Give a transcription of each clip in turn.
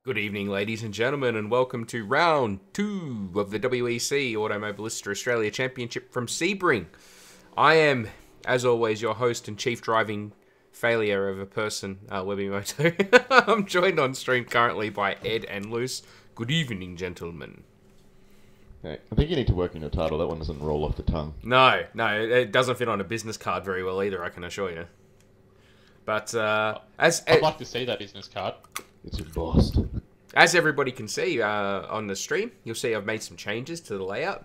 Good evening, ladies and gentlemen, and welcome to round 2 of the WEC Automobilista Australia Championship from Sebring. I am, as always, your host and chief driving failure of a person, Webby Moto. I'm joined on stream currently by Ed and Luce. Good evening, gentlemen. Hey, I think you need to work in your title. That one doesn't roll off the tongue. No, it doesn't fit on a business card very well either, I can assure you. But I'd like to see that business card. It's embossed. As everybody can see on the stream, you'll see I've made some changes to the layout.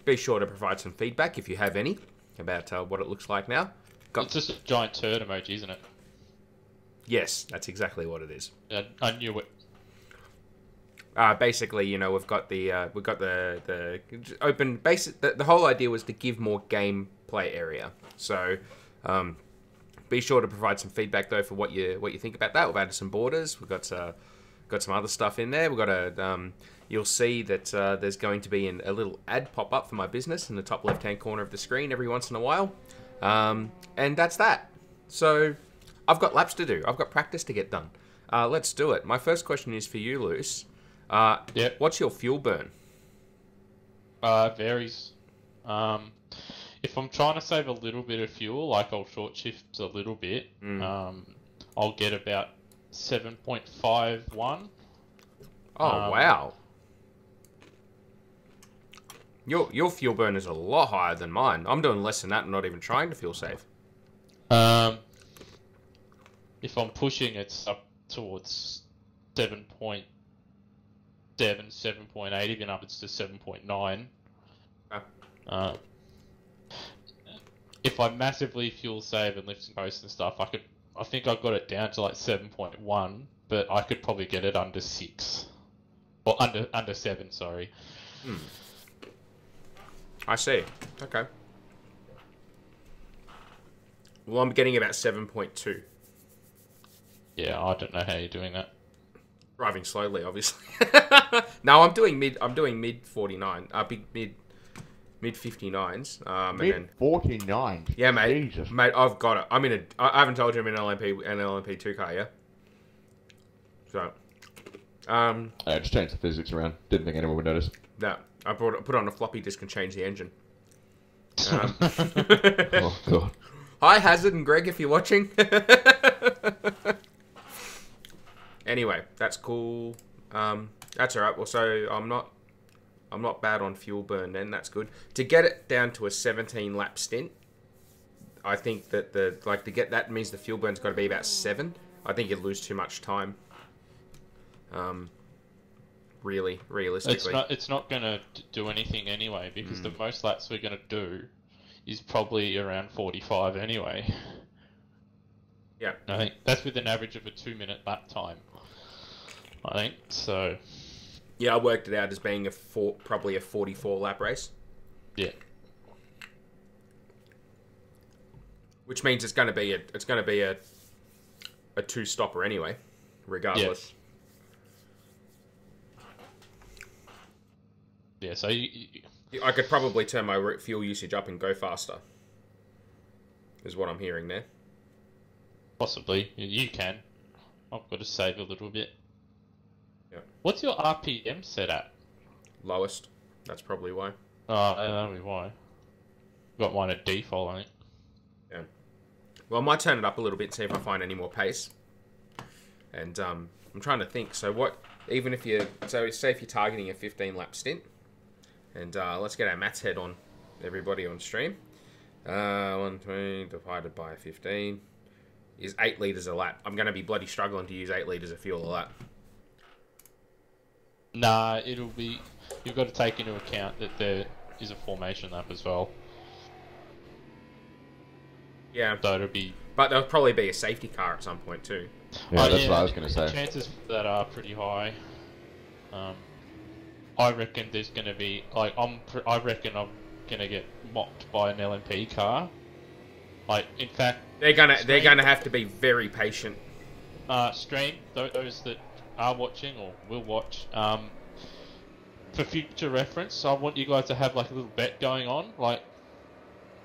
Be sure to provide some feedback if you have any about what it looks like now. It's just a giant turd emoji, isn't it? Yes, that's exactly what it is. I knew it. Basically, you know, we've got the open basic. The whole idea was to give more gameplay area. So. Be sure to provide some feedback though for what you think about that. We've added some borders. We've got some other stuff in there. We've got you'll see that there's going to be a little ad pop up for my business in the top left hand corner of the screen every once in a while, and that's that. So I've got laps to do. I've got practice to get done. Let's do it. My first question is for you, Luce. Yep. What's your fuel burn? Varies. If I'm trying to save a little bit of fuel, like I'll short shift a little bit, I'll get about 7.51. Oh, wow. Your fuel burn is a lot higher than mine. I'm doing less than that and not even trying to fuel save. If I'm pushing, it's up towards 7.7, 7.8, even up it's to 7.9. If I massively fuel save and lift and coast and stuff, I think I got it down to like 7.1, but I could probably get it under 6. Or under 7, sorry. I see. Okay. Well, I'm getting about 7.2. Yeah, I don't know how you're doing that. Driving slowly, obviously. No, I'm doing mid 49. Mid 59s. Mid 49. Yeah, mate. Jesus. Mate, I've got it. I haven't told you I'm in an LMP2 car, yeah? So, I just changed the physics around. Didn't think anyone would notice. no, I put on a floppy disk and changed the engine. Oh, God. Hi, Hazard and Greg, if you're watching. Anyway, that's cool. That's alright. Well, so I'm not bad on fuel burn then, that's good. To get it down to a 17 lap stint, I think that to get that means the fuel burn's got to be about 7. I think you'd lose too much time. Realistically. It's not going to do anything anyway, because the most laps we're going to do is probably around 45 anyway. Yeah. I think that's with an average of a 2-minute lap time. I think, so... Yeah, I worked it out as being probably a 44 lap race. Yeah. Which means it's going to be a 2-stopper anyway, regardless. Yeah, so I could probably turn my fuel usage up and go faster. Is what I'm hearing there. possibly you can. I've got to save a little bit. Yeah. What's your RPM set at? Lowest. That's probably why. Oh, that'll be why. Got mine at default, I think. Yeah. Well, I might turn it up a little bit and see if I find any more pace. And I'm trying to think. So what? Even if you say if you're targeting a 15 lap stint, and let's get our maths head on, everybody on stream. 120 divided by 15 is 8 litres a lap. I'm going to be bloody struggling to use 8 litres of fuel a lap. Nah, it'll be... You've got to take into account that there is a formation lap as well. Yeah. So it'll be... But there'll probably be a safety car at some point too. Yeah, that's what I was going to say. Chances for that are pretty high. I reckon there's going to be... Like, I reckon I'm going to get mocked by an LMP car. Like, in fact... They're gonna have to be very patient. Stream, those that are watching or will watch, for future reference, I want you guys to have like a little bet going on, like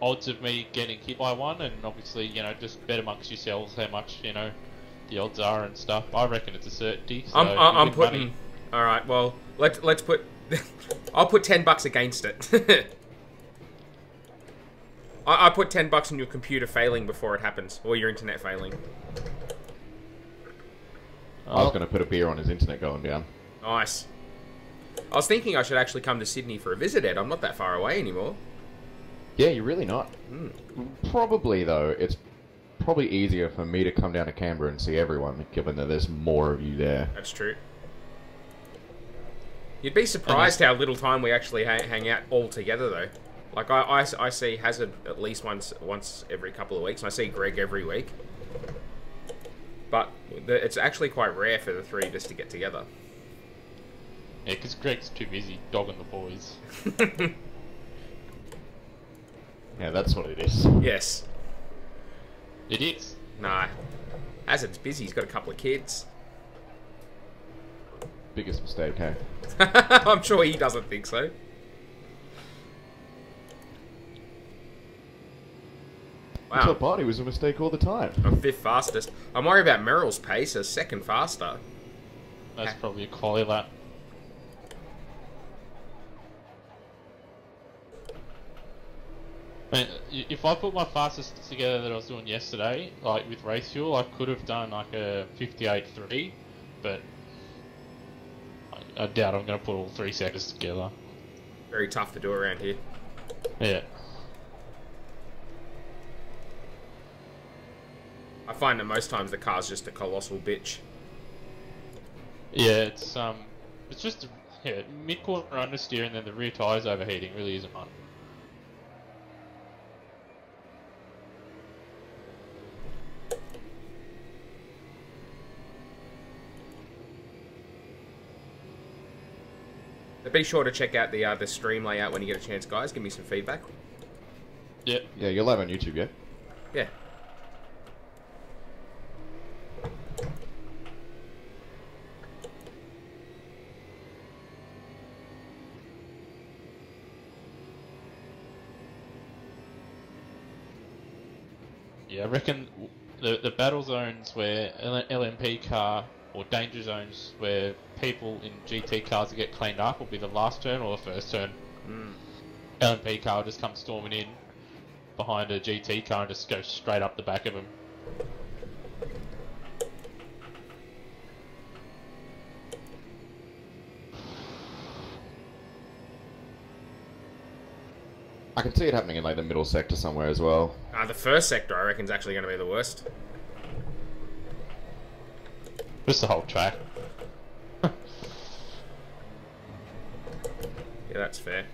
odds of me getting hit by one, and obviously, you know, just bet amongst yourselves how much, you know, the odds are and stuff. I reckon it's a certainty. So I'm you win putting. money. All right. Well, let's put. I'll put $10 against it. I put $10 on your computer failing before it happens, or your internet failing. I was going to put a beer on his internet going down. Nice. I was thinking I should actually come to Sydney for a visit, Ed. I'm not that far away anymore. Yeah, you're really not. Probably, though, it's probably easier for me to come down to Canberra and see everyone, given that there's more of you there. That's true. You'd be surprised how little time we actually hang out all together, though. Like, I see Hazard at least once every couple of weeks, and I see Greg every week. But it's actually quite rare for the three just to get together. Yeah, because Greg's too busy dogging the boys. Yeah, that's what it is. Yes. It is. Nah. Hazard's busy. He's got a couple of kids. Biggest mistake, hey? I'm sure he doesn't think so. Wow. Wow. Party was a mistake all the time. I'm 5th fastest. I'm worried about Merrill's pace as 2nd faster. That's probably a quality lap. I mean, if I put my fastest together that I was doing yesterday, like with race fuel, I could have done like a 58.3, but I doubt I'm going to put all 3 seconds together. Very tough to do around here. Yeah. I find that most times the car's just a colossal bitch. Yeah, it's just mid-quarter understeer and then the rear tyres overheating really isn't fun. But be sure to check out the stream layout when you get a chance, guys. Give me some feedback. Yeah. Yeah, you're live on YouTube, yeah? Yeah. Yeah, I reckon the battle zones where LMP car or danger zones where people in GT cars get cleaned up will be the last turn or the first turn. LMP car will just come storming in behind a GT car and just go straight up the back of them. I can see it happening in like the middle sector somewhere as well. The first sector, I reckon, is actually going to be the worst. Just the whole track. Yeah, that's fair.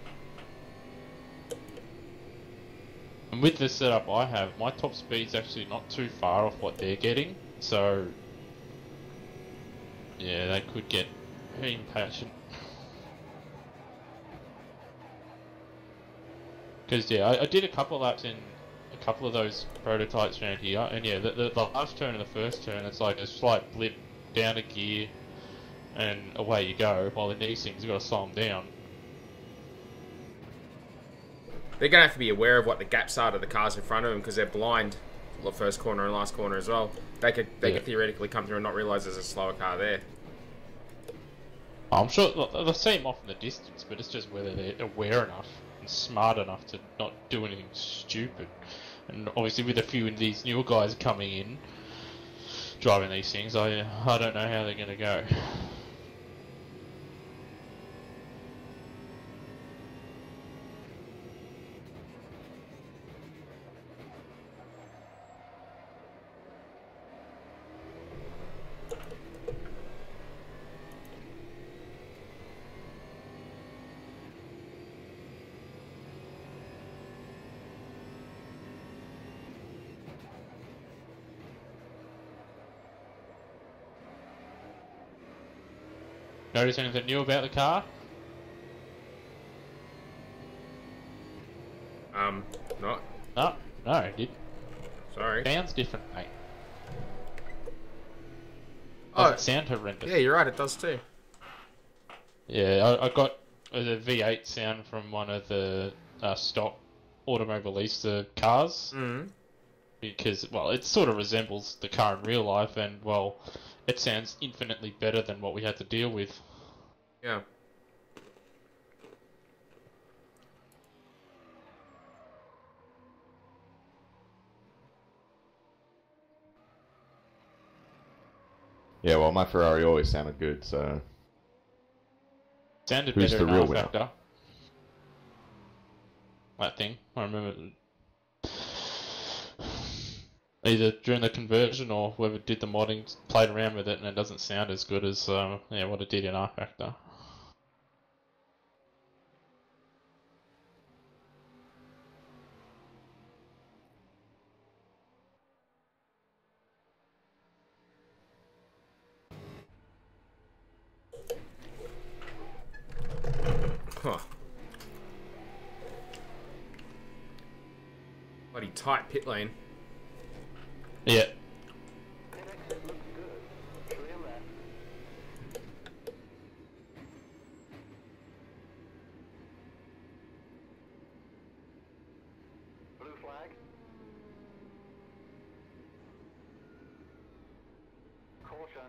And with the setup I have, my top speed's actually not too far off what they're getting, so yeah, they could get very impatient. Because yeah, I did a couple of laps in a couple of those prototypes around here, and yeah, the last turn and the first turn, it's like a slight blip down a gear, and away you go. While in these things, you've got to slow them down. They're going to have to be aware of what the gaps are to the cars in front of them because they're blind. The first corner and last corner as well. They could theoretically come through and not realise there's a slower car there. I'm sure they'll see them off in the distance, but it's just whether they're aware enough and smart enough to not do anything stupid. And obviously with a few of these newer guys coming in, driving these things, I don't know how they're going to go. Notice anything new about the car? Not. No, it didn't. Sorry. Sounds different, mate. Oh, Doesn't sound horrendous. yeah, you're right, it does too. Yeah, I got the V8 sound from one of the stock Automobilista cars. Mm. because, well, it sort of resembles the car in real life, and, well, it sounds infinitely better than what we had to deal with. Yeah. Yeah, well, my Ferrari always sounded good, so... Sounded Who's better the in real R winner? Factor. That thing. I remember either during the conversion or whoever did the modding played around with it, and it doesn't sound as good as yeah, what it did in R Factor. Huh. Bloody tight pit lane. Yeah. Blue flag. Caution.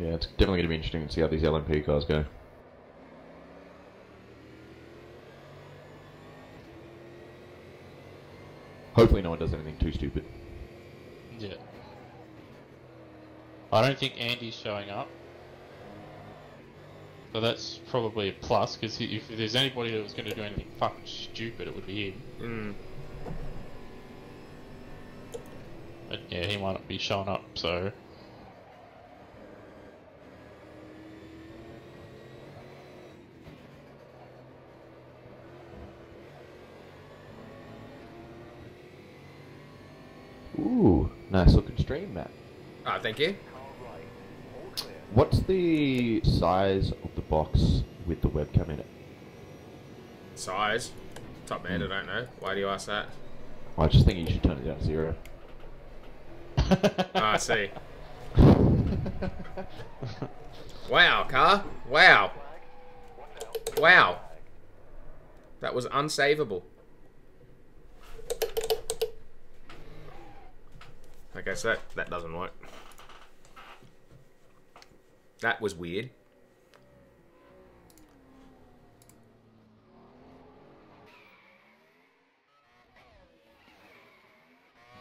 Yeah, it's definitely going to be interesting to see how these LMP cars go. Hopefully no one does anything too stupid. Yeah. I don't think Andy's showing up. So that's probably a plus, because if there's anybody that was going to do anything fucking stupid, it would be him. But yeah, he might not be showing up, so... Ooh, nice looking stream map. Ah, thank you. What's the size of the box with the webcam in it? Size. Top man, I don't know. Why do you ask that? I just think you should turn it down to 0. Ah, I see. Wow, car. Wow. Wow. That was unsavable. Okay, so that doesn't work. That was weird.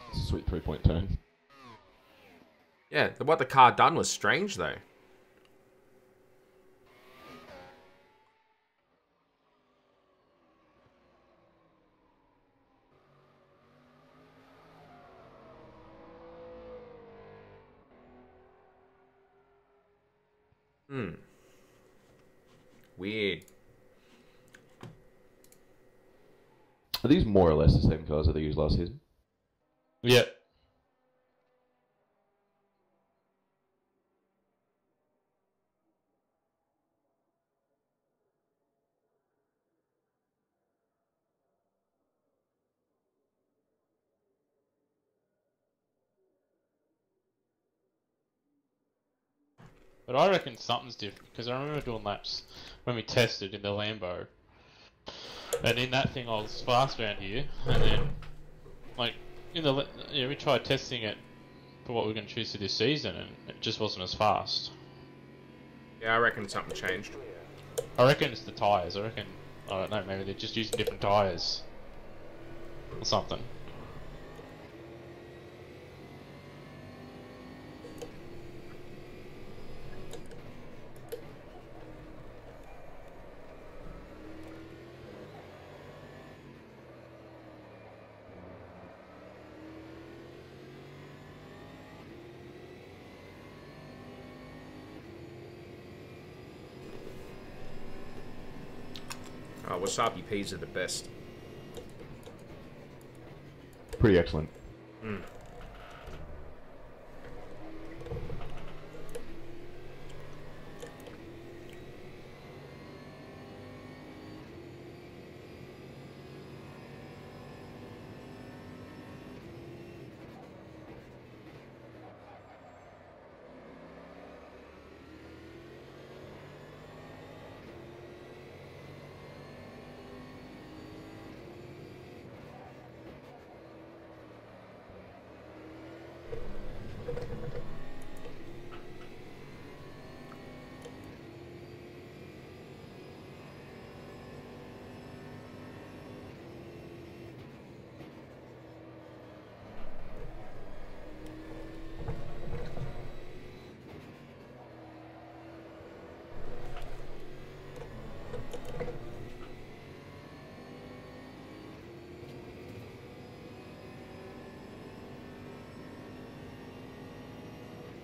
It's a sweet 3-point turn. Yeah, what the car done was strange, though. Weird. Are these more or less the same cars that they used last season? Yep. But I reckon something's different, because I remember doing laps when we tested in the Lambo. And in that thing I was fast around here, and then, like, we tried testing it for what we're going to choose for this season, and it just wasn't as fast. Yeah, I reckon something changed. I reckon it's the tyres. I don't know, maybe they're just using different tyres. Or something. Wasabi peas are the best. Pretty excellent.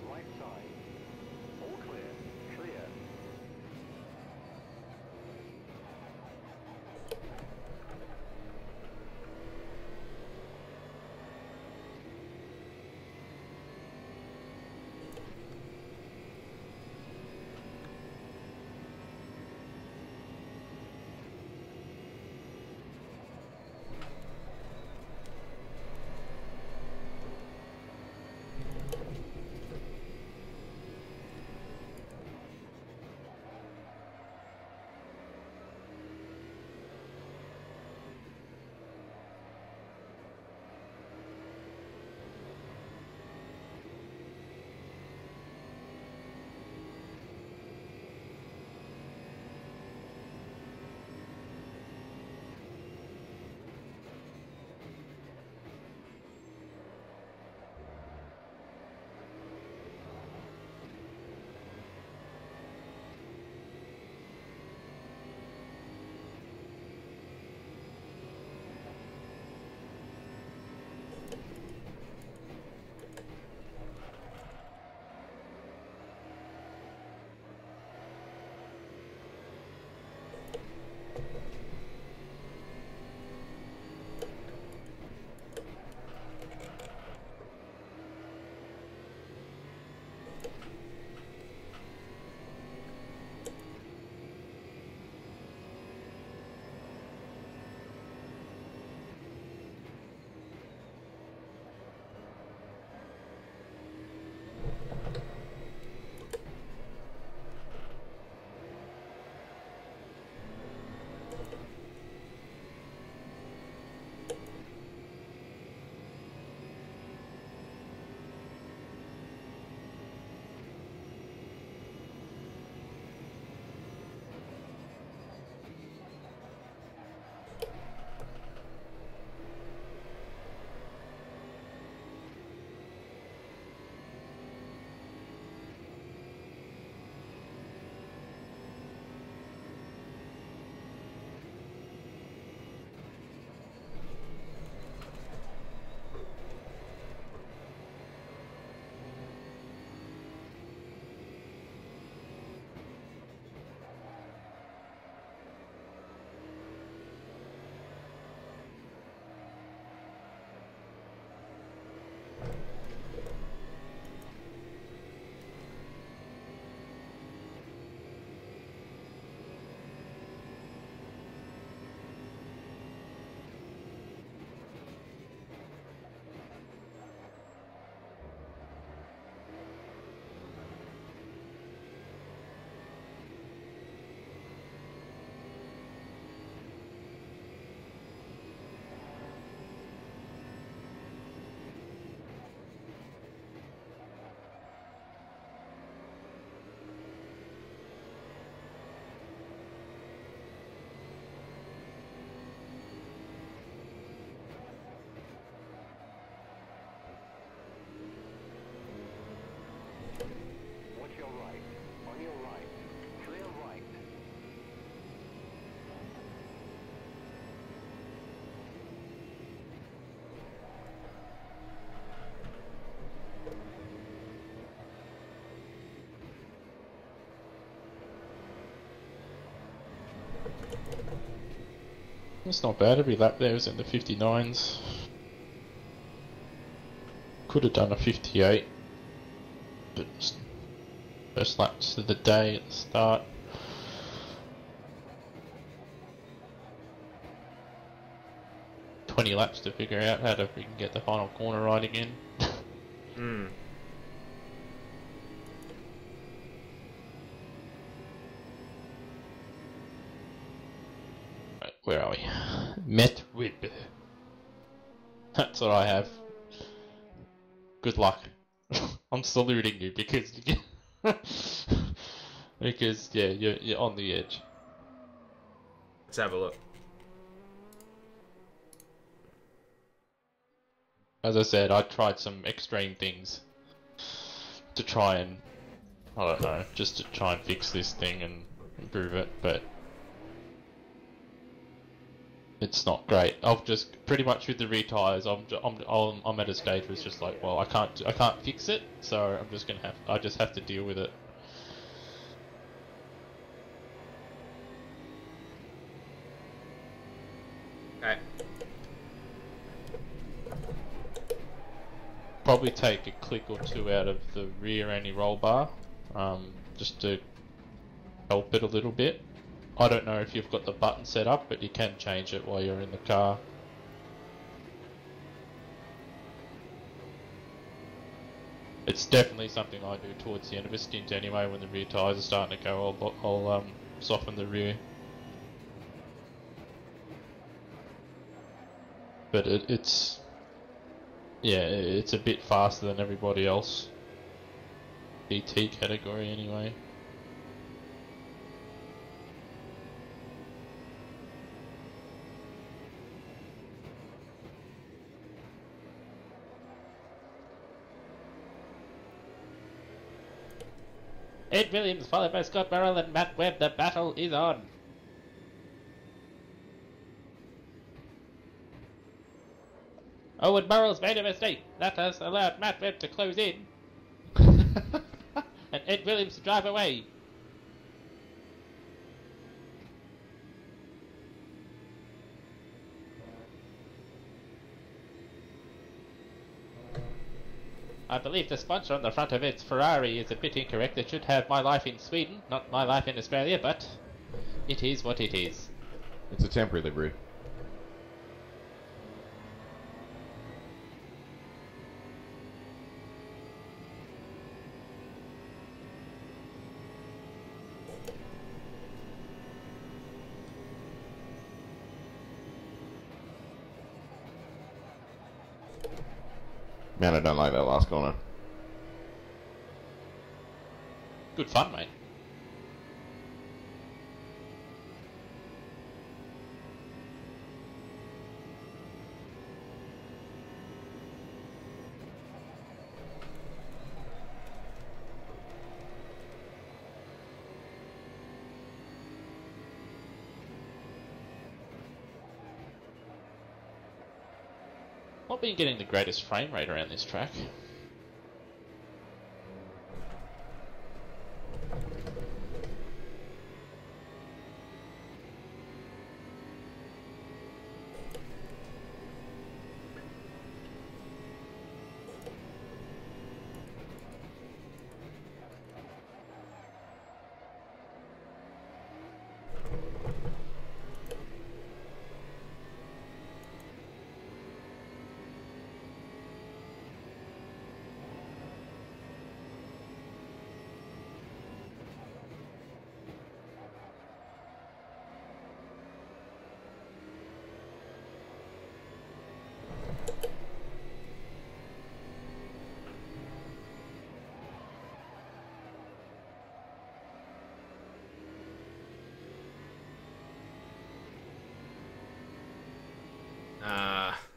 Right side. All clear. Clear. It's not bad. Every lap there was in the 59s. Could have done a 58, but first laps of the day at the start. "20 laps to figure out how to freaking get the final corner right again." Hmm. Right, where are we? Met with. That's what I have. Good luck. I'm saluting you because because yeah, you're on the edge. Let's have a look. As I said, I tried some extreme things to try and, I don't know, just to try and fix this thing and improve it, but it's not great. I've just pretty much with the retires, I'm at a stage where it's just like, well, I can't fix it, so I'm just I just have to deal with it. Okay. Probably take a click or two out of the rear anti-roll bar, just to help it a little bit. I don't know if you've got the button set up, but you can change it while you're in the car. It's definitely something I do towards the end of a stint anyway, when the rear tyres are starting to go. I'll soften the rear. But it's a bit faster than everybody else. DT category anyway. Ed Williams followed by Scott Burrell and Matt Webb. The battle is on. Oh, and Burrell's made a mistake. That has allowed Matt Webb to close in. And Ed Williams to drive away. I believe the sponsor on the front of its Ferrari is a bit incorrect. It should have "My Life in Sweden," not "My Life in Australia," but it is what it is. It's a temporary livery. Man, I don't like that last corner. Good fun, mate. Not been getting the greatest frame rate around this track.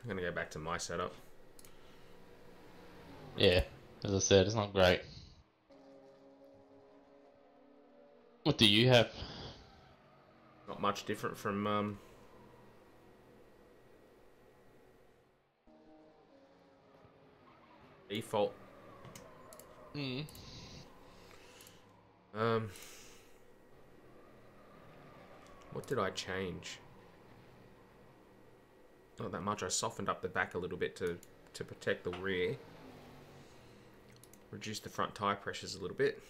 I'm gonna go back to my setup. Yeah, as I said, it's not great. What do you have? Not much different from default. Hmm. What did I change? Not that much. I softened up the back a little bit to protect the rear. Reduce the front tyre pressures a little bit.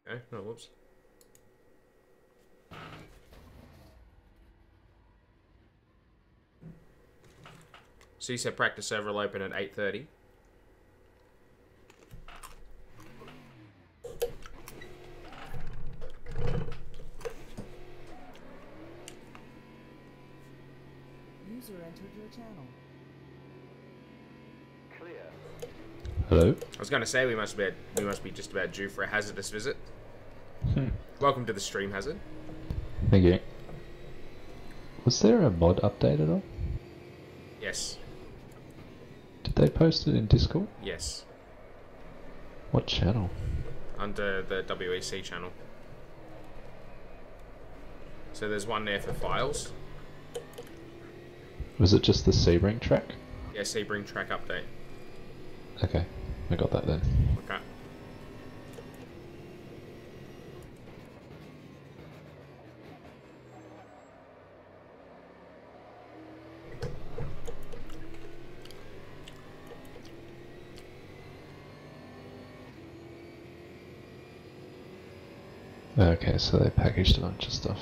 Okay, no, whoops. So you said practice server will open at 8:30. User entered your channel. Clear. Hello? I was going to say we must be just about due for a hazardous visit. Welcome to the stream, Hazard. Thank you. Was there a mod update at all? Yes. Did they post it in Discord? Yes. What channel? Under the WEC channel. So there's one there for files. Was it just the Sebring track? Yeah, Sebring track update. Okay, I got that then. Okay. Okay, so they packaged a bunch of stuff.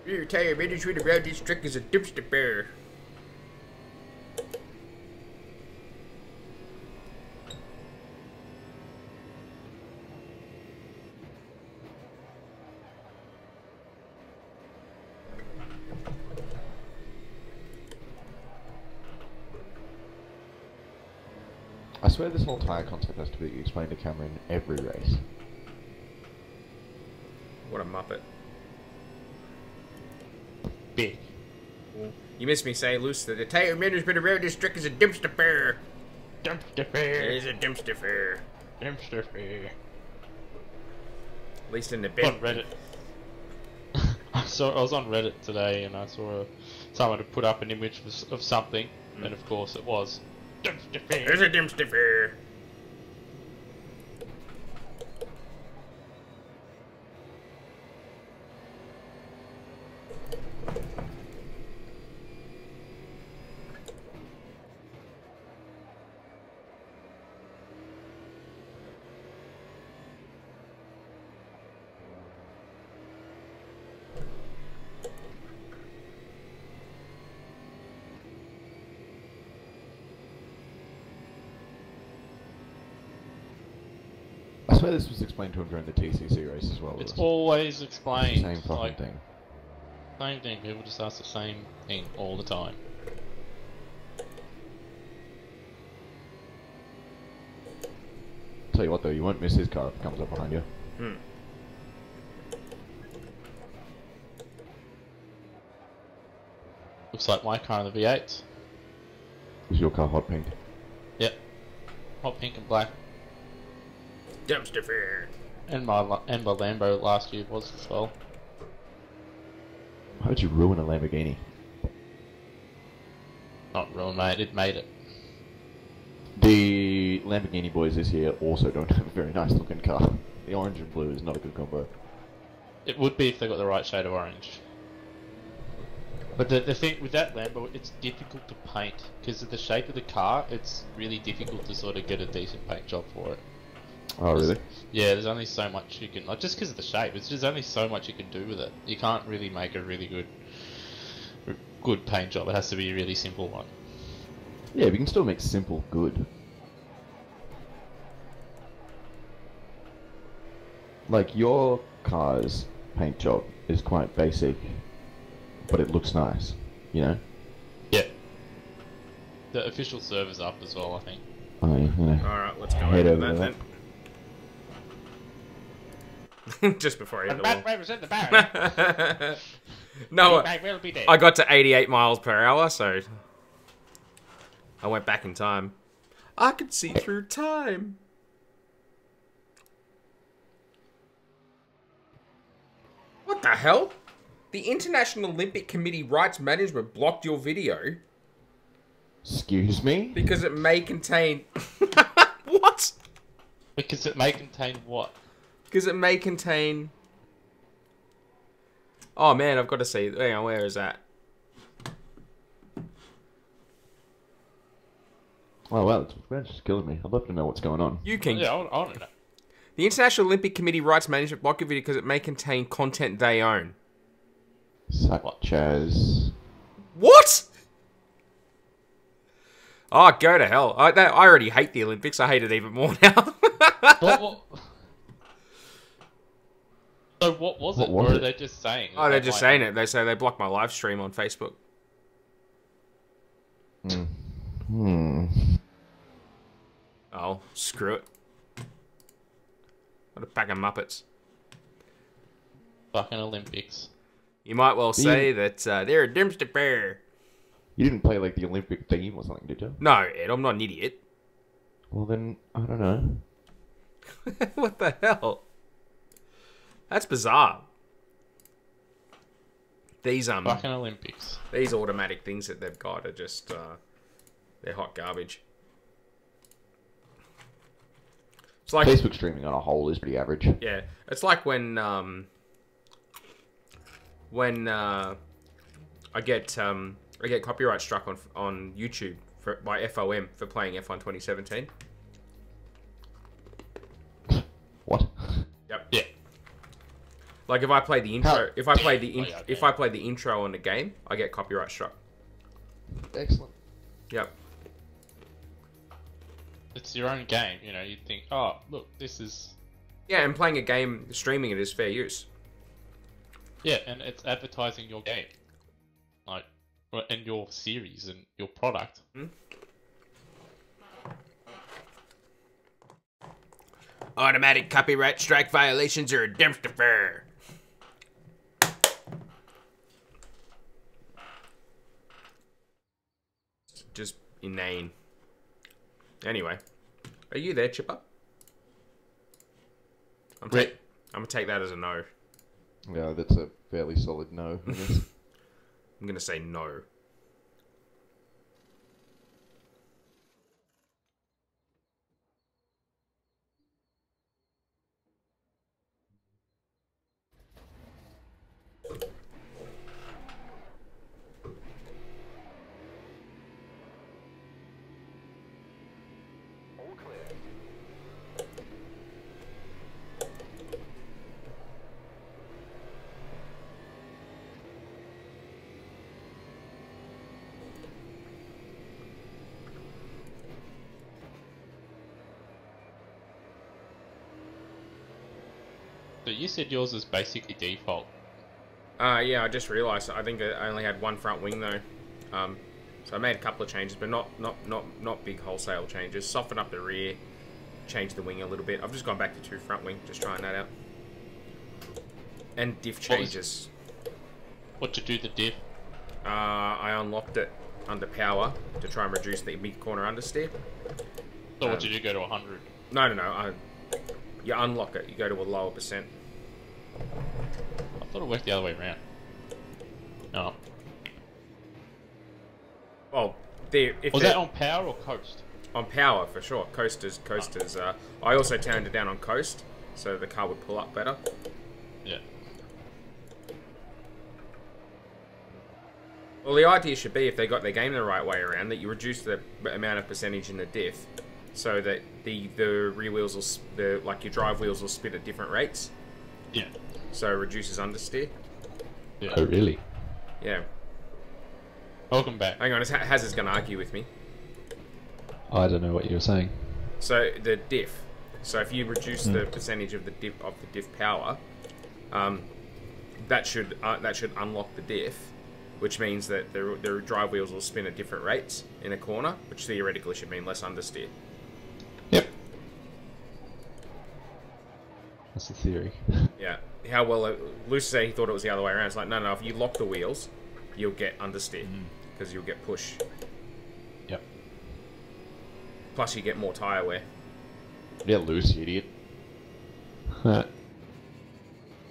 Your tire management around this truck is a dumpster fire. I swear this whole tyre concept has to be explained to camera in every race. What a muppet. Big. You missed me saying, Luce, that the tire management around this truck is a dumpster fire. Dumpster fire. There's a dumpster fire. Dumpster fire. At least in the On bed. Reddit. I was on Reddit today and I saw someone had put up an image of something, and of course it was dumpster fire. There's a dumpster fire. I swear this was explained to him during the TCC race as well. It's It was always the explained. same fucking Like, thing. same thing. People just ask the same thing all the time. Tell you what though, you won't miss his car if it comes up behind you. Hmm. Looks like my car in the V8. Is your car hot pink? Yep. Hot pink and black. Dumpster fire. And my Lambo last year was as well. Why would you ruin a Lamborghini? Not real, mate. It made it. The Lamborghini boys this year also don't have a very nice looking car. The orange and blue is not a good combo. It would be if they got the right shade of orange. But the thing with that Lambo, it's difficult to paint because of the shape of the car. It's really difficult to sort of get a decent paint job for it. Oh really? Yeah, there's only so much you can, not just because of the shape. It's just only so much you can do with it. You can't really make a really good paint job. It has to be a really simple one. Yeah, we can still make simple good. Like your car's paint job is quite basic, but it looks nice, you know? Yeah. The official server's up as well, I think. I mean, you know. Alright, let's go Head over over that to then. Just before I hit the wall. in the barrel. No, will be dead. I got to 88 miles per hour, so I went back in time. I could see through time. What the hell? The International Olympic Committee Rights Management blocked your video Excuse me? because it may contain... What? Because it may contain what? Because it may contain... Oh man, I've got to see. Hang on, where is that? Oh well, it's just killing me. I'd love to know what's going on. You can... Yeah, I want to know. The International Olympic Committee Rights Management blocked your video because it may contain content they own. Such as... What? Oh, go to hell. I already hate the Olympics. I hate it even more now. What? So what was What it? was Or are it? they just saying? Oh, they're just saying it. They say they blocked my live stream on Facebook. Oh, screw it. What a pack of muppets. Fucking Olympics. You might well say that they're a dumpster fire. You didn't play like the Olympic theme or something, did you? No, Ed, I'm not an idiot. Well then, I don't know. What the hell? That's bizarre. These Fucking Olympics. these automatic things that they've got are just they're hot garbage. It's like Facebook streaming on a whole is pretty average. yeah, it's like when I get copyright struck on YouTube by FOM for playing F1 2017. What? Yep. Yeah. Like if I play the intro, How? if I play the Oh, yeah, okay. if I play the intro on the game, I get copyright struck. Excellent. Yep. It's your own game, you know, you'd think, oh, look, this is... Yeah, and playing a game, streaming it is fair use. Yeah, and it's advertising your game. Like, and your series and your product. Automatic copyright strike violations are a dumpster fire. Just inane. Anyway, are you there, Chipper? I'm gonna take that as a no. Yeah, that's a fairly solid no, I guess. I'm gonna say no. All clear. So you said yours is basically default. Yeah, I just realised. I think I only had one front wing though. So I made a couple of changes, but not big wholesale changes. Soften up the rear, change the wing a little bit. I've just gone back to 2 front wing, just trying that out. And diff changes. What to do the diff? I unlocked it under power to try and reduce the mid corner understeer. So what did you go to 100? No. You unlock it. You go to a lower percent. I thought it worked the other way around. No. Well, Was that on power or coast? On power for sure. Coasters. I also turned it down on coast, so the car would pull up better. Yeah. Well, the idea should be, if they got their game the right way around, that you reduce the amount of percentage in the diff, so that the rear wheels will, like your drive wheels will spit at different rates. Yeah. So it reduces understeer. Yeah. Oh, really? Yeah. Welcome back. Hang on, Hazard's going to argue with me. I don't know what you were saying. So the diff. So if you reduce the percentage of the diff power, that should unlock the diff, which means that the drive wheels will spin at different rates in a corner, which theoretically should mean less understeer. Yep. That's the theory. Yeah. How well Lucy said he thought it was the other way around. It's like, no, if you lock the wheels, you'll get understeer because you'll get push. Yep. Plus, you get more tyre wear. Yeah, loose, you idiot.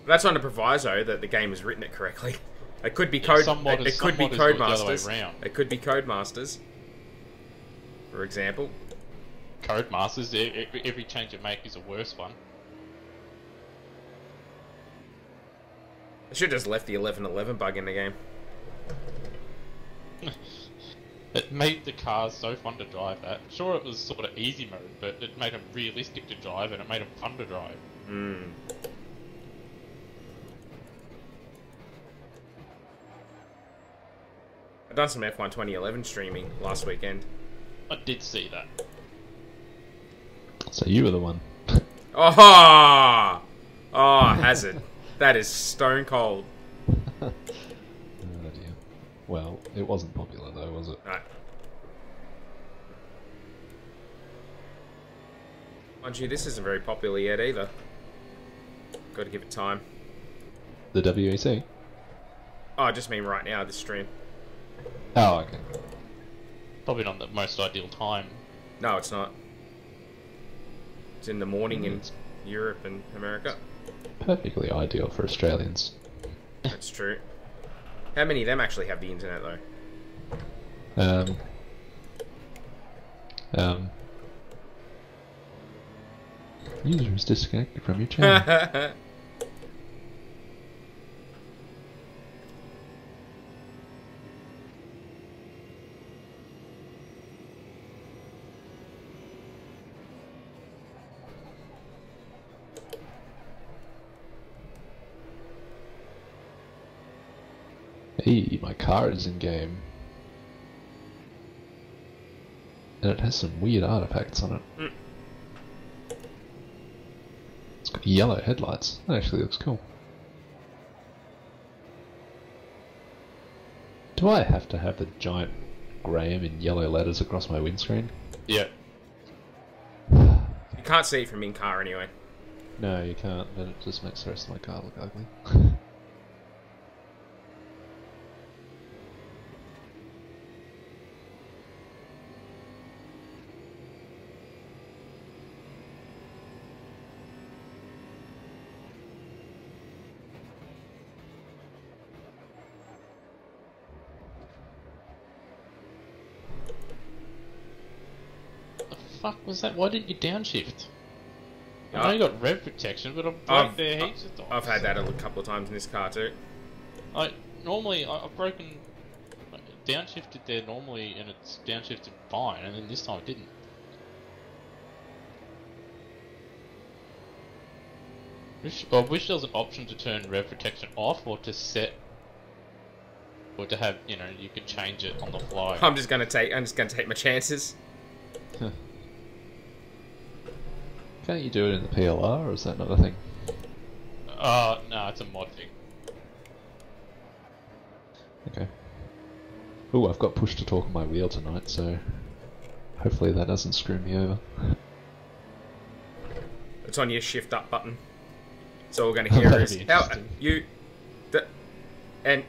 That's on the proviso that the game has written it correctly. It could be Yeah, code. some modders- It some could be modders do it the other way Codemasters. round. It could be Codemasters, for example. Codemasters, every change you make is a worse one. I should have just left the 1111 bug in the game. It made the cars so fun to drive at. Sure, it was sort of easy mode, but it made them realistic to drive and it made them fun to drive. I've done some F1 2011 streaming last weekend. I did see that. So you were the one. Oh, Hazard. That is stone cold. Oh dear. Well, it wasn't popular though, was it? Right. Mind you, this isn't very popular yet either. Got to give it time. The WEC? Oh, I just mean right now, this stream. Oh, okay. Probably not the most ideal time. No, it's not. It's in the morning in Europe and America. Perfectly ideal for Australians. That's true. How many of them actually have the internet, though? User is disconnected from your channel. Hey, my car is in game. And it has some weird artifacts on it. It's got yellow headlights. That actually looks cool. Do I have to have the giant Graham in yellow letters across my windscreen? Yeah. You can't see it from in-car anyway. No, you can't, but it just makes the rest of my car look ugly. fuck was that? Why didn't you downshift? I Yeah. know you got rev protection, but I've broke their heaps of times. I've had that a couple of times in this car too. Normally I've broken downshifted there normally, and it's downshifted fine, and then this time it didn't. I wish there was an option to turn rev protection off, or to set, or to have, you know, you could change it on the fly. I'm just gonna take my chances. Can't you do it in the PLR, or is that not a thing? No, it's a mod thing. Okay. Ooh, I've got push to talk on my wheel tonight, so hopefully that doesn't screw me over. It's on your shift up button. So we're gonna hear That'd is be how interesting. you, and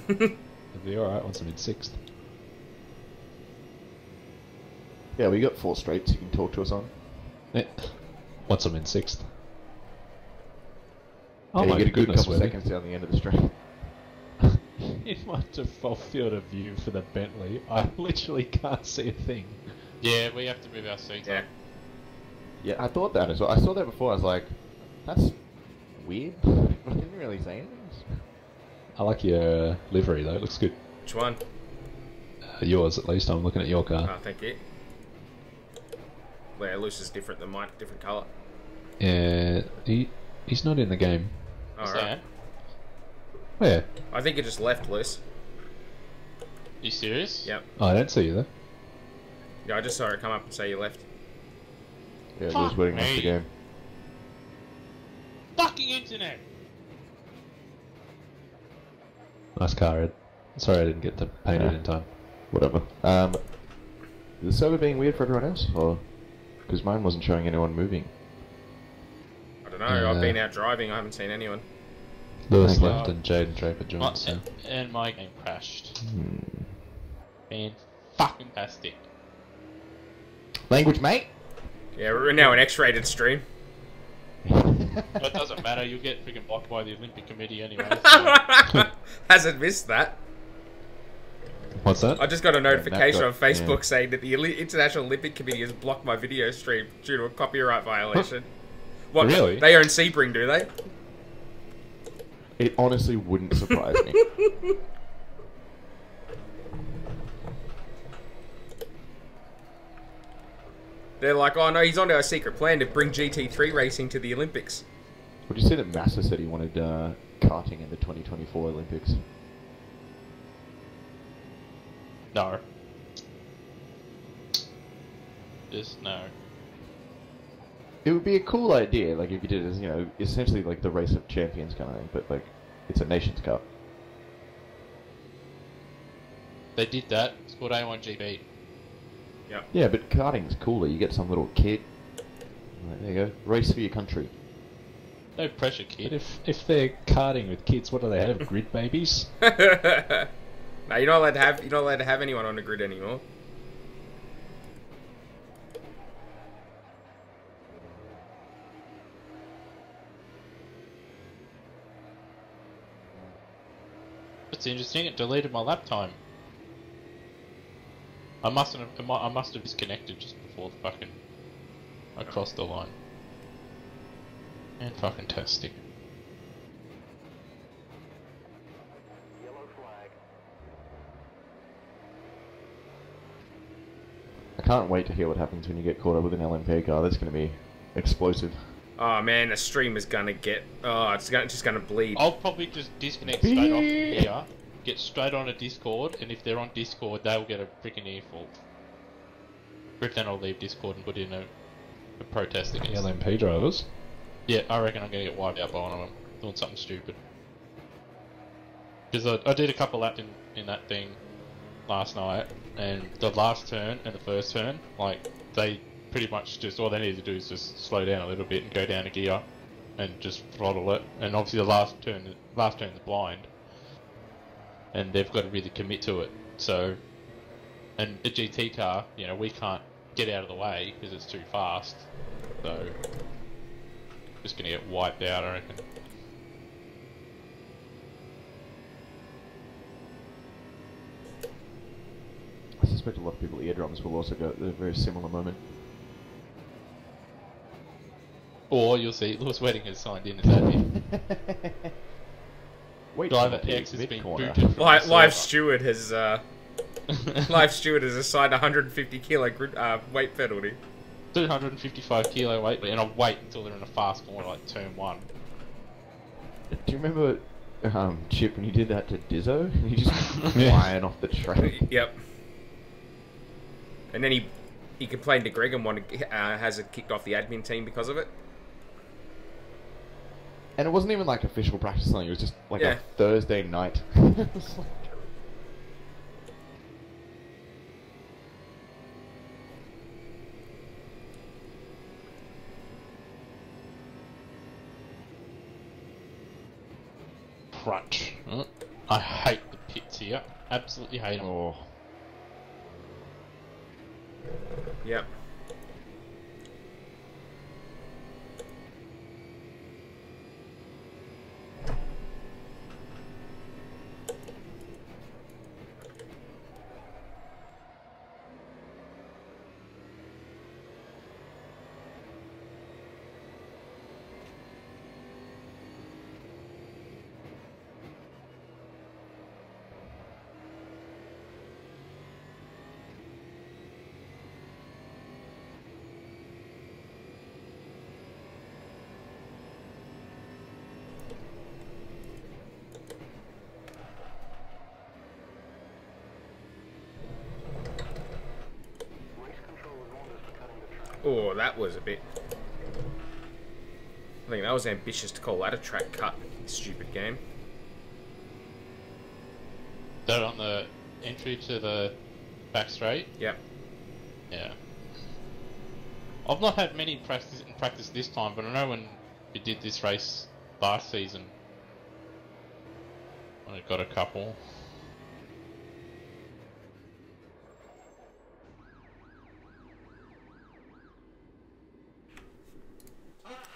It'll be alright once I'm in 6th. Yeah, we got 4 straights you can talk to us on. Yeah. Once I'm in 6th. Yeah, Oh you my get a good goodness, couple Webby. seconds down the end of the straight. In my default field of view for the Bentley, I literally can't see a thing. Yeah, we have to move our seats yeah. up. Yeah, I thought that as well. I saw that before. I was like, that's weird. I didn't really say anything. I like your livery though, it looks good. Which one? Yours at least, I'm looking at your car. Oh, thank you. Where loose is different than mine, different colour. He's not in the game. What's Alright. that? Where? I think it just left loose. You serious? Yep. Oh, I don't see you there. Yeah, I just saw it come up and say you left. Yeah, Fuck Lewis Wedding left me. the game. Fucking internet! Nice car, Ed. Sorry I didn't get to paint it Yeah. in time. Whatever. Is the server being weird for everyone else? Or... Because mine wasn't showing anyone moving. I don't know, I've been out driving, I haven't seen anyone. Lewis Okay. left and Jade and Draper joined, so... And my game crashed. Hmm. Man, fucking tastic. Language, mate? Yeah, we're now an X-rated stream. But it doesn't matter, you'll get freaking blocked by the Olympic Committee anyway. So. Hasn't missed that. What's that? I just got a notification got- on Facebook yeah. saying that the International Olympic Committee has blocked my video stream due to a copyright violation. What? Really? They own Sebring, do they? It honestly wouldn't surprise me. They're like, oh no, he's onto our secret plan to bring GT3 racing to the Olympics. Would you say that Massa said he wanted karting in the 2024 Olympics? No. Just no. It would be a cool idea, like if you did it as, you know, essentially like the race of champions kind of thing, but like it's a Nations Cup. They did that, it's called A1GB. Yep. Yeah, but karting's cooler. You get some little kid. Like, there you go. Race for your country. No pressure, But kid. if they're karting with kids, what do they have? Grid babies? No, you're not allowed to have anyone on the grid anymore. It's interesting, it deleted my lap time. I must have disconnected just before the fucking... I crossed the line. And fucking tastic. Yellow flag. I can't wait to hear what happens when you get caught up with an LMP car. That's going to be explosive. Oh man, the stream is gonna get. Oh, it's just gonna bleed. I'll probably just disconnect straight off here, get straight on a Discord, and if they're on Discord, they'll get a freaking earful. Or if then I'll leave Discord and put in a protest against them. LMP drivers? Yeah, I reckon I'm gonna get wiped out by one of them doing something stupid. Because I did a couple laps in that thing last night, and the last turn and the first turn, like, they pretty much just, all they need to do is just slow down a little bit and go down a gear and just throttle it. And obviously the last turn's blind, and they've got to really commit to it. So, and a GT car, you know, we can't get out of the way because it's too fast. So, just gonna get wiped out, I reckon. I suspect a lot of people eardrums will also go at a very similar moment. Or you'll see Lewis Wedding has signed in as admin. Wait, Driver penalty, X has been mid-corner. booted from Live, the Live server. Steward has assigned 150 kilo weight penalty. 255 kilo weight, and I'll wait until they're in a fast corner like turn 1. Do you remember Chip when he did that to Dizzo? He just flying off the track. Yep. And then he complained to Greg and has it kicked off the admin team because of it. And it wasn't even like official practice something. It was just like Yeah. a Thursday night. Crunch. I hate the pits here. Absolutely hate them. Oh. Yep. Race control is orders for cutting the track. Oh, that was a bit... I think that was ambitious to call that a track cut. Stupid game. That on the entry to the back straight? Yep. Yeah. I've not had many practice this time, but I know when we did this race last season, I got a couple.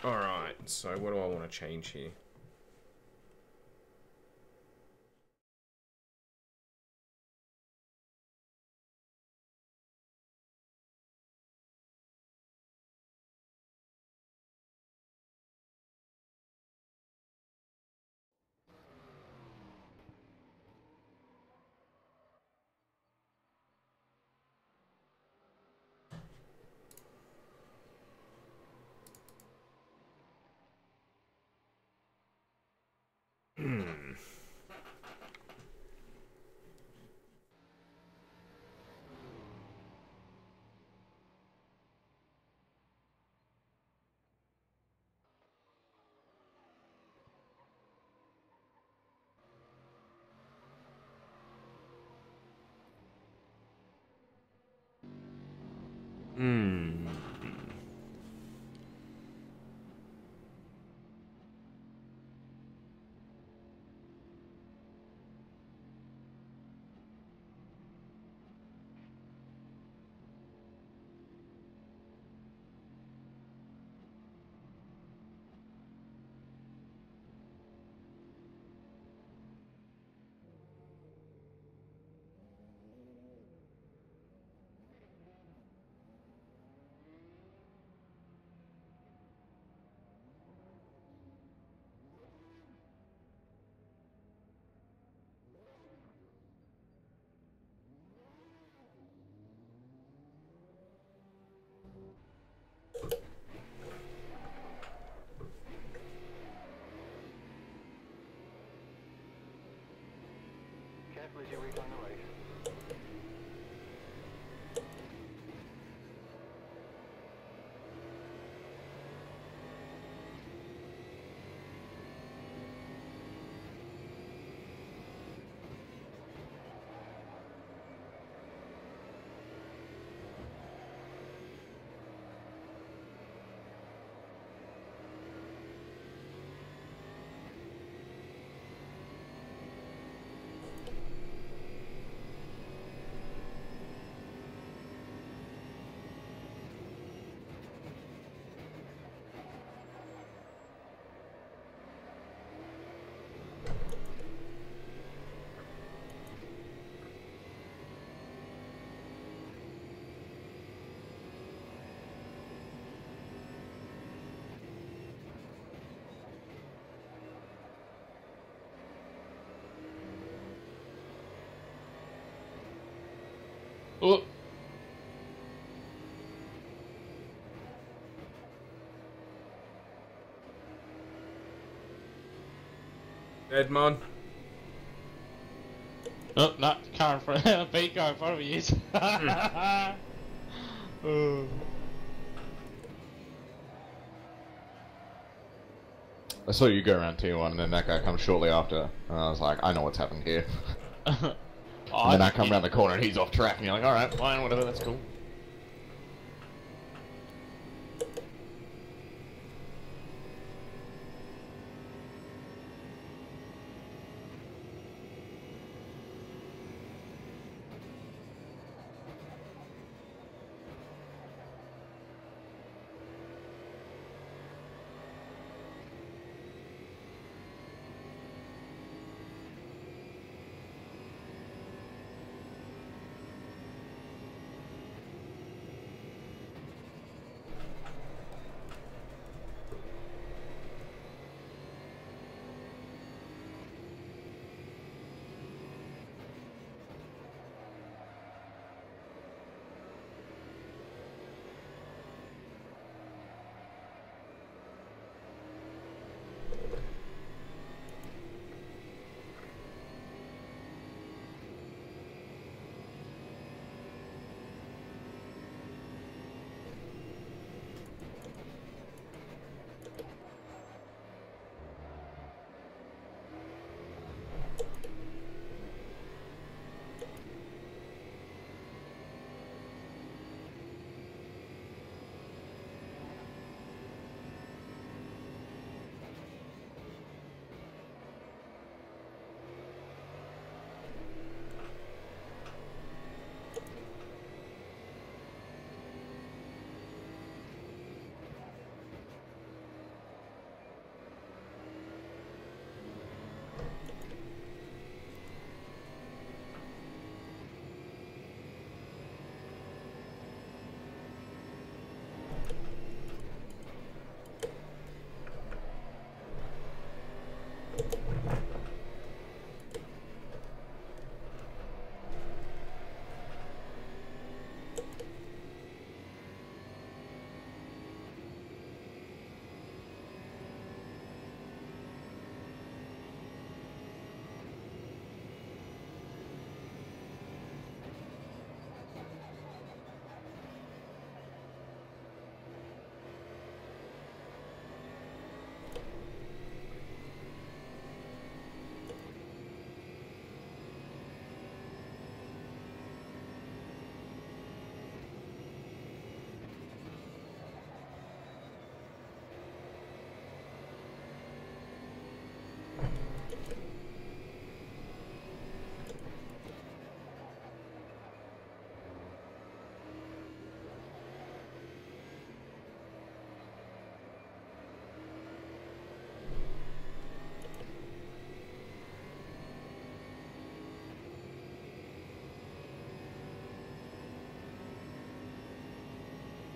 Alright, so what do I want to change here? Careful as you reclaim the race. Oh, Edmond. oh no, car in front. Beat car in front of me is. Oh. I saw you go around T1, and then that guy comes shortly after, and I was like, I know what's happened here. And then I come around the corner, and he's off track, and you're like, alright, fine, whatever, that's cool.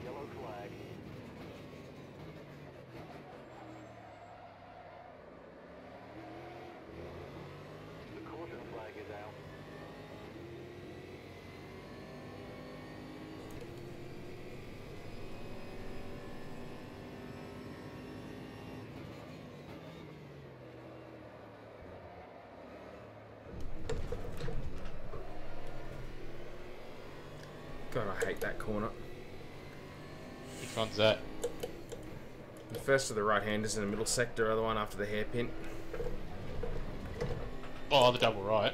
Yellow flag. The caution flag is out. God, I hate that corner. Which one's that? The first of the right-handers in the middle sector, other one after the hairpin. Oh, the double right.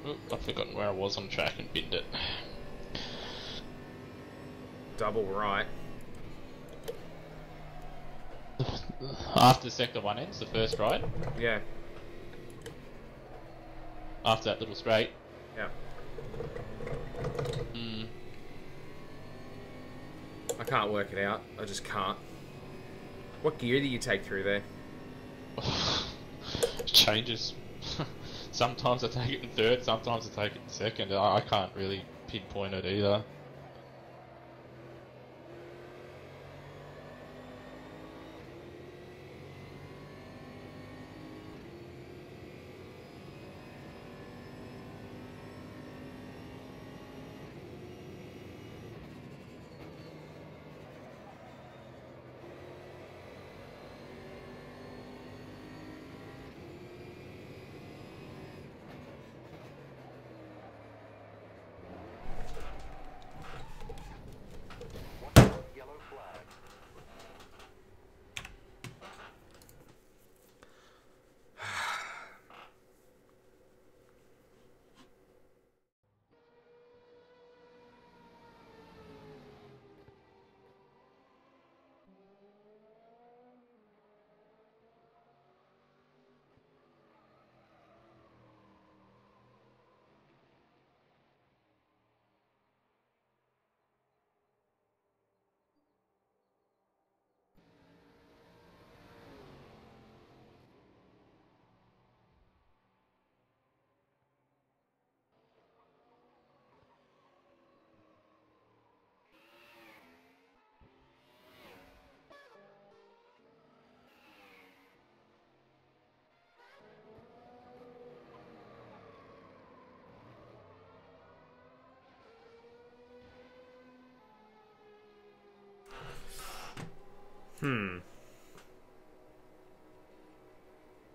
Oop, I've forgotten where I was on track and binned it. Double right. After sector 1 ends, the first right. Yeah, After that little straight. yeah. Hmm. I can't work it out. I just can't. What gear do you take through there? Changes. Sometimes I take it in third, sometimes I take it in second. I can't really pinpoint it either.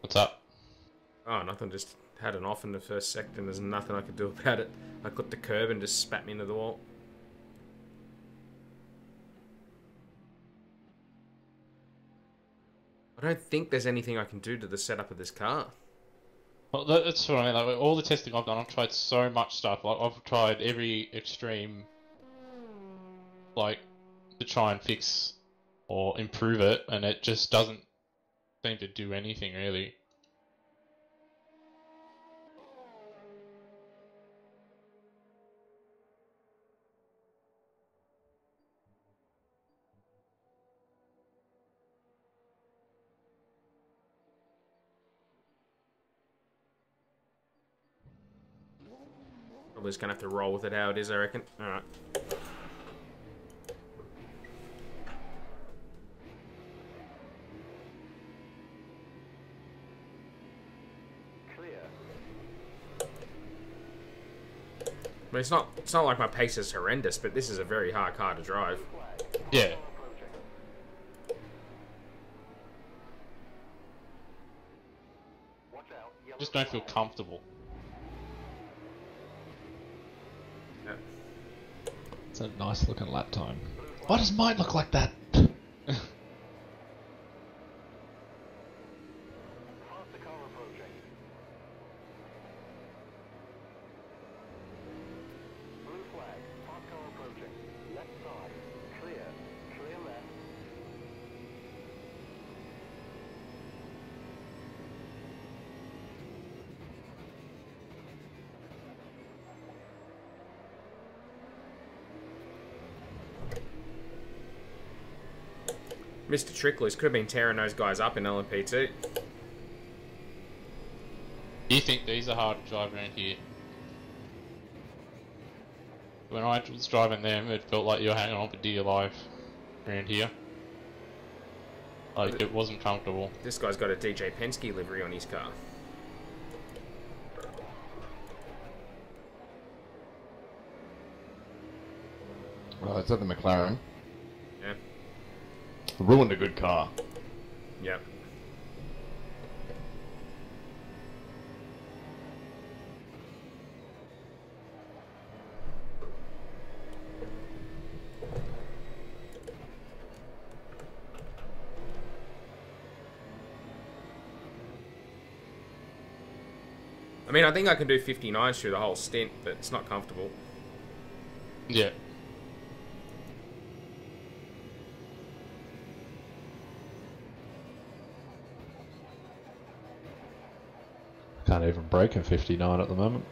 What's up? Oh, nothing. Just had an off in the first second. There's nothing I could do about it. I clipped the curb and just spat me into the wall. I don't think there's anything I can do to the setup of this car. Well, that's what I mean. Like, all the testing I've done, I've tried so much stuff. Like, I've tried every extreme, like, to try and fix or improve it, and it just doesn't seem to do anything really. Probably just gonna have to roll with it how it is, I reckon. Alright. Clear. I mean, it's not like my pace is horrendous, but this is a very hard car to drive. Flag. Yeah. Approaching. Watch out. Yellow Just don't feel flag. comfortable. Yeah. It's a nice looking lap time. Why does mine look like that? Faster car approaching. Blue flag. Fast car approaching. Left side. Clear. Clear left. Mr. Tricklers could have been tearing those guys up in LMP2. Do you think these are hard to drive around here? When I was driving them, it felt like you were hanging on for dear life around here. Like, it wasn't comfortable. This guy's got a DJ Penske livery on his car. Well, it's at the McLaren. Yeah. Ruined a good car. Yep. I mean, I think I can do 59 through the whole stint, but it's not comfortable. Yeah. Can't even break a 59 at the moment.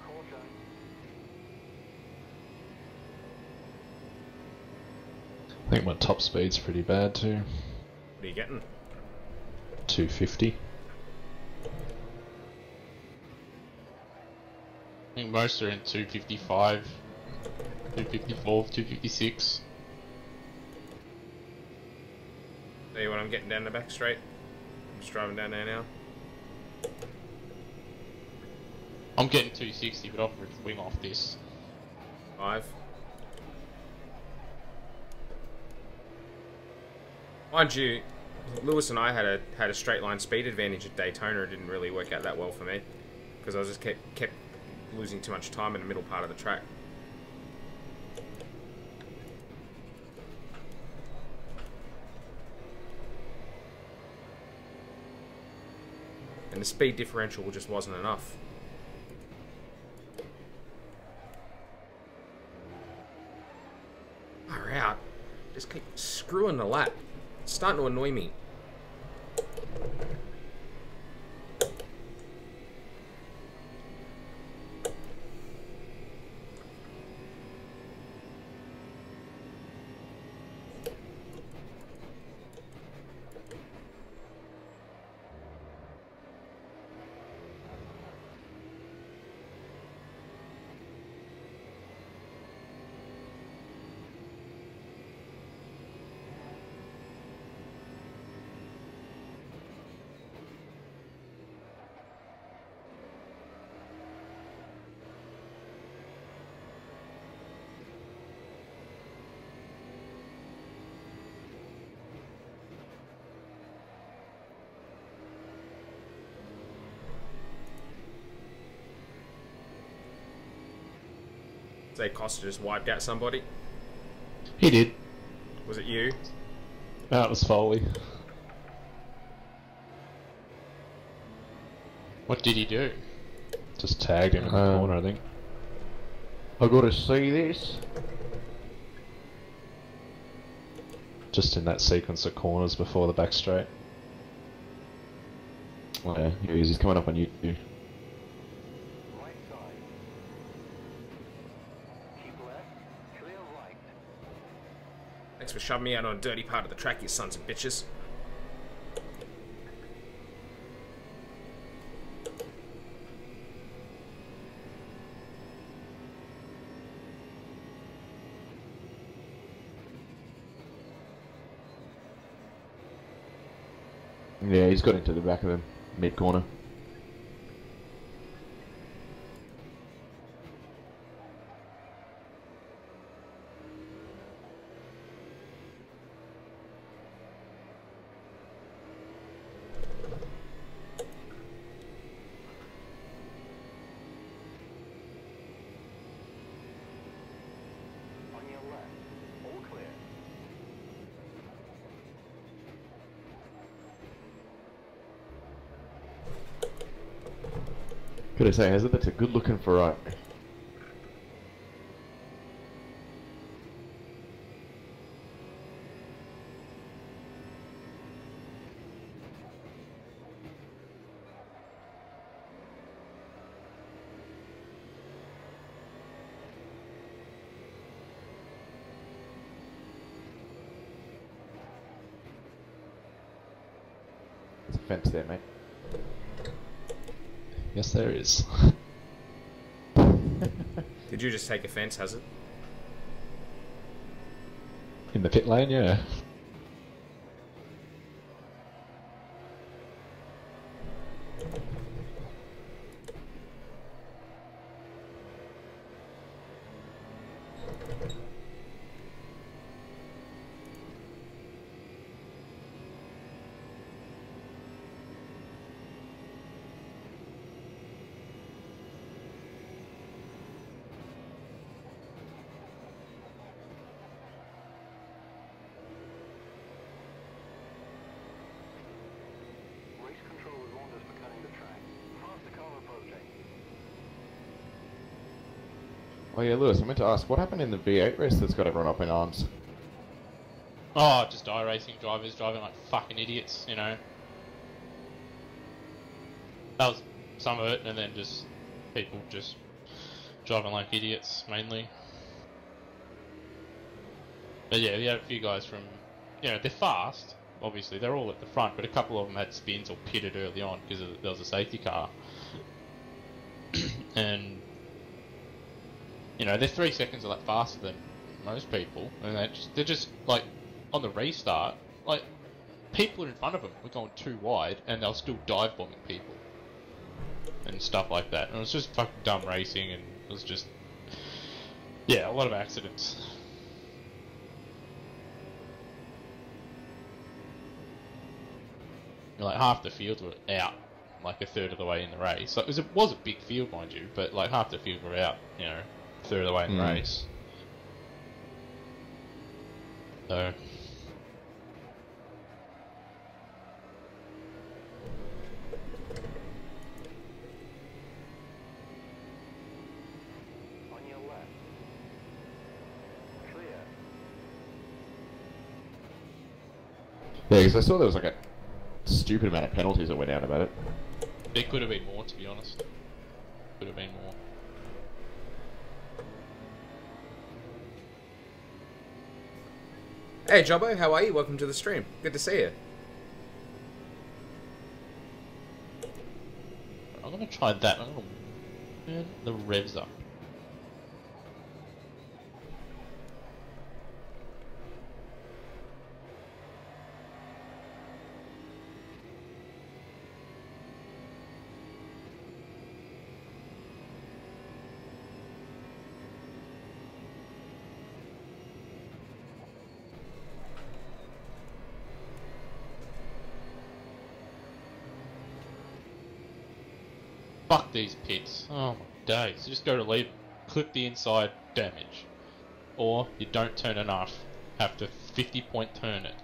Caution. I think my top speed's pretty bad too. What are you getting? 250. I think most are in 255, 254, 256. Tell you what, I'm getting down the back straight. I'm just driving down there now. I'm getting 260, but I'll wing off this. 5. Mind you, Lewis and I had a straight line speed advantage at Daytona. It didn't really work out that well for me because I just kept losing too much time in the middle part of the track. And the speed differential just wasn't enough. Far out. Just keep screwing the lap. It's starting to annoy me. Say Costa just wiped out somebody. He did. Was it you? No, it was Foley. What did he do? Just tagged him in the corner, I think. I gotta see this. Just in that sequence of corners before the back straight. Oh, yeah, here he is. He's coming up on you. Right side. Keep left. Clear right. Thanks for shoving me out on a dirty part of the track, you sons of bitches. Yeah, he's got into the back of the mid corner. On your left. All clear. Gotta say, Hazard, that's a good looking Ferrari. There's a fence there, mate. Yes, there is. Did you just take offense, has it? In the pit lane, yeah. Race control is orders for cutting the track. Faster car approaching. Oh yeah, Lewis, I meant to ask, what happened in the V8 race that's got everyone up in arms? Oh, just iRacing drivers driving like fucking idiots, you know. That was some of it, and then just people just driving like idiots, mainly. But yeah, we had a few guys from, you know, they're fast, obviously, they're all at the front, but a couple of them had spins or pitted early on because there was a safety car. And, you know, they're 3 seconds a lap faster than most people, and they're just like, on the restart, like, people in front of them were going too wide, and they were still dive bombing people. and stuff like that. And it was just fucking dumb racing, and it was just, yeah, a lot of accidents. Like half the field were out, like a third of the way in the race. So it was a big field, mind you, but like half the field were out, you know, a third of the way in the race. So. On your left. Clear. Yeah, because I saw there was like a stupid amount of penalties that went out about it. There could have been more, to be honest. Could have been more. Hey Jobbo, how are you? Welcome to the stream. Good to see you. I'm gonna try that. I'm gonna turn the revs up. Fuck these pits. Oh my days. You just go to leave, clip the inside, damage. Or you don't turn enough, have to 50-point turn it.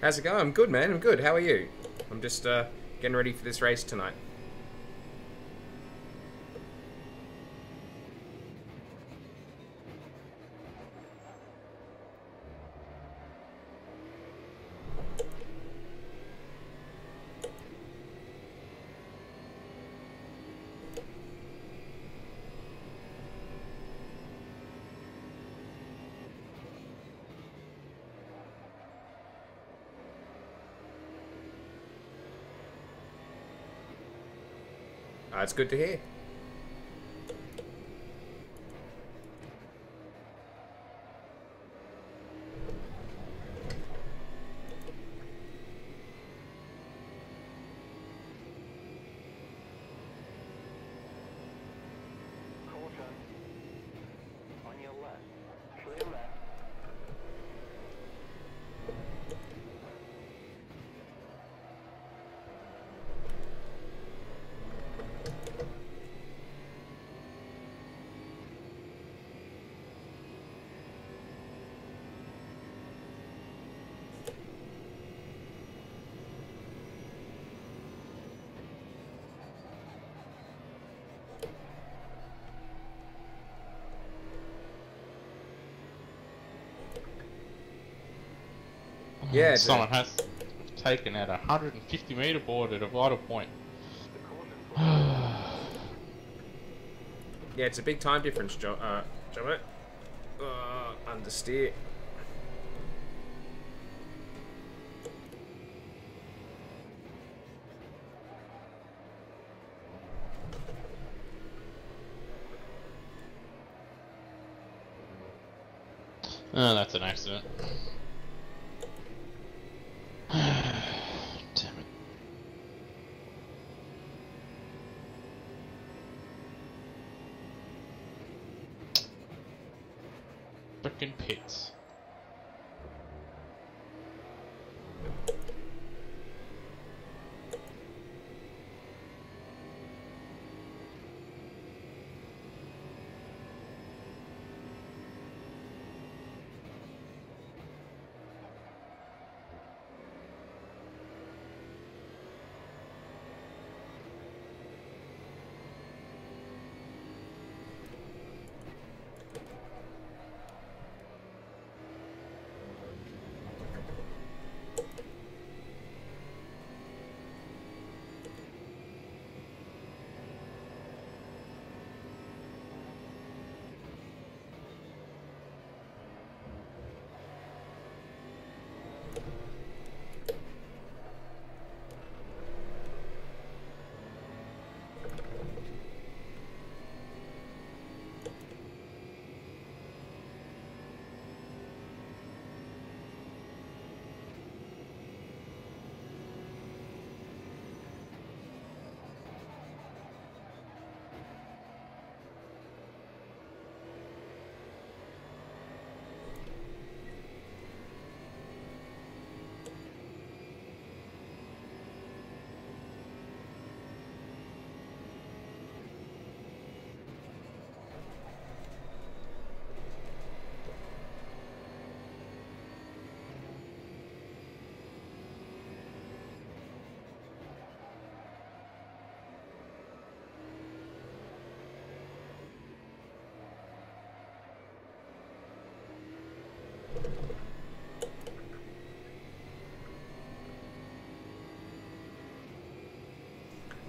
How's it going? I'm good, man. I'm good. How are you? I'm just getting ready for this race tonight. It's good to hear. Caution. On your left. Clear left. Yeah, Someone has taken out a 150 metre board at a vital point. yeah, it's a big time difference, Jobbo. Understeer. Oh, that's an accident. Damn it. Frickin' pits.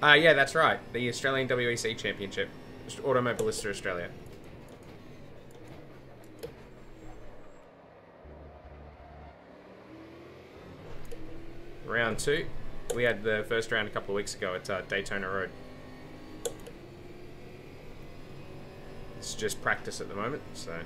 Yeah, that's right. The Australian WEC Championship. Automobilista Australia. Round 2. We had the first round a couple of weeks ago at Daytona Road. It's just practice at the moment, so...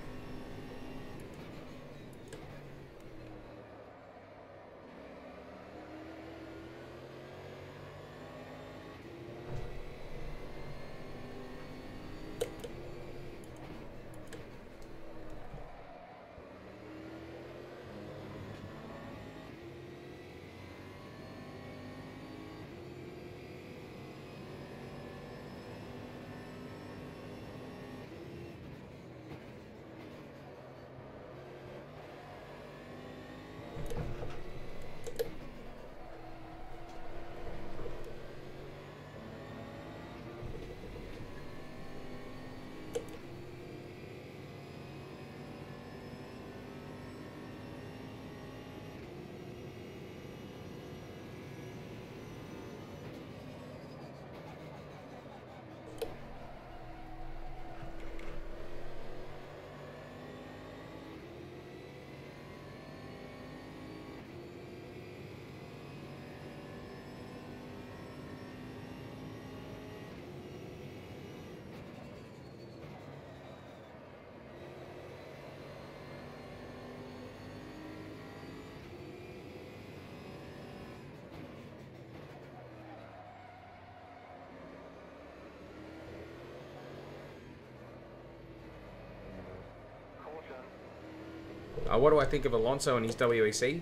What do I think of Alonso and his WEC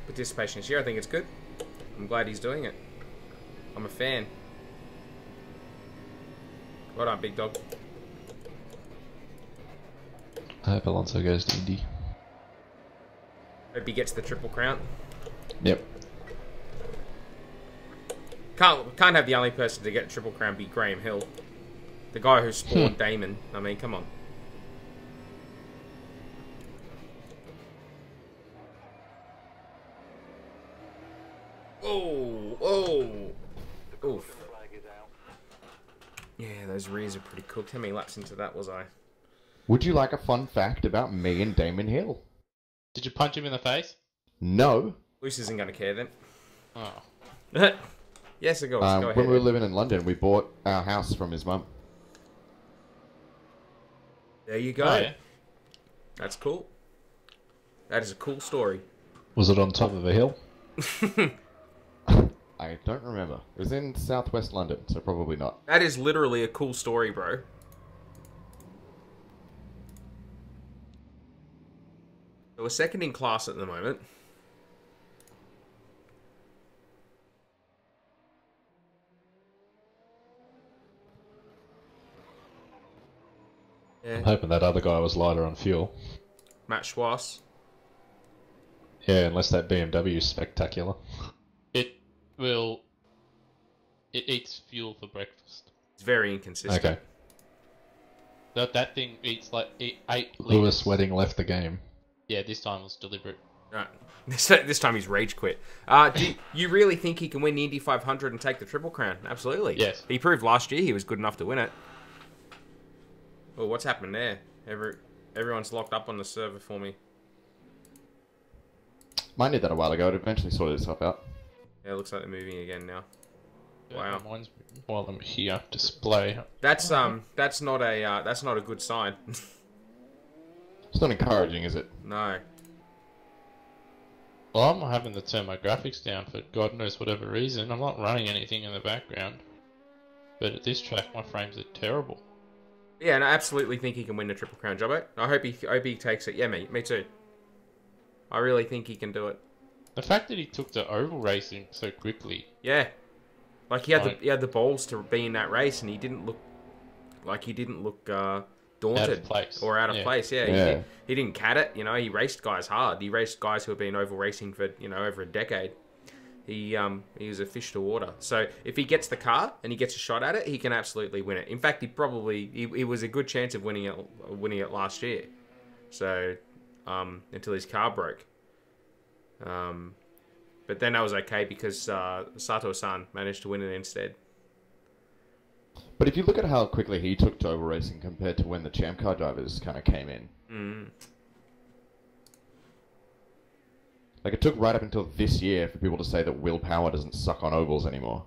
participation this year? I think it's good. I'm glad he's doing it. I'm a fan. Well done, big dog. I hope Alonso goes to Indy. Hope he gets the Triple Crown. Yep. Can't have the only person to get Triple Crown be Graham Hill. The guy who spawned Damon. I mean, come on. Oof. Yeah, those rears are pretty cooked. How many laps into that was I? Would you like a fun fact about me and Damon Hill? Did you punch him in the face? No. Luce isn't going to care then. Oh. Yes, go ahead. When we were living in London, we bought our house from his mum. There you go. Oh, yeah. That's cool. That is a cool story. Was it on top of a hill? I don't remember. It was in southwest London, so probably not. That is literally a cool story, bro. So we're second in class at the moment. Yeah. I'm hoping that other guy was lighter on fuel. Matt Schwass. Yeah, unless that BMW is spectacular. It eats fuel for breakfast. It's very inconsistent. Okay. That thing eats like 8 Lewis litres. Wedding left the game. Yeah, this time it was deliberate. Right. This time he's rage quit. Do you really think he can win the Indy 500 and take the Triple Crown? Absolutely. Yes. He proved last year he was good enough to win it. Well, what's happened there? Everyone's locked up on the server for me. Mine did that a while ago. It eventually sorted itself out. Yeah, it looks like they're moving again now. Wow. Mine's while I'm here display. That's not a good sign. It's not encouraging, is it? No. Well, I'm having to turn my graphics down for God knows whatever reason. I'm not running anything in the background. But at this track, my frames are terrible. Yeah, and I absolutely think he can win the Triple Crown, Jobbo. I hope he takes it. Yeah, me too. I really think he can do it. The fact that he took to oval racing so quickly. Yeah. Like he had the balls to be in that race, and he didn't look daunted Out of place. or out of Yeah. place. Yeah, Yeah. He didn't cat it. You know, he raced guys hard. He raced guys who have been oval racing for over a decade. He was a fish to water. So if he gets the car and he gets a shot at it, he can absolutely win it. In fact, he was a good chance of winning it last year. So until his car broke. But then that was okay because Sato-san managed to win it instead. But if you look at how quickly he took to over racing compared to when the Champ Car drivers kind of came in, like it took right up until this year for people to say that willpower doesn't suck on ovals anymore.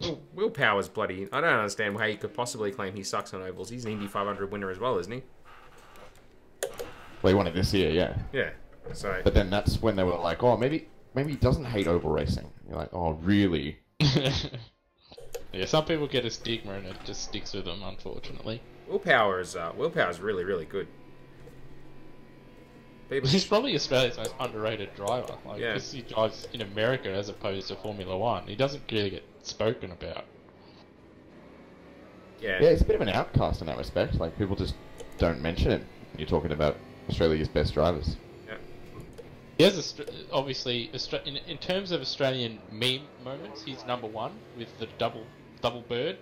Well, willpower's bloody... I don't understand how you could possibly claim he sucks on ovals. He's an Indy 500 winner as well, isn't he? Well, he won it this year, yeah. Yeah, so... But then that's when they were like, oh, maybe he doesn't hate oval racing. You're like, oh, really? Yeah, some people get a stigma and it just sticks with them, unfortunately. Willpower's really, really good. People... He's probably Australia's most underrated driver. Like, Yeah. because he drives in America as opposed to Formula One. He doesn't really get spoken about. Yeah. Yeah, it's a bit of an outcast in that respect. Like, people just don't mention it when you're talking about Australia's best drivers. Yeah. He has, obviously, in terms of Australian meme moments, he's number one with the double bird.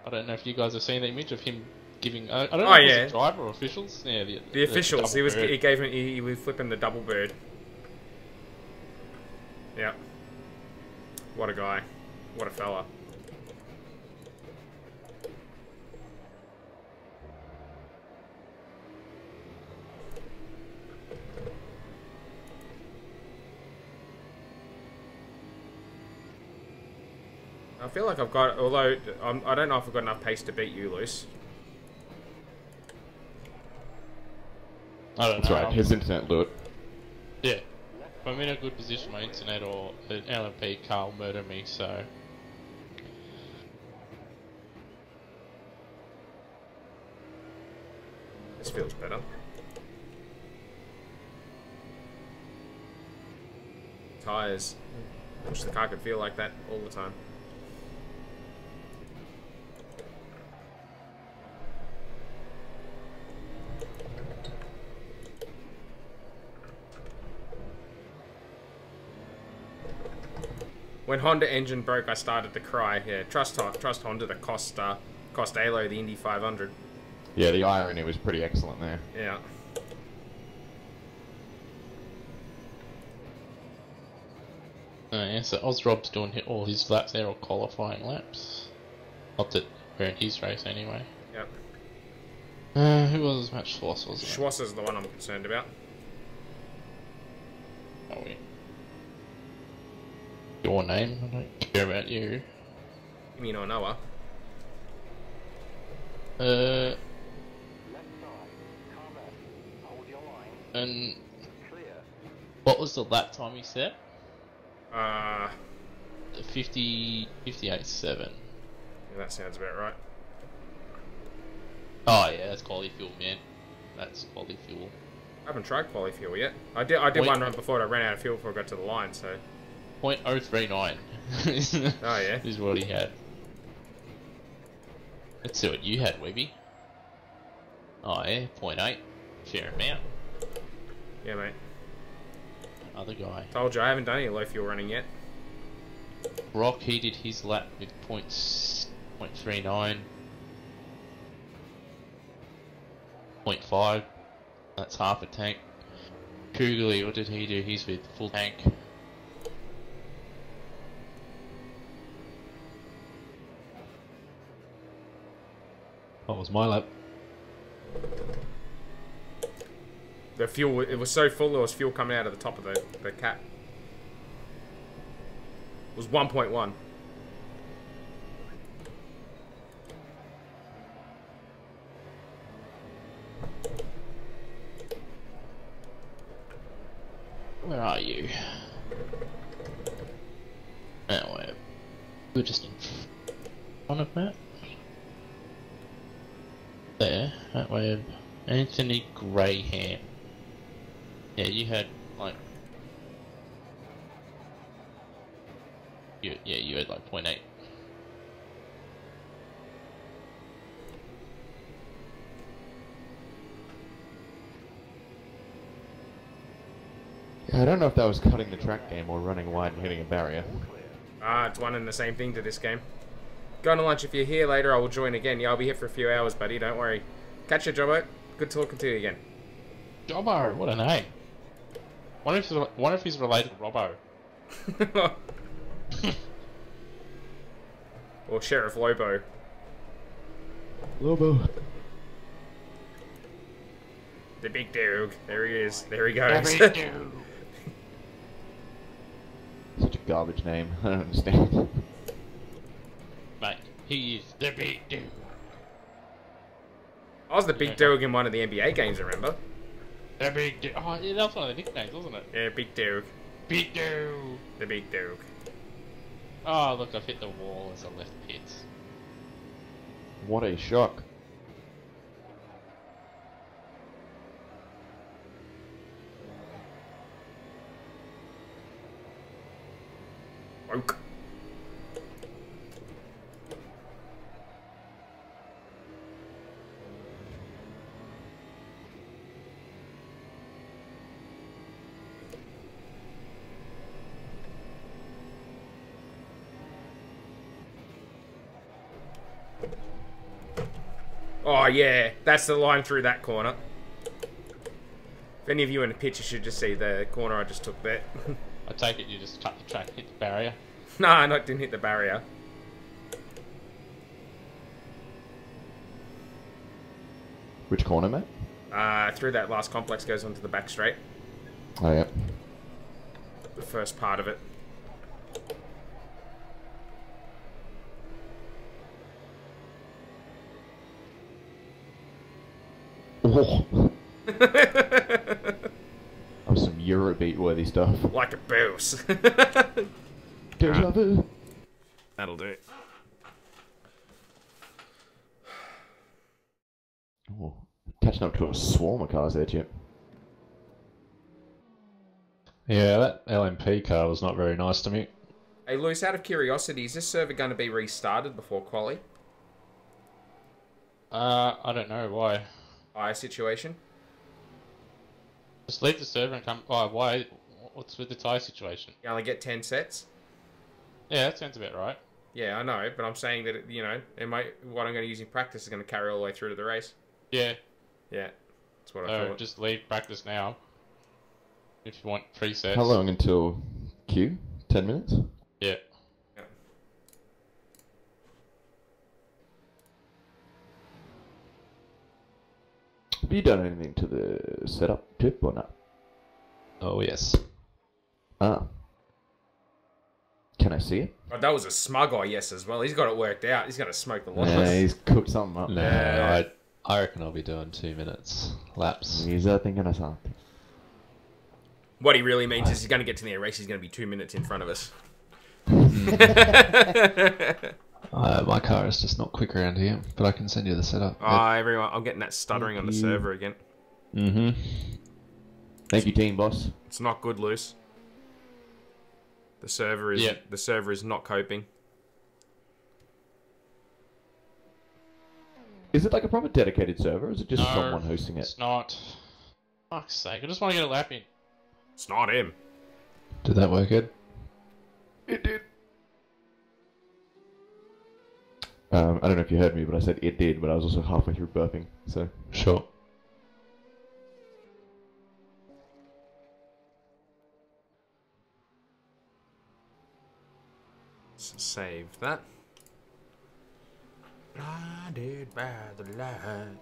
I don't know if you guys have seen the image of him giving. I don't know if it was a driver or officials. Yeah, The officials. double bird. He was flipping the double bird. Yeah. What a guy. What a fella. I feel like I've got, although I don't know if I've got enough pace to beat you, Luce. I don't That's know. right, his internet lit. Yeah. If I'm in a good position, my internet or an LMP car will murder me, so... This feels better. Tires. I wish the car could feel like that all the time. When Honda engine broke, I started to cry. Yeah, trust Honda to cost Alo the Indy 500. Yeah, the irony was pretty excellent there. Yeah. Yeah, so Ozrob's doing all his laps there, or qualifying laps. Not that we're in his race anyway. Yep. Who was match Schwarz, wasn't it? Schwarzer's the one I'm concerned about. Are we? Your name? I don't care about you. You mean Onoa? Left side. Comment. Hold your line. And Clear. what was the lap time you set? Yeah, 58.7. that sounds about right. Oh yeah, that's quality fuel, man. That's quality fuel. I haven't tried quality fuel yet. I did one run before I ran out of fuel before I got to the line, so... 0.039. Oh yeah? Is what he had. Let's see what you had, Webby. Oh yeah, 0.8. Fair amount. Yeah, mate. Other guy. Told you, I haven't done any low fuel running yet. Brock, he did his lap with 0.39. 0.5. That's half a tank. Kugli, what did he do? He's with full tank. What was my lap? The fuel, it was so full there was fuel coming out of the top of the cap. It was 1.1. Where are you? Oh, we're just in front of Matt. There, that way. Anthony Graham. Yeah, you had like. You had like 0.8. Yeah, I don't know if that was cutting the track game or running wide and hitting a barrier. It's one and the same thing to this game. Going to lunch. If you're here later, I will join again. Yeah, I'll be here for a few hours, buddy. Don't worry. Catch you, Jobbo. Good talking to you again. Jobbo, what a name. Wonder if he's related to Robbo. Or Sheriff Lobo. Lobo. The big dog. There he is. There he goes. The big dude. Such a garbage name. I don't understand. Mate, he is the big dude. I was the big dog in one of the NBA games, remember? The big dude. Oh, yeah, that was one of the nicknames, wasn't it? Yeah, big dog. Big dude. The big dog. Oh, look, I've hit the wall as I left pits. What a shock. Oak. Oh yeah, that's the line through that corner. If any of you in the picture should just see the corner I just took there. I take it you just cut the track, hit the barrier. No, I didn't hit the barrier. Which corner, mate? Through that last complex goes onto the back straight. Oh, yeah. The first part of it. Oh. That was some Eurobeat worthy stuff. Like a boss. Deja vu. That'll do. Oh, catching up to a swarm of cars there, Chip. Yeah, that LMP car was not very nice to me. Hey, Luce, out of curiosity, is this server going to be restarted before quali? I don't know why. Eye situation? Just leave the server and come. Oh, why? What's with the tyre situation? You only get 10 sets? Yeah, that sounds about right. Yeah, I know, but I'm saying that, you know, what I'm going to use in practice is going to carry all the way through to the race. Yeah. Yeah, that's what I So thought. just leave practice now. If you want presets. How long until Q? 10 minutes? Yeah. Yeah. Have you done anything to the setup, Chip, or not? Oh, yes. Ah. Can I see it? Oh, that was a smug yes as well. He's got it worked out. He's going to smoke the lot of Yeah, us. he's cooked something up. No, Yeah. I reckon I'll be doing 2 minutes laps. He's thinking of something. What he really means is he's going to get to the race. He's going to be 2 minutes in front of us. My car is just not quick around here, but I can send you the setup. Oh, everyone, I'm getting that stuttering on the server again. Mm-hmm. Thank you, team boss. It's not good, Luce. The server is not coping. Is it like a proper dedicated server, or is it just No, someone hosting it? It's not. Fuck's sake, I just want to get a lap in. It's not him. Did that work, Ed? It did. I don't know if you heard me, but I said it did, but I was also halfway through burping, so... Sure. Save that. Blinded by the light.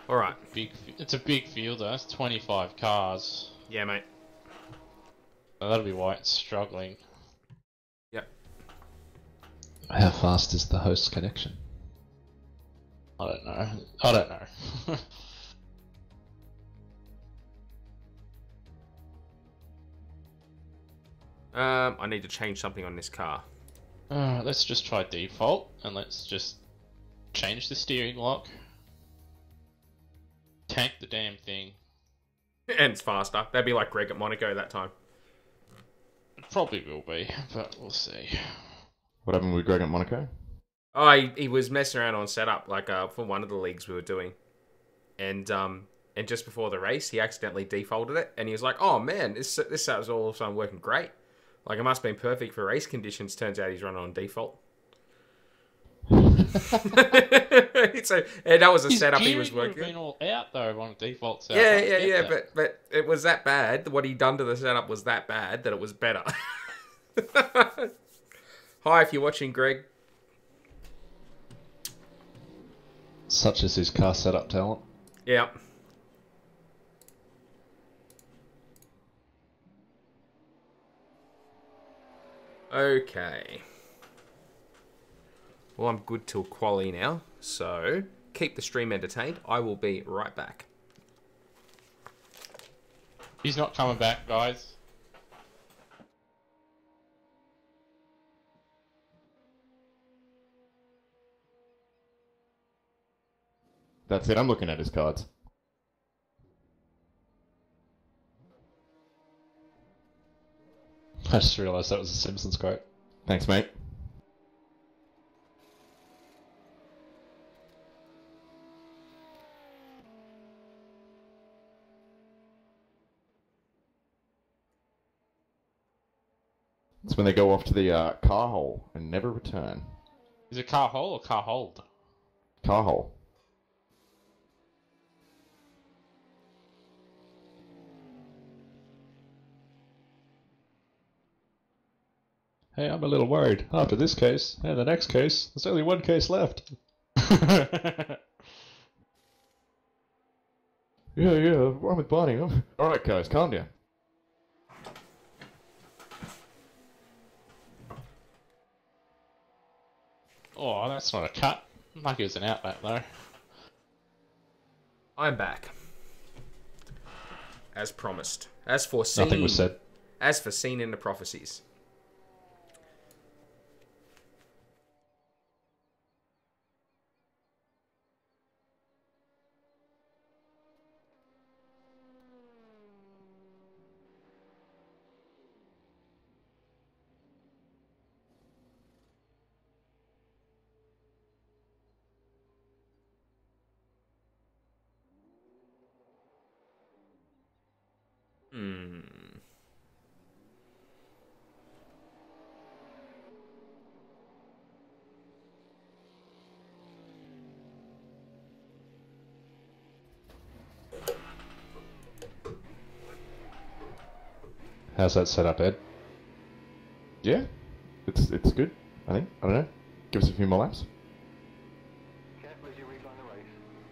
Alright. It's a big field though, it's 25 cars. Yeah, mate. So that'll be why it's struggling. Yep. How fast is the host connection? I don't know. I need to change something on this car. Let's just try default and let's just change the steering lock. Tank the damn thing. And it's faster. That'd be like Greg at Monaco that time. It probably will be, but we'll see. What happened with Greg at Monaco? Oh, he was messing around on setup, like for one of the leagues we were doing. And just before the race, he accidentally defaulted it. And he was like, oh man, this setup's all of a sudden working great. Like, it must have been perfect for race conditions. Turns out he's running on default. So, and that was a setup he was working. Been all out though on default setup. Yeah. But it was that bad. What he'd done to the setup was that bad that it was better. Hi, if you're watching, Greg. Such as his car setup talent. Yeah. Okay. Well, I'm good till quali now, so keep the stream entertained. I will be right back. He's not coming back, guys. That's it, I'm looking at his cards. I just realised that was a Simpsons quote. Thanks, mate. It's when they go off to the car hole and never return. Is it car hole or car hold? Car hole. Hey, I'm a little worried. After this case, and the next case, there's only one case left. Yeah, I'm with Barney. Alright, guys, calm down. Oh, that's not a cut. Like it was an outlet, though. I'm back. As promised. As foreseen. Nothing was said. As foreseen in the prophecies. How's that set up, Ed? Yeah, it's good, I think. I don't know. Give us a few more laps. Careful as you rejoin the race.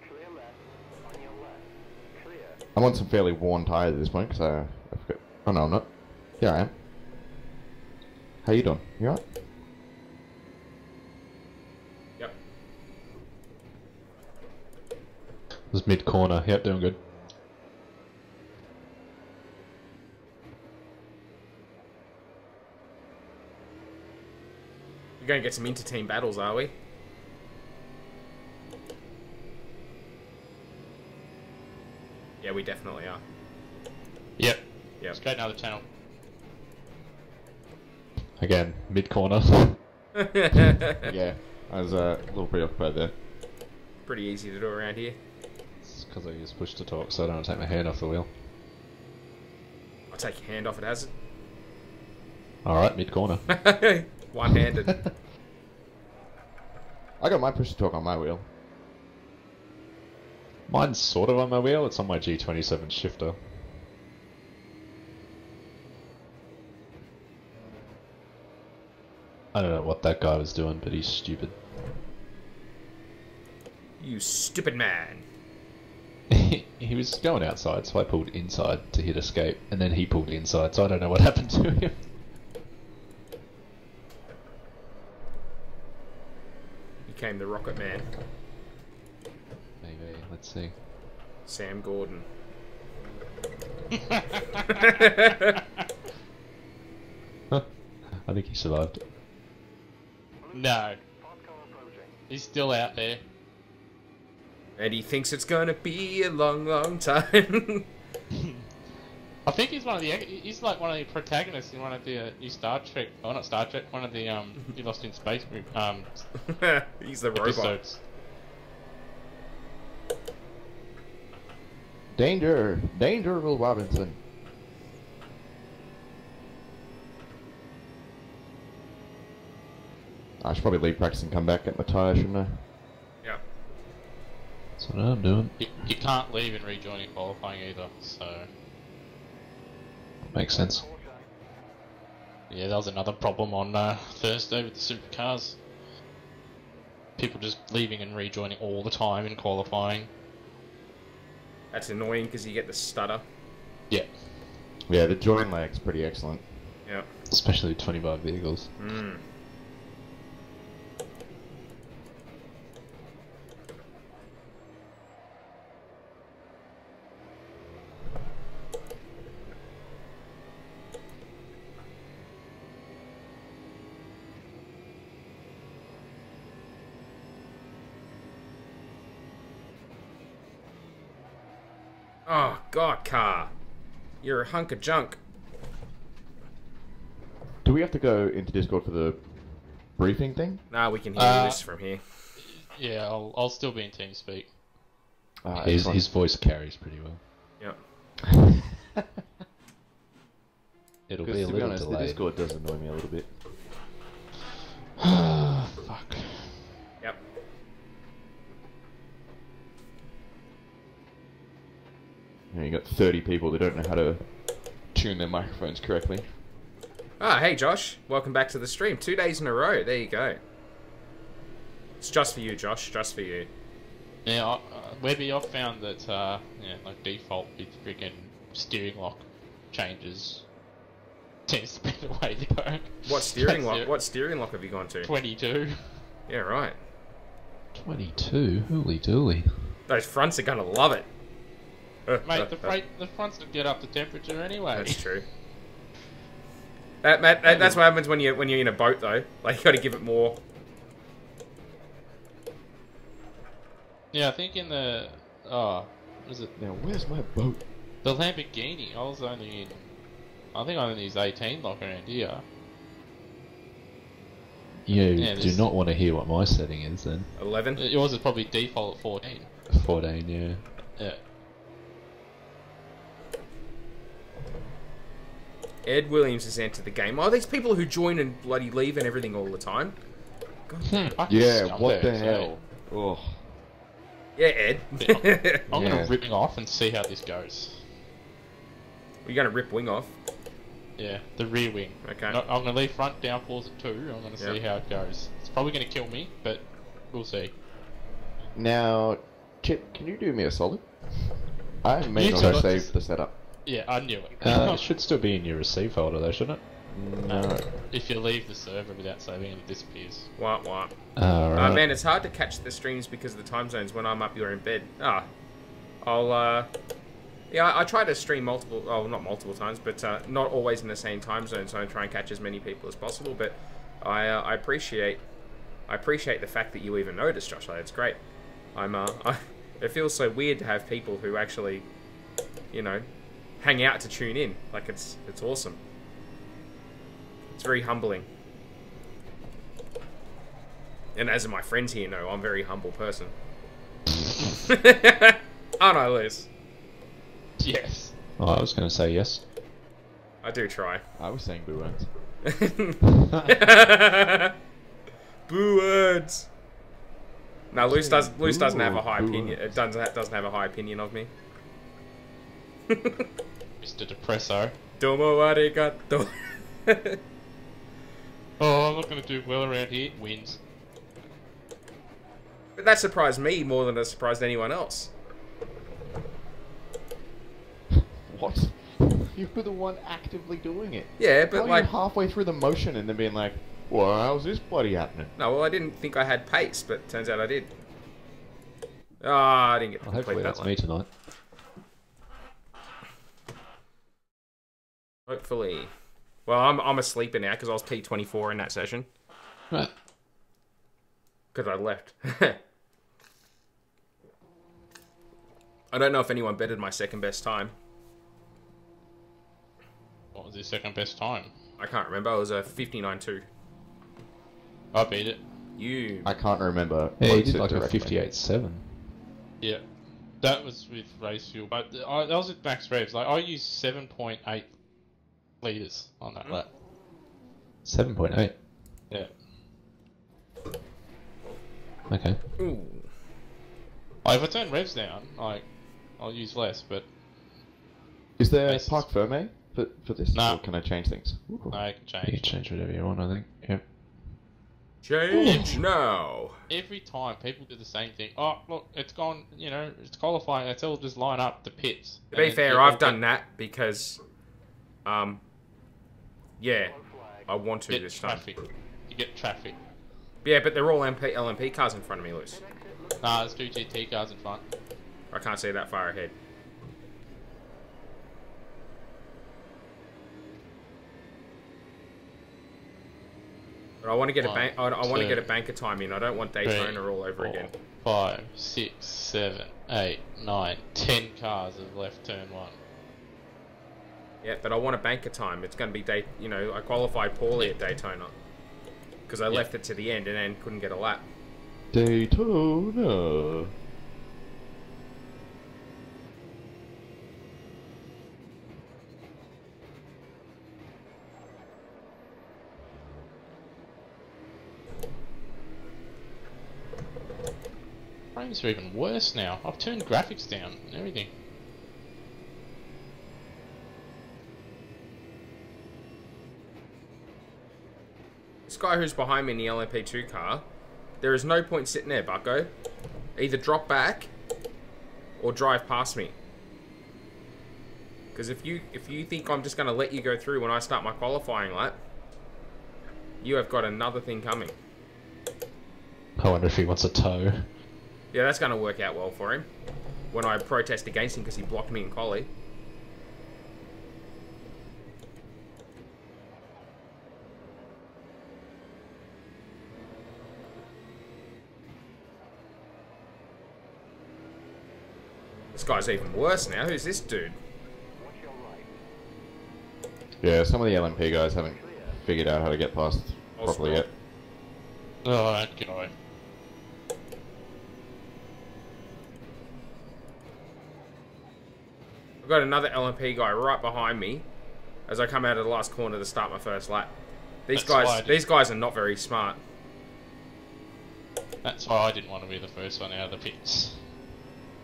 Clear left. On your left. Clear. I'm on some fairly worn tyres at this point, because I forgot. Oh no, I'm not. Yeah, I am. How you doing? You alright? Yep. It was mid-corner. Yep, doing good. We're going to get some inter-team battles, are we? Yeah, we definitely are. Yep. Yep. Straight another channel. Again, mid-corner. Yeah, I was a little preoccupied there. Pretty easy to do around here. It's because I use push to talk, so I don't want to take my hand off the wheel. I'll take your hand off it, has Alright, mid-corner. it? One-handed. I got my push to talk on my wheel. Mine's sort of on my wheel, it's on my G27 shifter. I don't know what that guy was doing, but he's stupid. You stupid man. He was going outside, so I pulled inside to hit escape, and then he pulled inside, so I don't know what happened to him. Became the Rocket Man. Maybe, let's see. Sam Gordon. I think he survived. No. He's still out there. And he thinks it's gonna be a long, long time. I think he's one of the. He's like one of the protagonists in one of the new Star Trek. Oh, not Star Trek. One of the You Lost in Space He's the robot. episodes. Danger! Danger, Will Robinson! I should probably leave practice and come back, get my tyre, shouldn't I? Yeah. That's what I'm doing. You can't leave and rejoin in qualifying either. So Makes sense. Yeah, that was another problem on Thursday with the supercars. People just leaving and rejoining all the time in qualifying. That's annoying because you get the stutter. Yeah. Yeah, the join lag's pretty excellent. Yeah. Especially with 25 vehicles. Mm. Oh, God, car. You're a hunk of junk. Do we have to go into Discord for the briefing thing? Nah, we can hear this from here. Yeah, I'll still be in TeamSpeak. His voice carries pretty well. Yep. It'll be Because a to be little honest, the delayed. Discord does annoy me a little bit. Fuck. Yep. You know, you got 30 people that don't know how to tune their microphones correctly. Ah, hey Josh. Welcome back to the stream. 2 days in a row. There you go. It's just for you, Josh. Just for you. Yeah, Webby, I've found that, yeah, like default with freaking steering lock changes tends to be the way to go. What steering lock? What steering lock have you gone to? 22. Yeah, right. 22? Holy dooly. Those fronts are gonna love it. Mate, the fronts don't get up to temperature anyway. That's true. That's what happens when you're in a boat, though. Like, you got to give it more. Yeah, I think in the what is it? Now, where's my boat? The Lamborghini. I think I only use 18 lock around here. You Yeah, do this- not want to hear what my setting is then. 11. Yours is probably default at 14. 14, yeah. Yeah. Ed Williams has entered the game. Oh, these people who join and bloody leave and everything all the time. Fucking Yeah, what the scumbags, eh? hell? Oh. Yeah, Ed. I'm Yeah. gonna rip off and see how this goes. You're gonna rip wing off. Yeah, the rear wing. Okay. No, I'm gonna leave front downforce at 2. I'm gonna see Yep. how it goes. It's probably gonna kill me, but we'll see. Now, Chip, can you do me a solid? I may You not two have got saved this. the setup. Yeah, I knew it. It should still be in your receive folder though, shouldn't it? No. If you leave the server without saving it, it disappears. Wah, wah. Alright. Man, it's hard to catch the streams because of the time zones when I'm up here in bed. Yeah, I try to stream not multiple times, but not always in the same time zone, so I try and catch as many people as possible. But I appreciate the fact that you even notice, Josh. It's great. It feels so weird to have people who actually, hang out to tune in. Like it's awesome. It's very humbling. And as my friends here know, I'm a very humble person. Aren't I, Liz? Yes. Oh, I was going to say yes. I do try. I was saying boo words. Boo words. No, Luce doesn't have a high Boo opinion. words. It doesn't have a high opinion of me. Mr. Depresso. Domo arigato. Oh, I'm not gonna do well around here. Wins. But that surprised me more than it surprised anyone else. What? You were the one actively doing it. Yeah, How but are like, you halfway through the motion and then being like, well, how's this bloody happening? no, well, I didn't think I had pace, but turns out I did. Ah, I didn't get to Well, complete hopefully that that's one. me tonight. Hopefully. Well, I'm a sleeper now because I was P24 in that session. Right. Because I left. I don't know if anyone betted my second best time. What was his second best time? I can't remember. It was a 59.2. I beat it. You. I can't remember. Yeah, he what's did it like a directly. 58.7. Yeah. That was with race fuel, but that was with max revs. Like I used 7.8 liters on that lap. 7.8. Yeah. Okay. Ooh. If I turn revs down, like I'll use less, but Is there Basis. Parc Ferme For this, Nah. or can I change things? Ooh. No, you can You can change. change whatever you want, I think. Yep. Change now. Every time people do the same thing. Oh, look, it's gone, you know, it's qualifying. Let's all just line up the pits. To be fair, I've done that because, yeah, I want to Get this time. traffic. You get traffic. Yeah, but they're all LMP cars in front of me, Luce. Nah, there's 2 GT cars in front. I can't see that far ahead. But I want to get a bank. I want to get a banker time in. I don't want Daytona all over again. 5, 6, 7, 8, 9, 10 cars have left turn 1. Yeah, but I want a banker time. It's going to be I qualified poorly at Daytona because I left it to the end and then couldn't get a lap. Daytona. Frames are even worse now. I've turned graphics down and everything. This guy who's behind me in the LMP2 car, there is no point sitting there, bucko. Either drop back or drive past me. Because if you think I'm just going to let you go through when I start my qualifying lap, you have got another thing coming. I wonder if he wants a tow. Yeah, that's going to work out well for him. When I protest against him because he blocked me in quali. This guy's even worse now. Who's this dude? Yeah, some of the LMP guys haven't figured out how to get past properly yet. Oh, that guy. I've got another LMP guy right behind me as I come out of the last corner to start my first lap. These guys are not very smart. That's why I didn't want to be the first one out of the pits.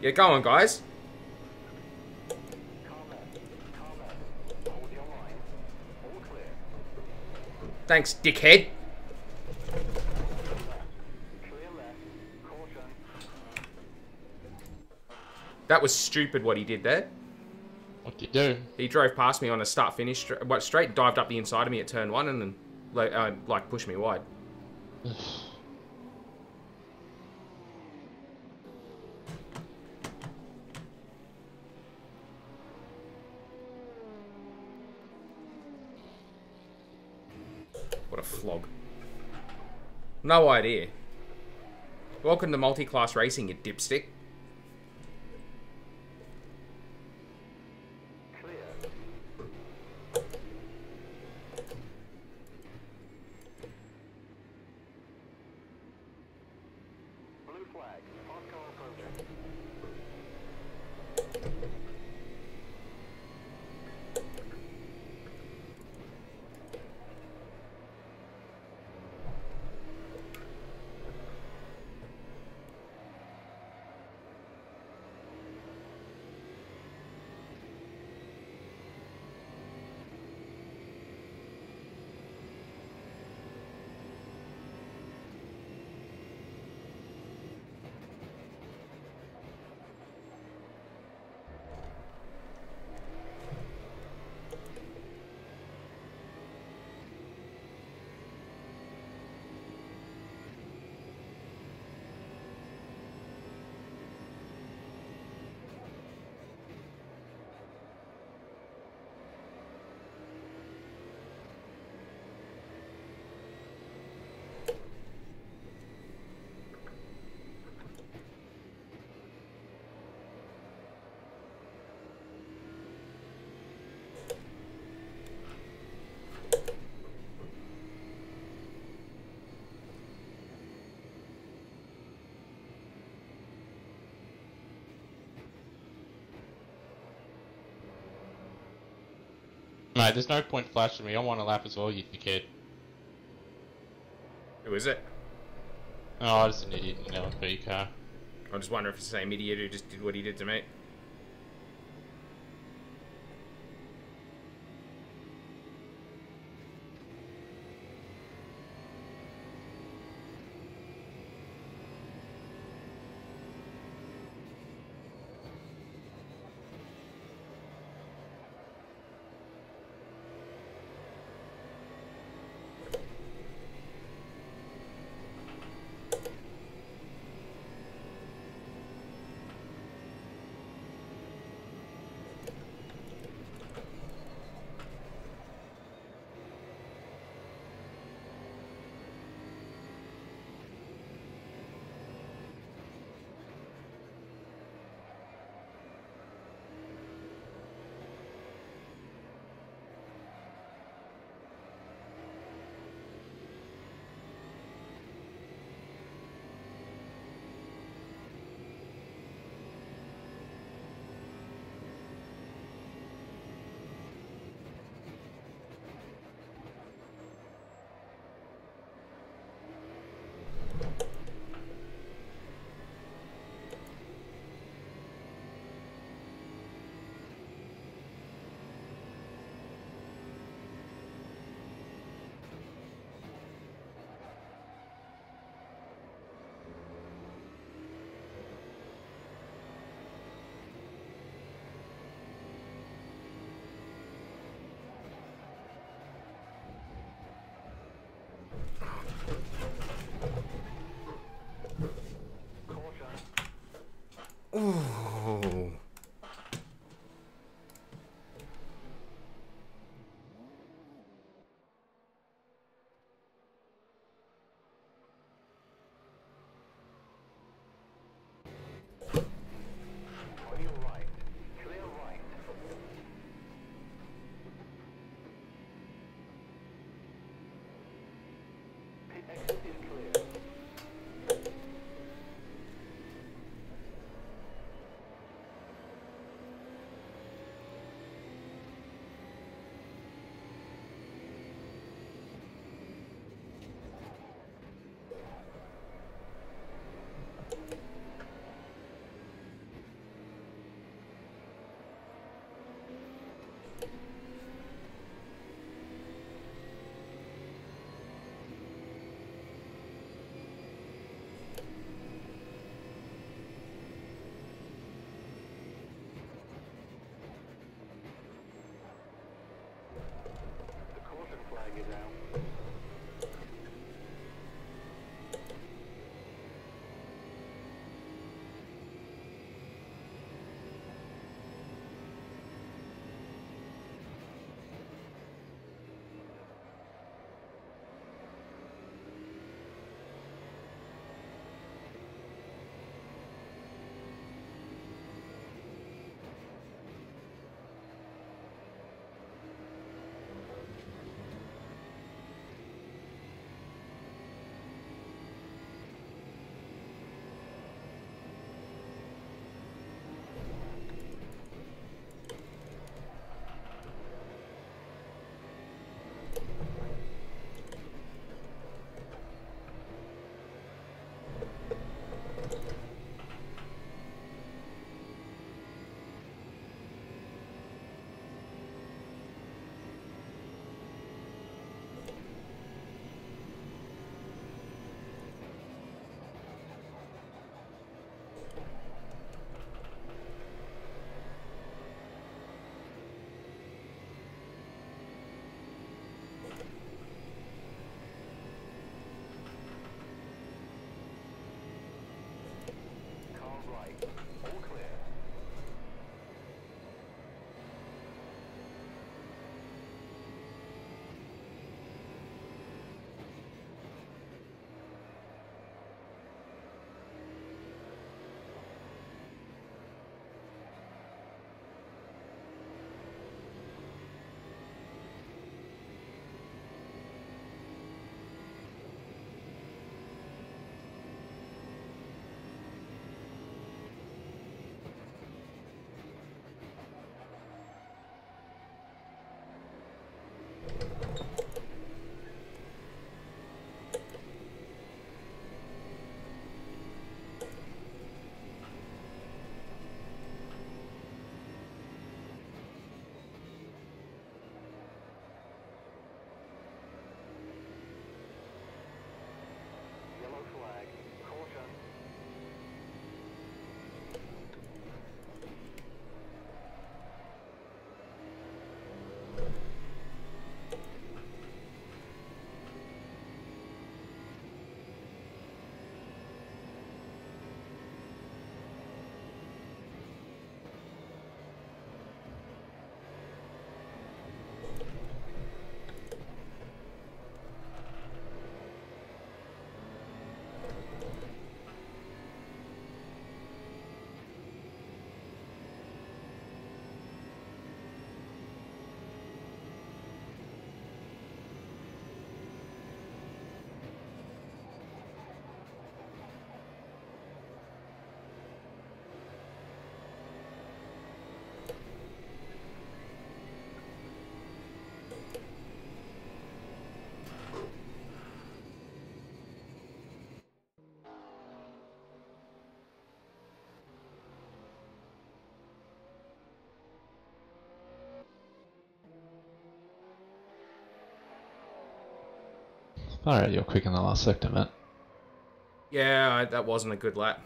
Yeah, go on, guys. Thanks, dickhead. That was stupid what he did there. What did you do? He drove past me on a start-finish, straight dived up the inside of me at turn 1 and then like pushed me wide. What a flog. No idea. Welcome to multi-class racing, you dipstick. Blue flag. Hot car approaching. Mate, there's no point flashing me. I want a lap as well, you dickhead. Who is it? Oh, just an idiot in an LMP car. I just wonder if it's the same idiot who just did what he did to me. flag is out. All clear. Yellow flag. Caution. Alright, you're quick in the last sector, Matt. Yeah, that wasn't a good lap.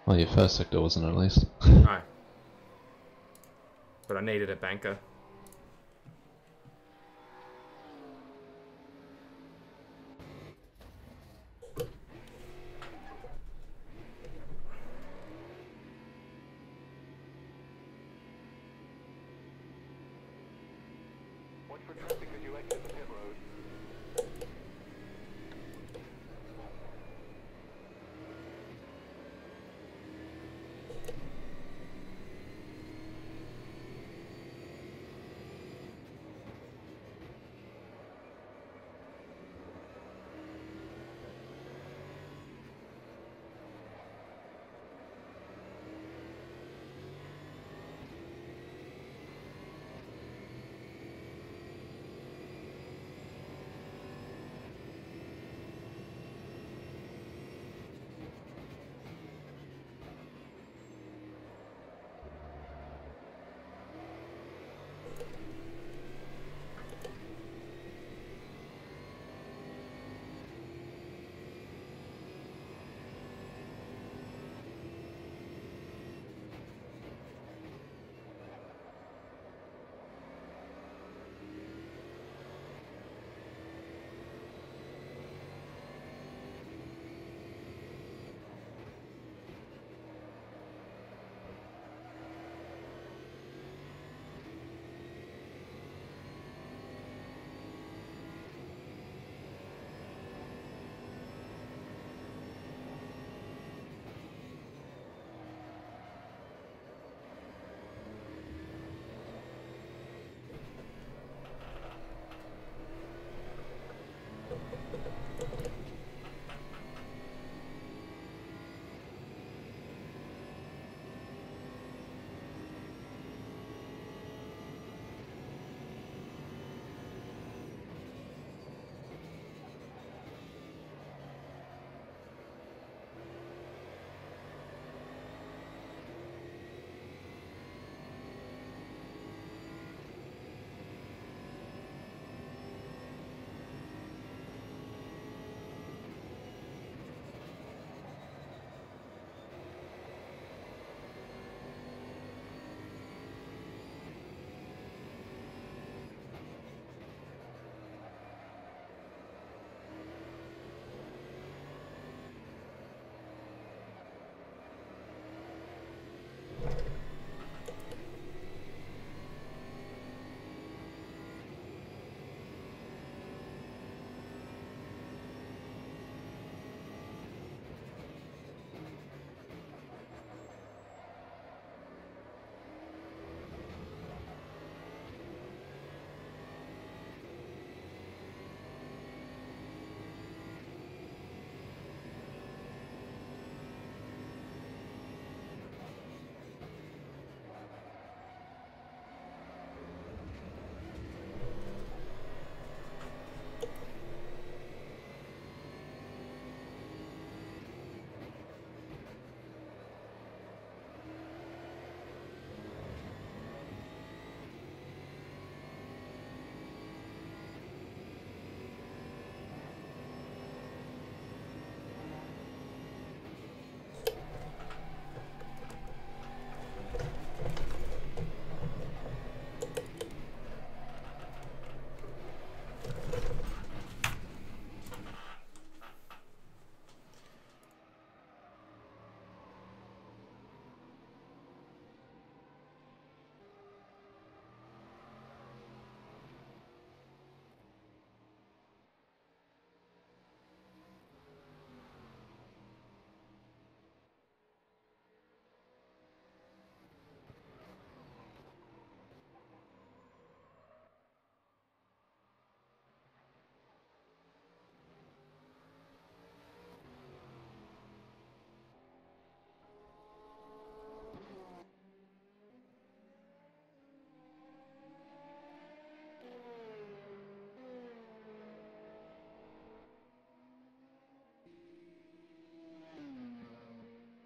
Well, your first sector wasn't at least. No. But I needed a banker. Watch for traffic as you exit the pit road.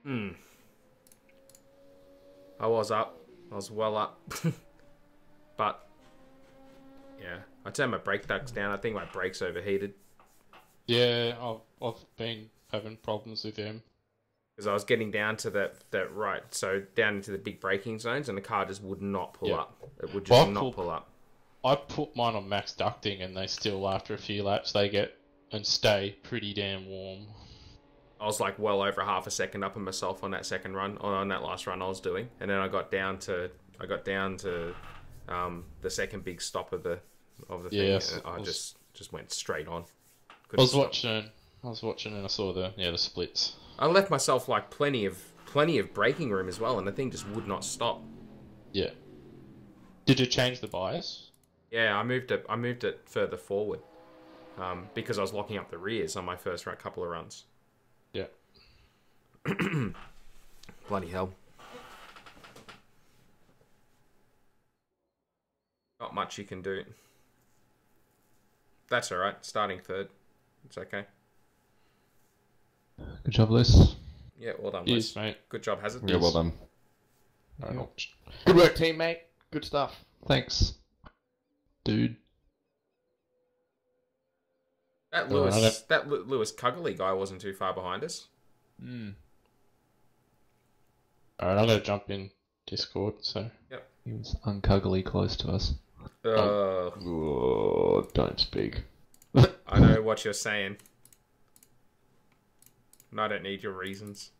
I was up. I was well up. But, yeah. I turned my brake ducts down. I think my brakes overheated. Yeah, I've been having problems with them. Because I was getting down to that right, so down into the big braking zones, and the car just would not pull up. It would just not pull up. I put mine on max ducting, and they still, after a few laps, they get and stay pretty damn warm. I was like well over half a second up on myself on that second run, on that last run I was doing, and then I got down to the second big stop of the thing. And I just went straight on. I was watching and I saw the splits. I left myself like plenty of braking room as well, and the thing just would not stop. Yeah. Did you change the bias? Yeah, I moved it further forward, because I was locking up the rears on my first couple of runs. Yeah. Bloody hell. Not much you can do. That's alright. Starting third. It's okay. Good job, Liz. Yeah, well done, Yes, Liz. mate. Good job, has it? Yeah, well done. Yep. Good work, teammate. Good stuff. Thanks, dude. That Lewis Cuggly guy wasn't too far behind us. Alright, I'm gonna jump in Discord, so... Yep. He was uncuggly close to us. Oh, don't speak. I know what you're saying. And I don't need your reasons.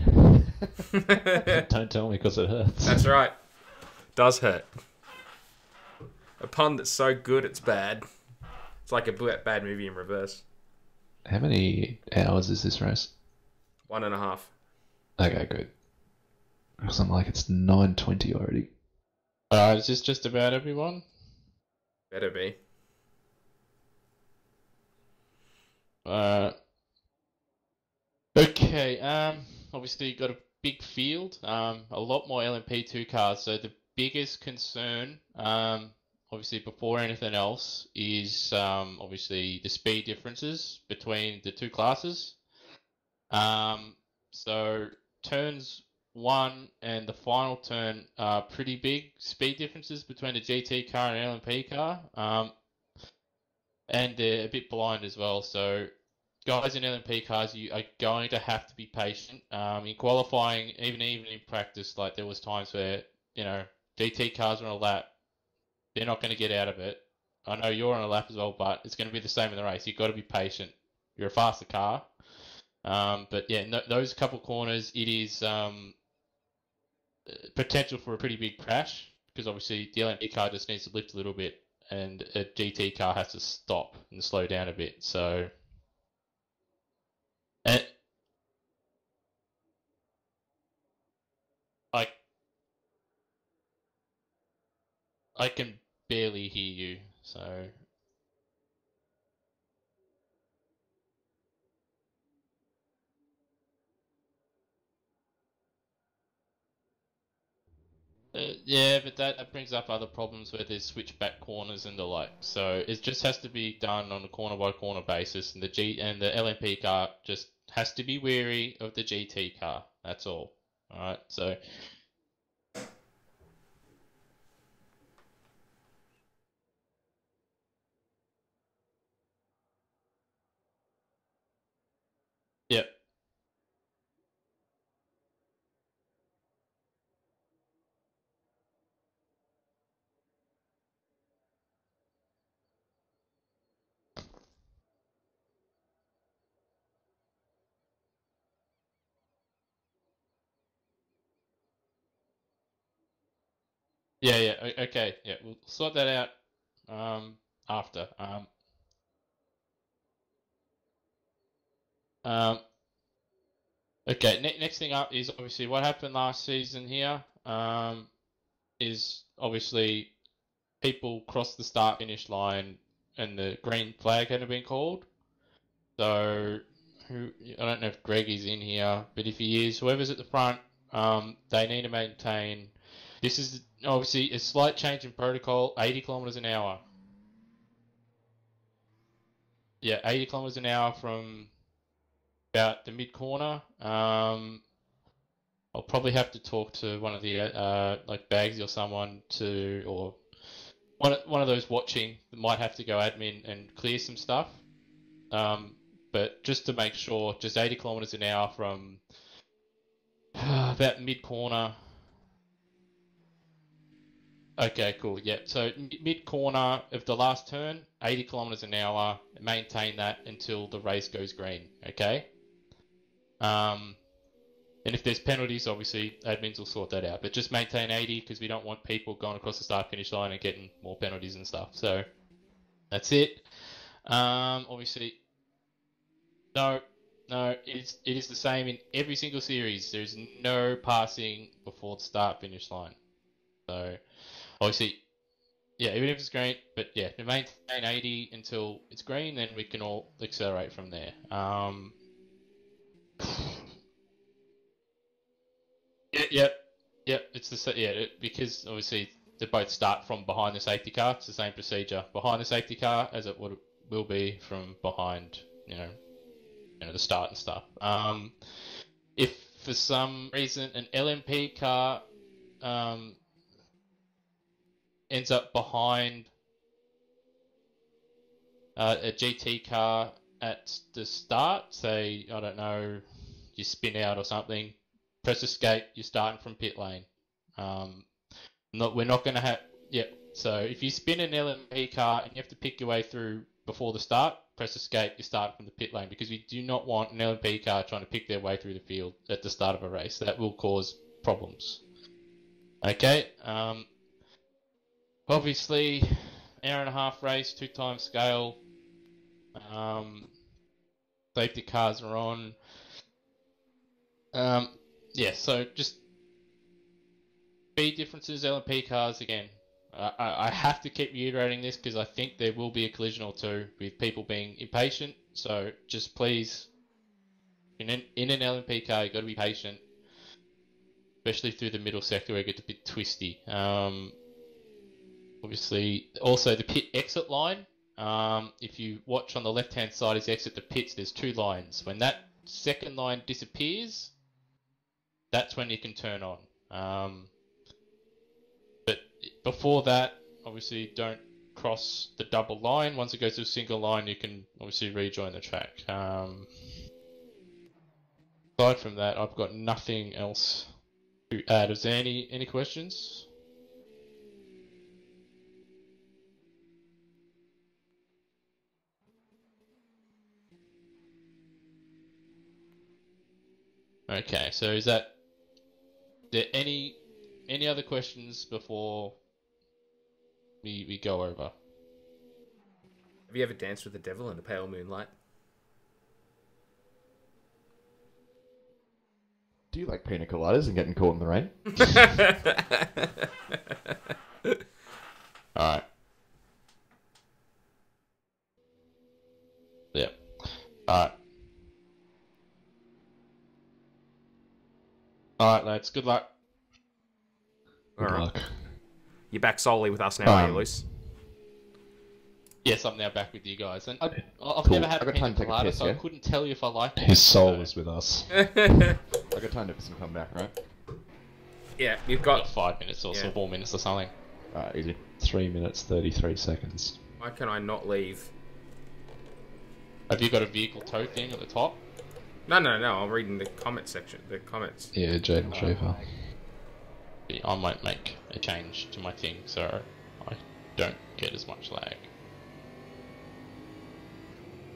Don't tell me because it hurts. That's right. Does hurt. A pun that's so good it's bad. It's like a bad movie in reverse. How many hours is this race? 1.5. Okay, good. Because I'm like, it's 9:20 already. Is this just about everyone? Better be. Okay, obviously you've got a big field, a lot more LMP2 cars, so the biggest concern, obviously before anything else, is obviously the speed differences between the two classes. So turns 1 and the final turn are pretty big speed differences between a GT car and an LMP car, and they're a bit blind as well, so guys in LMP cars, you are going to have to be patient. In qualifying, even in practice, like there was times where, GT cars are on a lap, they're not going to get out of it. I know you're on a lap as well, but it's going to be the same in the race. You've got to be patient. You're a faster car. But yeah, those couple corners, it is potential for a pretty big crash, because obviously the LMP car just needs to lift a little bit, and a GT car has to stop and slow down a bit. So... And I can barely hear you, so yeah, but that brings up other problems where there's switchback corners and the like. So it just has to be done on a corner by corner basis, and the LMP car just has to be wary of the GT car. That's all. All right, so. Yep. Yeah, okay, yeah, we'll sort that out after. Okay, next thing up is obviously what happened last season here. Is obviously people crossed the start-finish line and the green flag hadn't been called. So, I don't know if Greg is in here, but if he is, whoever's at the front, they need to maintain. This is obviously a slight change in protocol, 80 kilometers an hour. Yeah, 80 kilometers an hour from about the mid corner. I'll probably have to talk to one of the like Bagsy or someone or one of those watching that might have to go admin and clear some stuff. But just to make sure, just 80 kilometers an hour from about mid corner. Okay, cool. Yeah, so mid corner of the last turn, 80 kilometers an hour. Maintain that until the race goes green. Okay. And if there's penalties, obviously admins will sort that out. But just maintain 80 because we don't want people going across the start-finish line and getting more penalties and stuff. So that's it. Obviously, no, it is the same in every single series. There's no passing before the start-finish line. So obviously, yeah, even if it's green, but yeah, to maintain 80 until it's green, then we can all accelerate from there. Yep. It's because obviously they both start from behind the safety car. It's the same procedure behind the safety car as it will be from behind, the start and stuff. If for some reason an LMP car ends up behind a GT car at the start, say, I don't know, you spin out or something, press escape, you're starting from pit lane. We're not going to have... Yeah, so if you spin an LMP car and you have to pick your way through before the start, press escape, you start from the pit lane, because we do not want an LMP car trying to pick their way through the field at the start of a race. That will cause problems. Okay, obviously, hour and a half race, 2 times scale. Safety cars are on. Yeah, so just speed differences, LMP cars again. I have to keep reiterating this because I think there will be a collision or two with people being impatient. So just please, in an LMP car, you've got to be patient, especially through the middle sector where it gets a bit twisty. Obviously, also the pit exit line. If you watch on the left-hand side as you exit the pits, there's 2 lines. When that second line disappears, that's when you can turn on. But before that, obviously don't cross the double line. Once it goes to a single line, you can obviously rejoin the track. Aside from that, I've got nothing else to add. Is there any questions? Okay, so is there any other questions before we go over? Have you ever danced with the devil in the pale moonlight? Do you like pina coladas and getting caught in the rain? Alright. Yep. Alright. Alright, lads. Good luck. Good luck. You're back solely with us now, are you, Luce? Yes, I'm now back with you guys. And I've Cool. never had I a got time pina to take a colada, piss, so yeah? I couldn't tell you if I liked it. His soul is with us. I got time to piss and come back, right? Yeah, you've Got got... 5 minutes or Yeah. 4 minutes or something. Alright, easy. 3 minutes, 33 seconds. Why can I not leave? Have you got a vehicle tow thing at the top? No, I'm reading the comment section. The comments. Yeah, Jaden Schaefer. I might make a change to my thing so I don't get as much lag.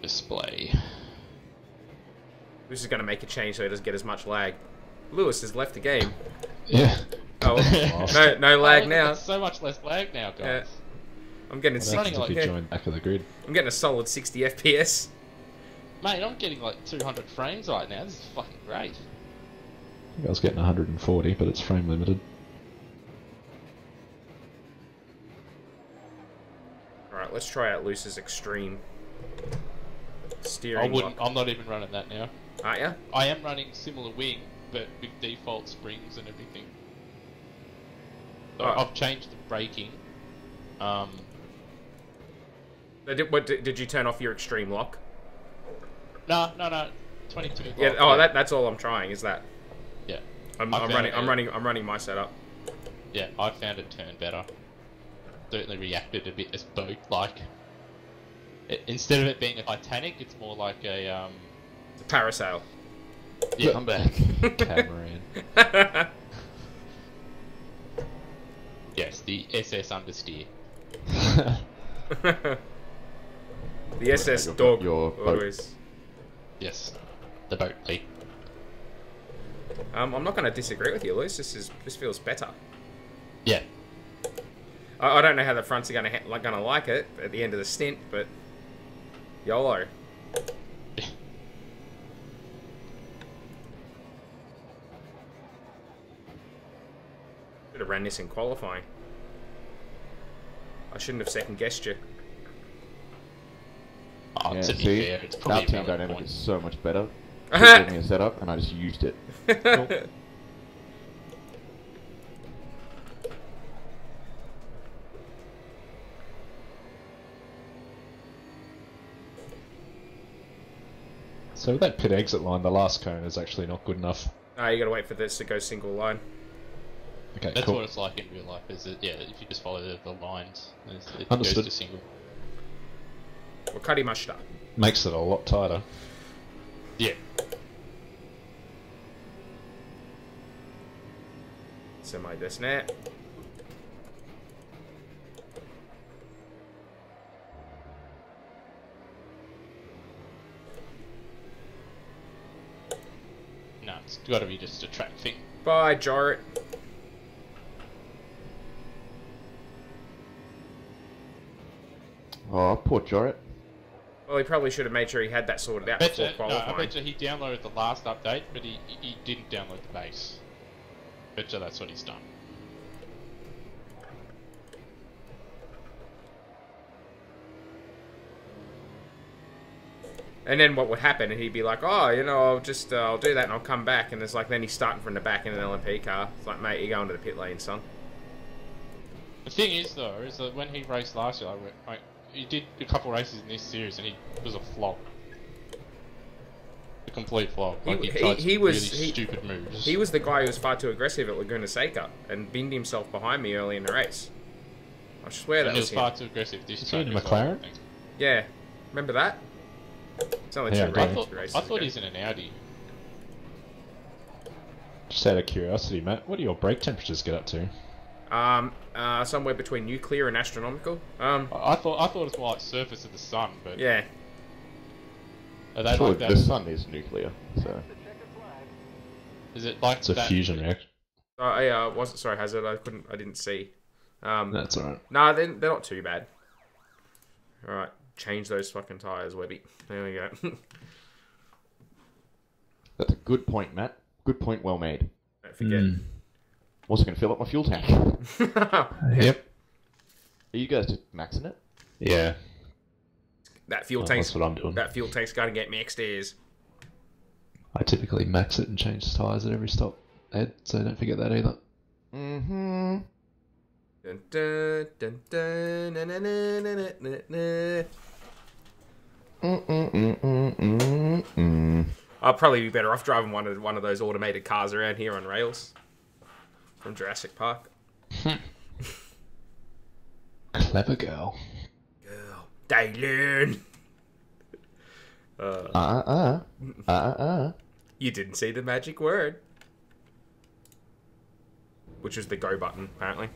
Display. Luce is going to make a change so he doesn't get as much lag. Lewis has left the game. Yeah. Oh, no lag now. There's so much less lag now, guys. Yeah. I'm getting What 60. happens if you join back of the grid? I'm getting a solid 60 FPS. Mate, I'm getting like 200 frames right now. This is fucking great. I think I was getting 140, but it's frame limited. Alright, let's try out Luce's extreme steering. I'm not even running that now. Aren't ya? I am running similar wing, but with default springs and everything. So Oh. I've changed the braking. Did you turn off your extreme lock? No. 22. Yeah. Oh, that's all I'm trying. Is that? Yeah. I'm running my setup. Yeah, I found it turn better. Certainly reacted a bit as boat like. Instead of it being a Titanic, it's more like a It's a parasail. Yeah, I'm back. Catamaran. yes, the SS understeer. The SS Your dog boat. always. Yes, the boat leak. I'm not going to disagree with you, Lewis. This feels better. Yeah. I don't know how the fronts are going to like it at the end of the stint, but YOLO. Should have ran this in qualifying. I shouldn't have second guessed you. Oh, Yeah, to be see, fair, it's probably our team a valid dynamic point. is so much better. He gave me a setup, and I just used it. So with that pit exit line, the last cone is actually not good enough. You got to wait for this to go single line. Okay, That's cool. what it's like in real life. Is it? Yeah, if you just follow the lines, it Understood. goes to single. Wakarimashita. Makes it a lot tighter. Yeah. Semi this net. No, it's got to be just a track thing. Bye, Jarrett. Oh, poor Jarrett. Well, he probably should have made sure he had that sorted out before I qualifying. bet you he downloaded the last update, but he didn't download the base. Bet you that's what he's done. And then what would happen? And he'd be like, "Oh, you know, I'll do that, and I'll come back." And it's like then he's starting from the back in an LMP car. It's like, mate, you're going to the pit lane, son. The thing is, though, is that when he raced last year, he did a couple races in this series, and he was a flop. A complete flop. Like he tried some really stupid moves. He was the guy who was far too aggressive at Laguna Seca and binned himself behind me early in the race. I swear and that he was was far him. too aggressive this Is he track in as well, McLaren? I think. Yeah, remember that? It's only Yeah, two I races. I thought he's in an Audi. Just out of curiosity, Matt, what do your brake temperatures get up to? Somewhere between nuclear and astronomical. I thought it was more like surface of the sun, but Yeah. are they Sure, like that? the sun is nuclear, so... Is it like It's a that? fusion reactor. I wasn't sorry, Hazard. I didn't see. That's alright. Nah, they're not too bad. All right, change those fucking tires, Webby. There we go. That's a good point, Matt. Good point, well made. Don't forget. Also going to fill up my fuel tank. Yep. Are you guys just maxing it? Yeah. That fuel Well, tank's that's what I'm doing. That fuel tank's got to get me XDs. I typically max it and change the tyres at every stop, Ed, so don't forget that either. Mm-hmm. Dun, dun, dun, dun, na, na, na, na, na, na. I'll probably be better off driving one of those automated cars around here on rails from Jurassic Park. Clever girl. Girl, they learn. You didn't see the magic word, which was the go button, apparently.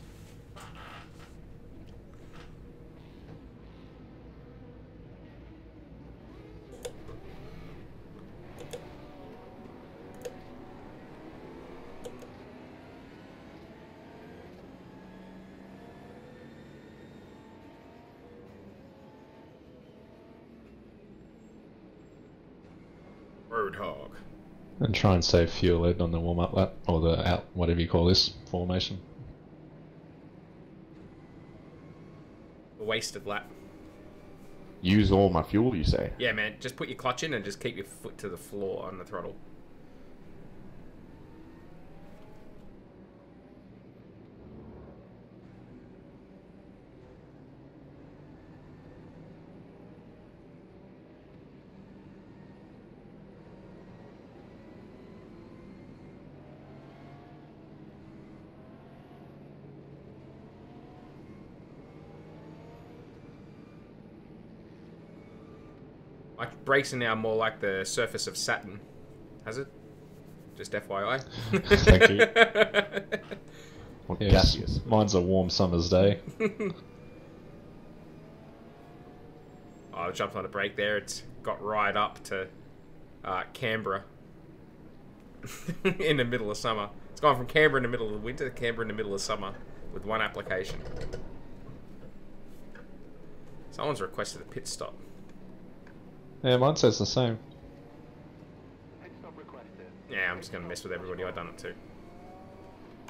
Roadhog. And try and save fuel, Ed, on the warm-up lap, or the out, whatever you call this formation. A wasted lap. Use all my fuel, you say? Yeah, man. Just put your clutch in and just keep your foot to the floor on the throttle. My brakes are now more like the surface of Saturn. Has it? Just FYI. Thank you. Or Yes, gaseous. mine's a warm summer's day. I jumped on a brake there. It's got right up to Canberra in the middle of summer. It's gone from Canberra in the middle of the winter to Canberra in the middle of summer with one application. Someone's requested a pit stop. Yeah, mine says the same. Pit stop requested. Yeah, I'm just going to mess with everybody I've done it to.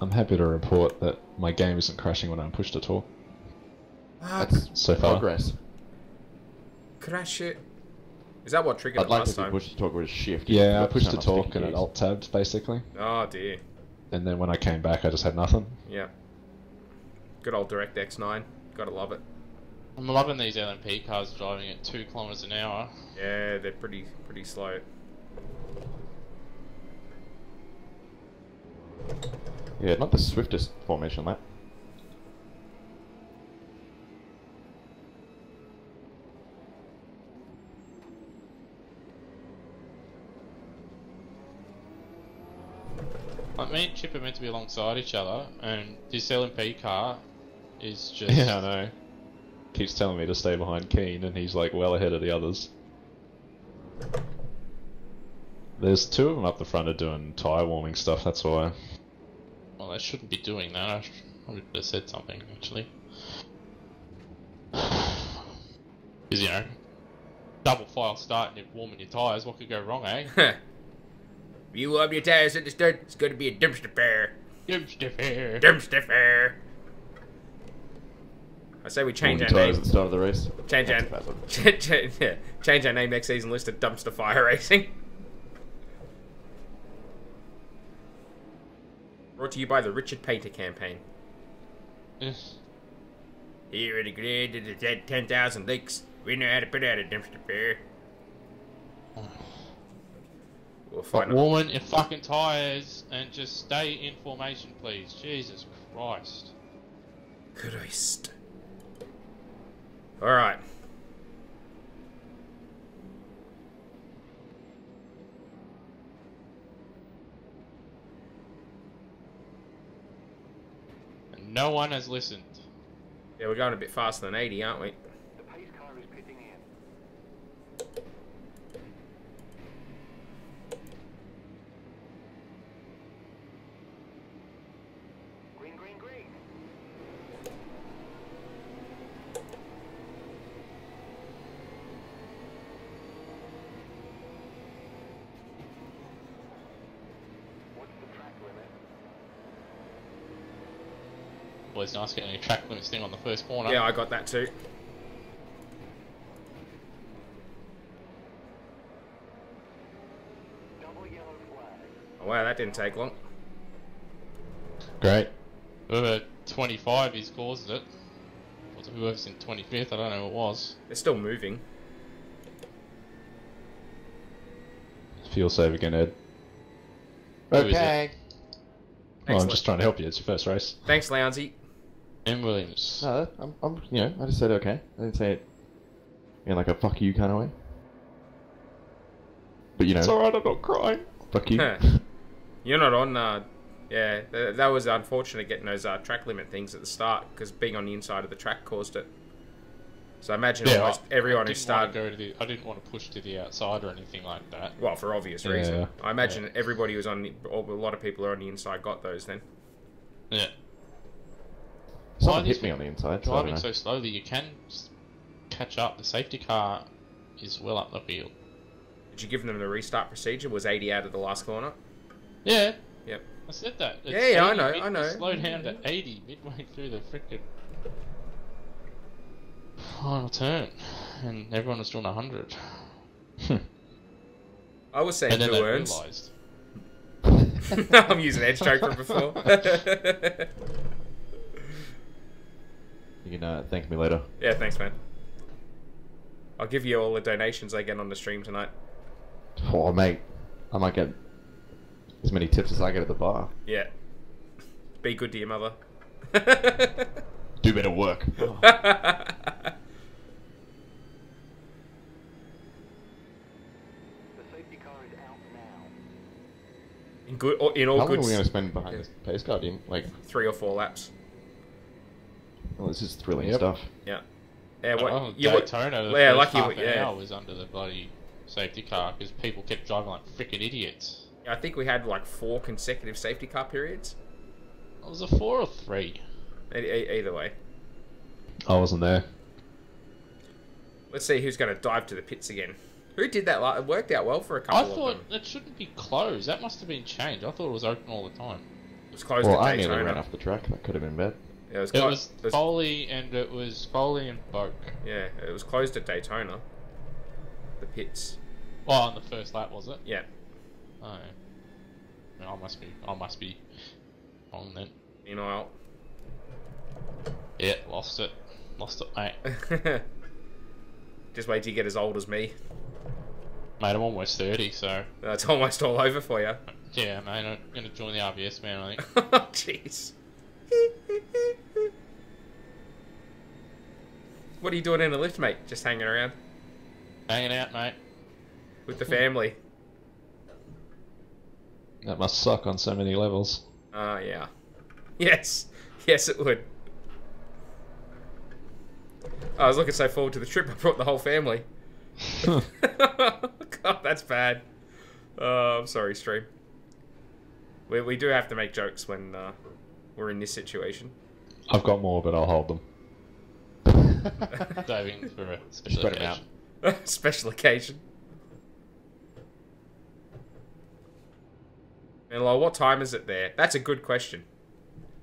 I'm happy to report that my game isn't crashing when I'm pushed to talk. That's So far. progress. Crash it. Is that what triggered I'd it like last to time? push to talk with a shift. Yeah, I You've pushed got to so much talk and it keys. alt tabbed basically. Oh dear. And then when I came back, I just had nothing. Yeah. Good old DirectX 9. Gotta love it. I'm loving these LMP cars driving at 2 kilometers an hour. Yeah, they're pretty slow. Yeah, not the swiftest formation, that. Like me and Chip are meant to be alongside each other, and this LMP car is just... Yeah, I know. Keeps telling me to stay behind Keen, and he's like well ahead of the others. There's 2 of them up the front are doing tyre warming stuff, that's why. Well, they shouldn't be doing that. I probably could have said something, actually. Because, you know, double file start and you're warming your tyres, what could go wrong, eh? If you warm your tires at the start, it's gonna be a dumpster fire. Dumpster fire. Dumpster fire. I say we change our Tyres name. at the start of the race. Change our That's a bad one. change our name next season list to Dumpster Fire Racing. Brought to you by the Richard Painter campaign. Yes. Here at the grid, it's at 10,000 leaks. We know how to put out a dumpster fire. We'll Stop find out. warming your fucking tyres and just stay in formation, please. Jesus Christ. Christ. Alright. And no one has listened. Yeah, we're going a bit faster than 80, aren't we? The pace car is pitting in. Green, green, green. What's the track limit? Always nice getting a track limits thing on the first corner. Yeah, I got that too. Double yellow flag. Oh, wow, that didn't take long. Great. Whoever 25 is caused it. Or whoever's in 25th, I don't know who it was. They're still moving. Fuel save again, Ed. Who is Okay. Oh, I'm Excellent. just trying to help you, it's your first race. Thanks, Lounsey. M. Williams. No, you know, I just said okay. I didn't say it in like a fuck you kind of way. But you know, It's alright, I'm not crying. fuck you. You're not on, yeah, that was unfortunate getting those track limit things at the start, because being on the inside of the track caused it. So I imagine almost everyone who started... I didn't want to push to the outside or anything like that. Well, for obvious Yeah. reason. I imagine everybody who's on, a lot of people who are on the inside got those then. Yeah. Someone Why hit these me on the inside. So I don't Driving know. so slowly, you can just catch up. The safety car is well up the field. Did you give them the restart procedure? Was 80 out of the last corner? Yeah, Yep. I said that. It's Yeah, I 80 know, I know. Slow down to 80 midway through the frickin' final turn, and everyone was doing 100. I was saying And then two they earns. realised. I'm using edge choke from before. You can thank me later. Yeah, thanks, man. I'll give you all the donations I get on the stream tonight. Oh mate, I might get as many tips as I get at the bar. Yeah. Be good to your mother. Do better work. Safety car is out now. In all How long good are we going to spend behind this pace car? Like, 3 or 4 laps. well, this is thrilling Yep. stuff. Yeah. Yeah. What? Oh, you Daytona, the yeah, first lucky. half an Yeah. hour was under the bloody safety car because people kept driving like freaking idiots. I think we had like 4 consecutive safety car periods. It was a 4 or 3. Either way. I wasn't there. Let's see who's going to dive to the pits again. Who did that? It worked out well for a I couple of thought them. it shouldn't be closed. That must have been changed. I thought it was open all the time. It was closed Well, at I nearly Daytona. ran off the track. That could have been bad. Yeah, It was Foley and Boke. yeah, it was closed at Daytona. The pits. Well, on the first lap, was it? Yeah. Oh. I must be on then. Meanwhile. Yeah, lost it, mate. Just wait till you get as old as me. Mate, I'm almost 30, so It's almost all over for you. yeah, mate. I'm gonna join the RBS, man. I think. Oh, jeez. What are you doing in the lift, mate? Just hanging around Hanging out, mate. with the family. That must suck on so many levels. Yeah. Yes. Yes, it would. I was looking so forward to the trip, I brought the whole family. God, that's bad. I'm sorry, stream. We do have to make jokes when we're in this situation. I've got more, but I'll hold them. Diving for a special Spread 'em out. occasion. Special occasion. And like, what time is it there? That's a good question.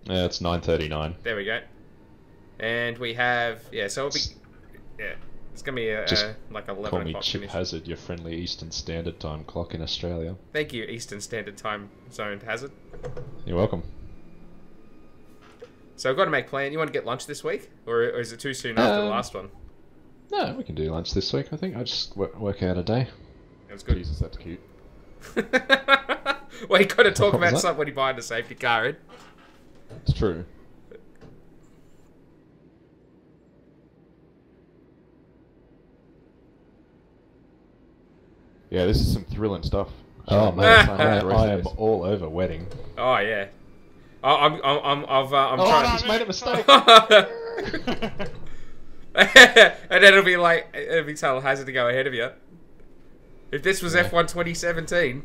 Yeah, it's 9:39. There we go. And we have so it'll be it's gonna be Just like 11 Call me o'clock Chip finish. Hazard, your friendly Eastern Standard Time clock in Australia. Thank you, Eastern Standard Time Zone Hazard. You're welcome. So I've got to make plan. You want to get lunch this week, or is it too soon after the last one? No, we can do lunch this week. I think I just work out a day. That was good. Jesus, that's cute. Well, you got to talk What was about that? something when you buy the safety car, Ed. It's true. Yeah, this is some thrilling stuff. Oh Showing man, the rest of I am this. all over wedding. Oh yeah. I'm Oh, trying. I just made a mistake. And then it'll be tell Hazard to go ahead of you. If this was Yeah. F1 2017,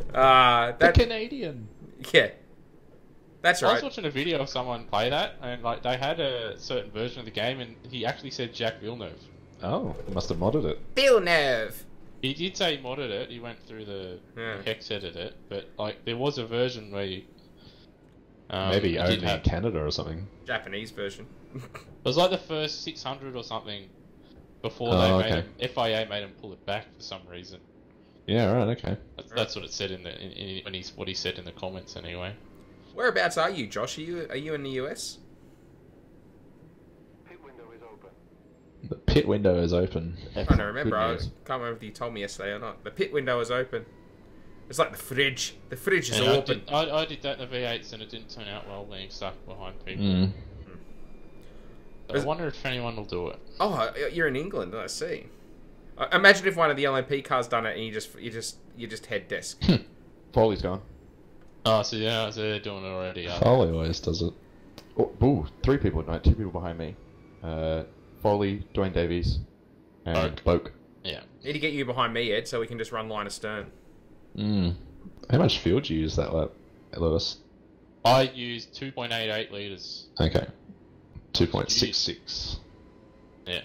The that Canadian. yeah, that's I was right. watching a video of someone play that, and like they had a certain version of the game, and he actually said Jacques Villeneuve. Oh, you must have modded it. Villeneuve. He did say he modded it. He went through the Yeah. hex edit it, but like there was a version where you, Maybe you only did in have, Canada or something. Japanese version. it was like the first 600 or something before Oh, they made okay. him, FIA made him pull it back for some reason. Yeah, right, okay. That's what it said what he said in the comments anyway. Whereabouts are you, Josh? Are you in the US? Pit window is open. The pit window is open. I don't remember. Good I news. can't remember if you told me yesterday or not. The pit window is open. It's like the fridge. The fridge is And open. I did that in the V8s and it didn't turn out well being stuck behind people. Mm. So I wonder if anyone will do it. Oh, you're in England. I see. Imagine if one of the LMP cars done it and you just head desk. Foley's gone. Oh, so yeah, so they're doing it already. Foley always does it. Oh, ooh, 3 people. No, 2 people behind me. Foley, Dwayne Davies, and Boke. Yeah. Need to get you behind me, Ed, so we can just run line astern. Mm. How much fuel do you use that lap, Lewis? I used 2.88 litres. Okay. 2.66. Yeah.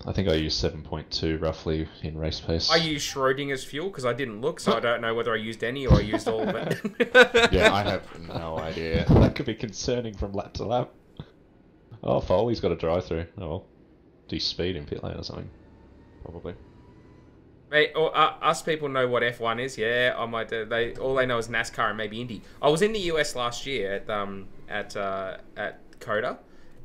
I think I used 7.2 roughly in race pace. I used Schrodinger's fuel because I didn't look, so I don't know whether I used any or I used all of it. Yeah, I have no idea. That could be concerning from lap to lap. Oh, Foley's got a drive-through. Oh well. Do speed in pit lane or something. Probably. Mate, us people know what F1 is. Yeah, I might. All they know is NASCAR and maybe Indy. I was in the US last year at COTA,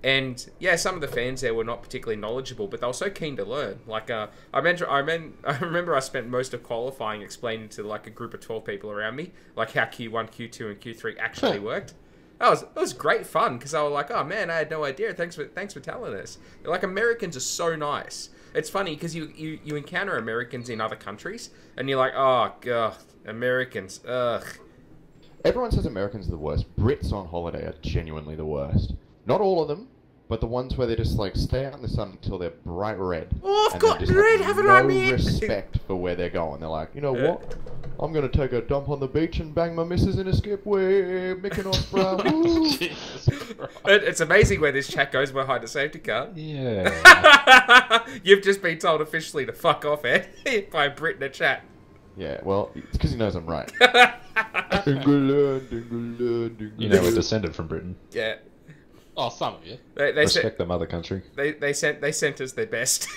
and yeah, some of the fans there were not particularly knowledgeable, but they were so keen to learn. Like, I remember I spent most of qualifying explaining to like a group of 12 people around me, like how Q1, Q2, and Q3 actually worked. It was great fun because I was like, oh man, I had no idea. Thanks for telling us. Like, Americans are so nice. it's funny because you encounter Americans in other countries, and you're like, oh god, Americans, ugh. Everyone says Americans are the worst. Brits on holiday are genuinely the worst. Not all of them, but the ones where they just like stay out in the sun until they're bright red. Oh, I've and got just red, have haven't no I, man? respect for where they're going. They're like, you know what? I'm gonna take a dump on the beach and bang my missus in a skip. We're Mykonos, bro. Woo. Jesus Christ. It's amazing where this chat goes behind a safety car. Yeah. You've just been told officially to fuck off, Ed, by a Brit in a chat. Yeah, well, it's because he knows I'm right. England, England, England. You know we're descended from Britain. Yeah. Oh, some of you. They Respect the mother country. they sent us their best.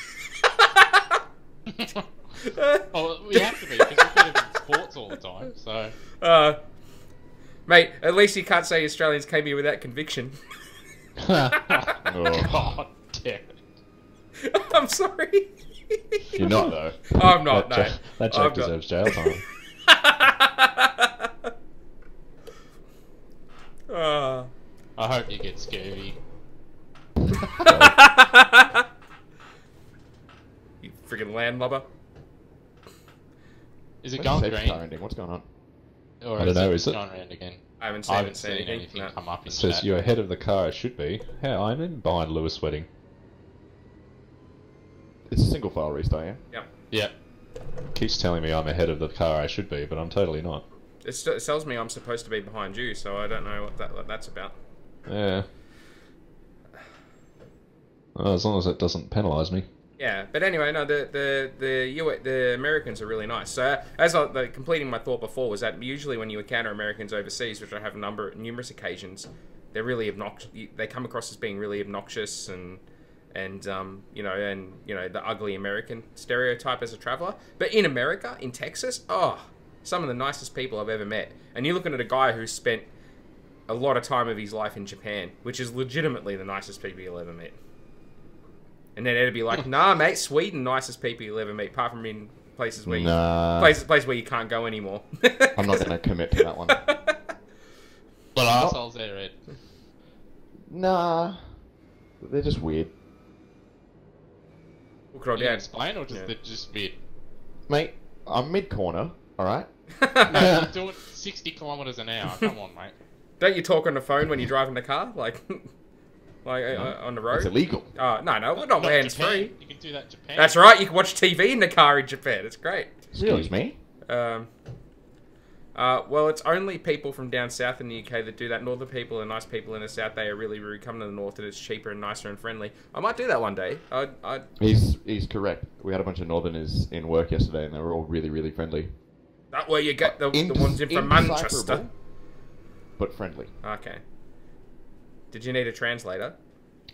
Oh, we have to be because we've got in sports all the time. So, Mate, at least you can't say Australians came here without conviction. Oh, God damn it. I'm sorry. you're not though. I'm not, no. That I'm joke not. deserves jail time. I hope you get scurvy. You friggin' landlubber. Is it When's going the safety car green? ending? What's going on? Or I don't know, is it? going round again? I haven't I haven't seen seen anything no. come up in It says chat. you're ahead of the car I should be. Yeah, I'm in behind Lewis Wedding. It's a single file restart, yeah? Yep. Yeah. Keeps telling me I'm ahead of the car I should be, but I'm totally not. It tells me I'm supposed to be behind you, so I don't know what that's about. Yeah. Well, as long as it doesn't penalise me. Yeah, but anyway, no, the Americans are really nice. So completing my thought before was that usually when you encounter Americans overseas, which I have numerous occasions, they're really obnoxious. They come across as being really obnoxious and the ugly American stereotype as a traveler. But in America, in Texas, some of the nicest people I've ever met. And you're looking at a guy who's spent a lot of time of his life in Japan, which is legitimately the nicest people you'll ever meet. And then it'd be like, nah, mate, Sweden, nicest people you'll ever meet, apart from in places where places where you can't go anymore. I'm not going to commit to that one. But arseholes there, Ed. Nah. They're just weird. We'll Can you explain, or just Yeah. they're just weird? Mate, I'm mid-corner, alright? No, you're doing 60 kilometers an hour. Come on, mate. Don't you talk on the phone when you're driving the car, like on the road? It's illegal. No, we're not hands Japan. free. You can do that in Japan. That's right. You can watch TV in the car in Japan. It's great. Excuse me? Well, it's only people from down south in the UK that do that. Northern people are nice people in the south. They are really rude. Come to the north and it's cheaper and nicer and friendly. I might do that one day. He's correct. We had a bunch of northerners in work yesterday and they were all really, really friendly. That way you get the ones in from Manchester. Indecipherable, but friendly. Okay. Did you need a translator?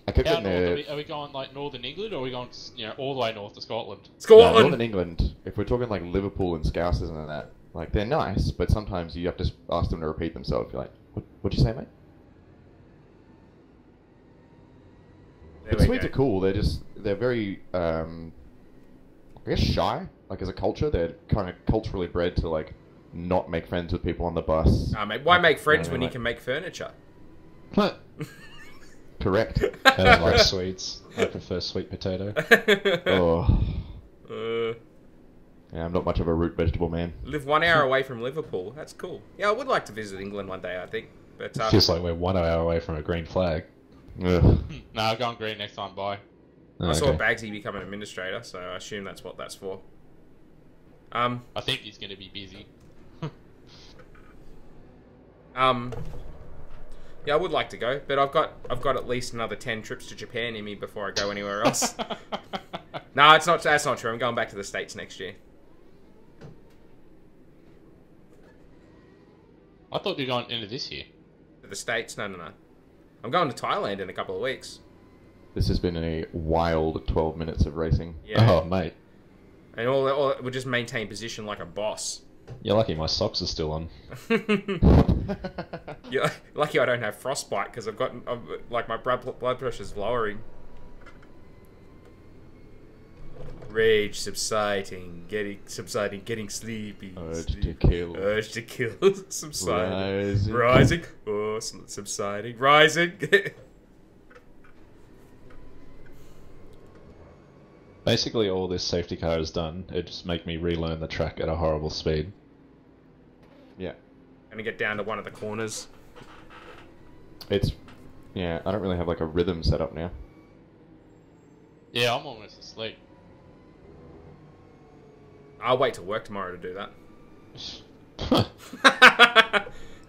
I kept How getting there. north are we going, like, Northern England, or are we going, all the way north to Scotland? No, Scotland! Northern England, if we're talking like Liverpool and Scousers and that, like they're nice, but sometimes you have to ask them to repeat themselves. You're like, what'd you say, mate? There But we Swedes go. are cool. They're very, I guess shy. Like as a culture, they're kind of culturally bred to like not make friends with people on the bus. Mate, why make friends when you like- can make furniture? Correct. I don't like sweets. I prefer sweet potato. Oh, Uh, yeah, I'm not much of a root vegetable man. live 1 hour away from Liverpool. That's cool. Yeah, I would like to visit England one day, I think. But Feels like we're 1 hour away from a green flag. Ugh. No, I'm going green next time, bye. I saw Okay. Bagsy become an administrator, so I assume that's what that's for. I think he's going to be busy. Yeah, I would like to go, but I've got at least another 10 trips to Japan in me before I go anywhere else. No, that's not true. I'm going back to the States next year. I thought you were going into this year. To the States? No. I'm going to Thailand in a couple of weeks. This has been a wild 12 minutes of racing. Yeah. Oh, mate. And we'll just maintain position like a boss. You're lucky my socks are still on. Yeah, lucky I don't have frostbite because like my blood pressure's lowering. Rage subsiding, getting sleepy. Urge to kill. Urge to kill, subsiding, Rising. rising, subsiding, rising. Basically, all this safety car has done, it just make me relearn the track at a horrible speed. Yeah. Gonna get down to one of the corners. It's... Yeah, I don't really have like a rhythm set up now. Yeah, I'm almost asleep. I'll wait till work tomorrow to do that. All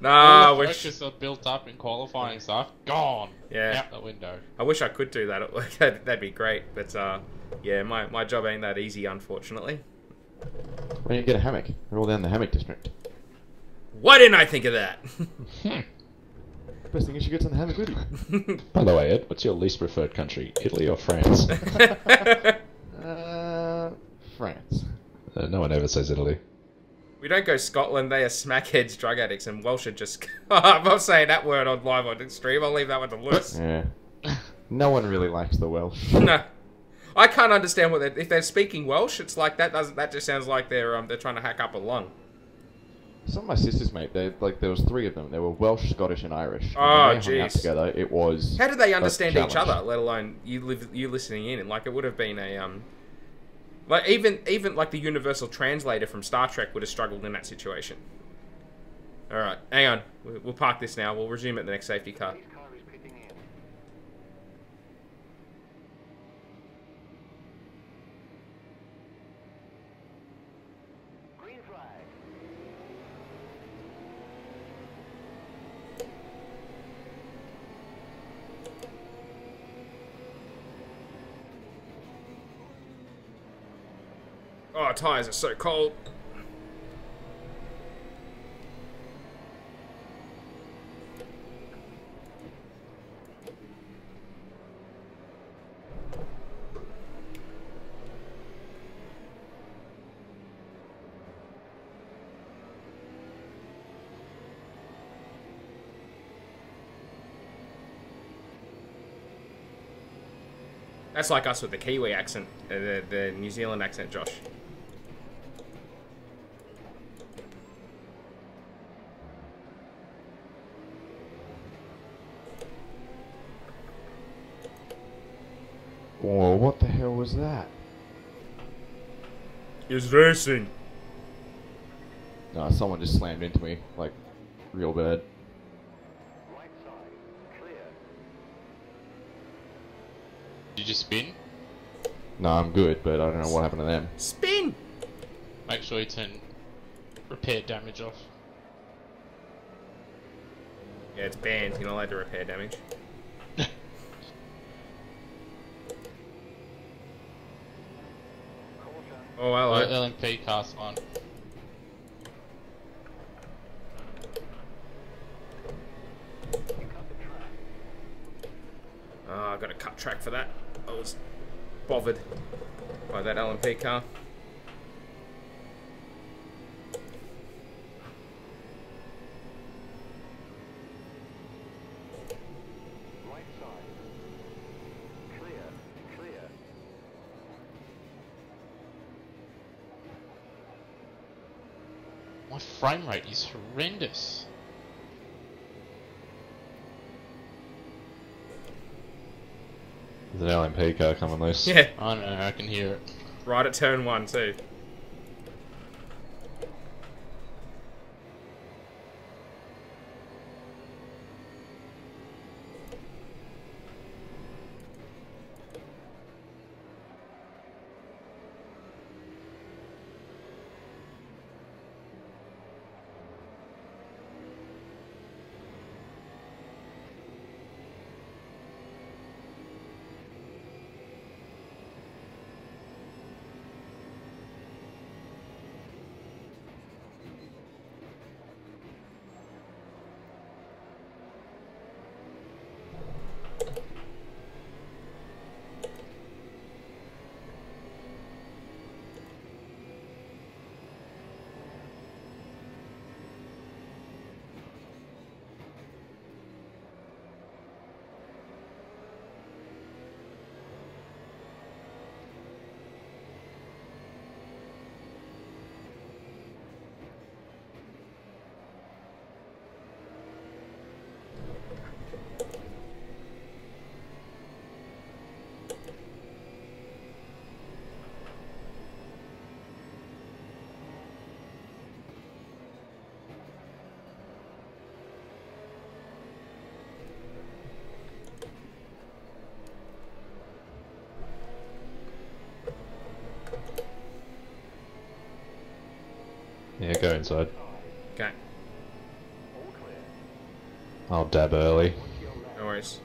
Nah, I the wish. focus are built up in qualifying stuff. Gone. Yeah. Out the window. I wish I could do that at work. That'd be great. But yeah, my job ain't that easy, unfortunately. Why don't you get a hammock? We're all down the hammock district. Why didn't I think of that? Best thing is you get on the hammock with you. By the way, Ed, what's your least preferred country, Italy or France? France. No one ever says Italy. We don't go Scotland. They are smackheads, drug addicts, and Welsh are just... I'm not saying that word on live on stream. I'll leave that one to Lewis. Yeah. No one really likes the Welsh. No. I can't understand what they're... If they're speaking Welsh, it's like that doesn't... That just sounds like they're trying to hack up a lung. Some of my sisters, mate, there was 3 of them. They were Welsh, Scottish, and Irish. Oh, when they hung out jeez. together, it was... How did they understand each challenge. other, let alone you listening in? Like, it would have been a... Like, even like the universal translator from Star Trek would have struggled in that situation. Alright, hang on. We'll park this now. We'll resume at the next safety car. Police car is pitting in. Green flag. Oh, tires are so cold. That's like us with the Kiwi accent, the New Zealand accent, Josh. Whoa, what the hell was that? It's racing. No, someone just slammed into me, like, real bad. Right side. Clear. Did you spin? No, I'm good, but I don't know what happened to them. Spin! Make sure you turn repair damage off. Yeah, it's banned. You're not allowed to repair damage. Oh, hello. LMP cast on. Oh, I got to cut track for that. I was bothered by that LMP car. Right side. Clear. Clear. My frame rate is horrendous. There's an LMP car coming loose. Yeah, I don't know, I can hear it. right at turn 1 too. Yeah, go inside. Okay. All clear. I'll dab early. To your left. No worries.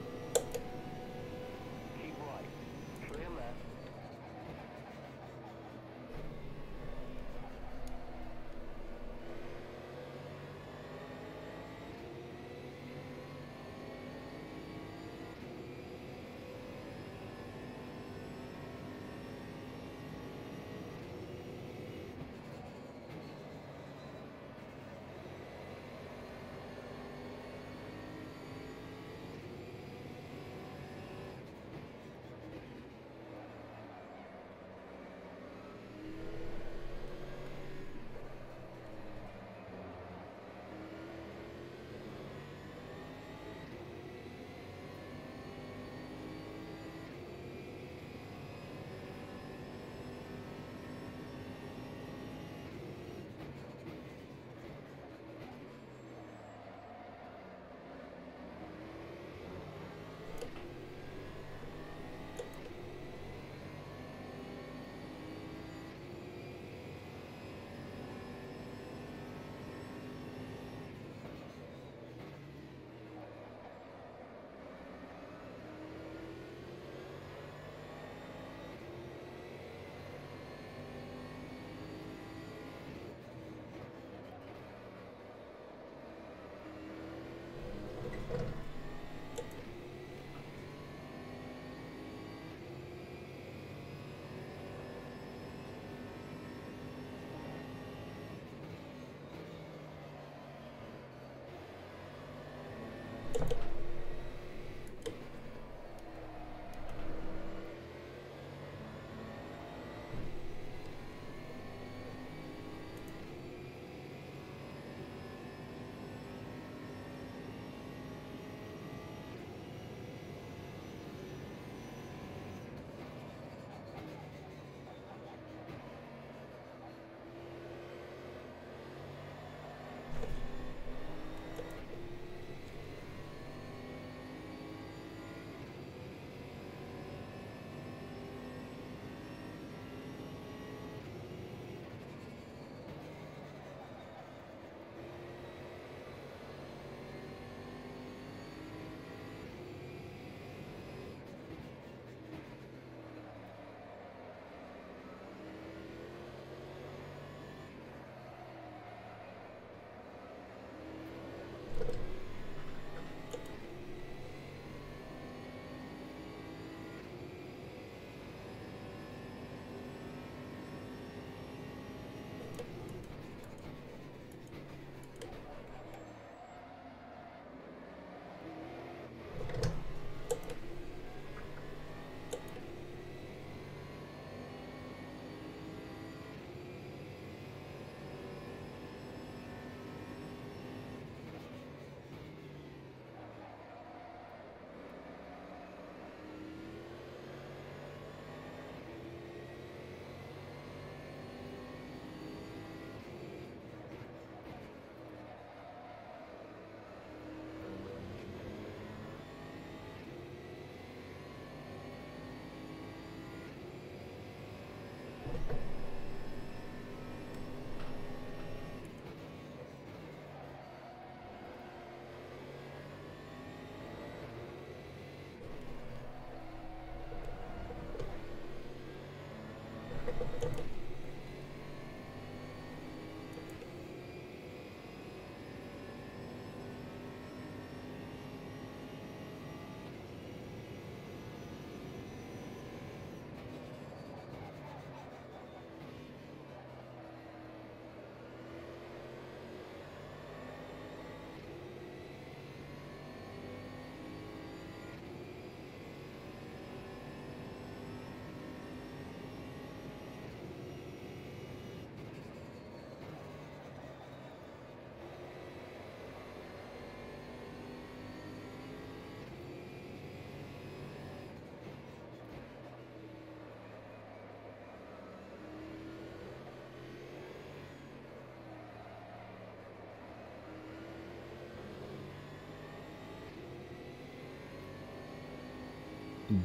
Keep right. Clear left.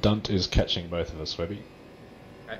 Dunt is catching both of us, Webby. Okay.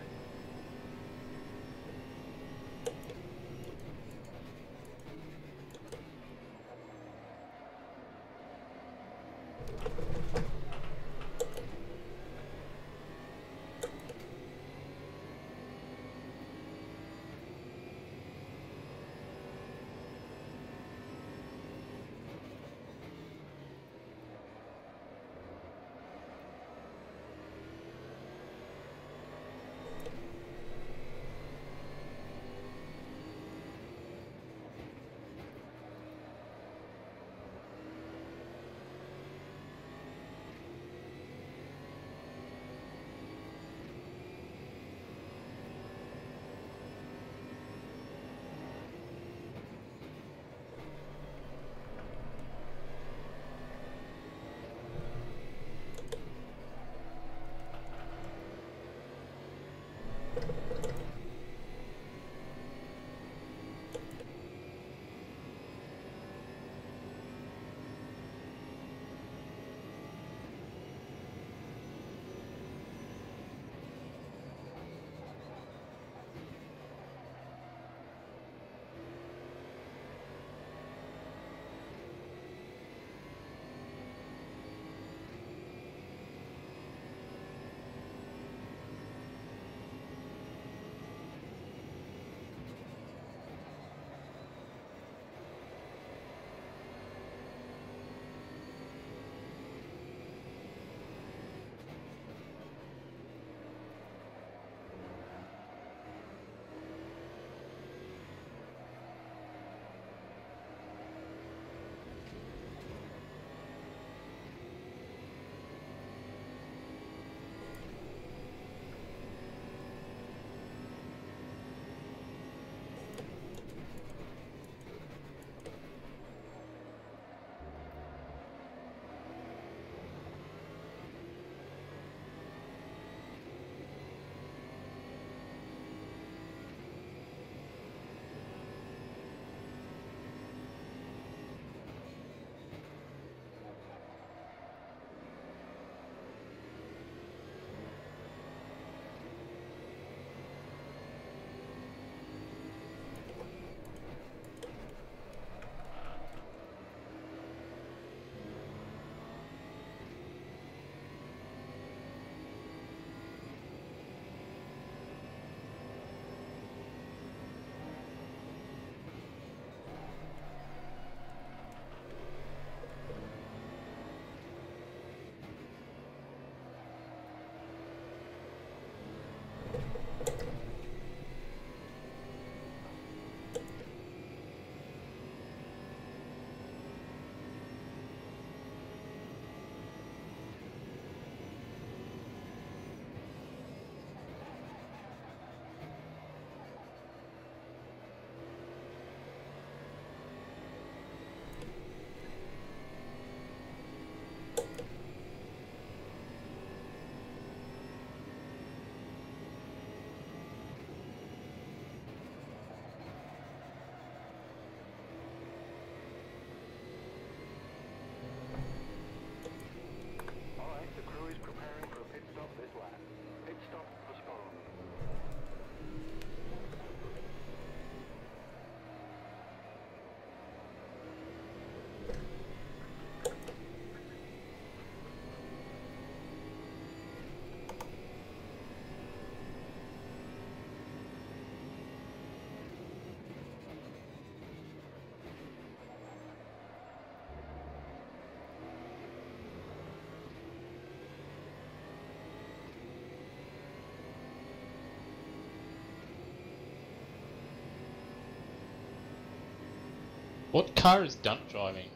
What car is Dunt driving?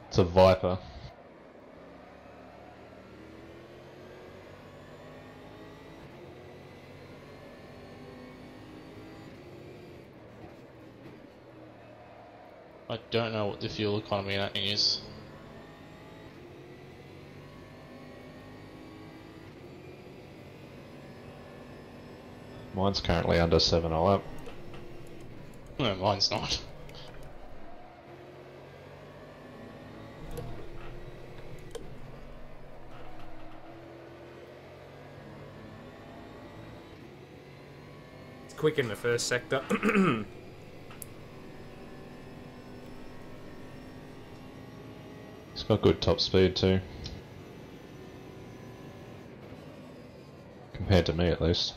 It's a Viper. I don't know what the fuel economy in that thing is. Mine's currently under 7 a lap. No, mine's not. It's quick in the first sector. It's got good top speed too. Compared to me at least.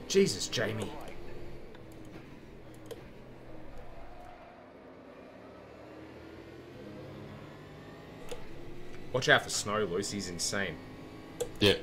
Jesus, Jamie. Watch out for snow, Luce. He's insane. Yeah.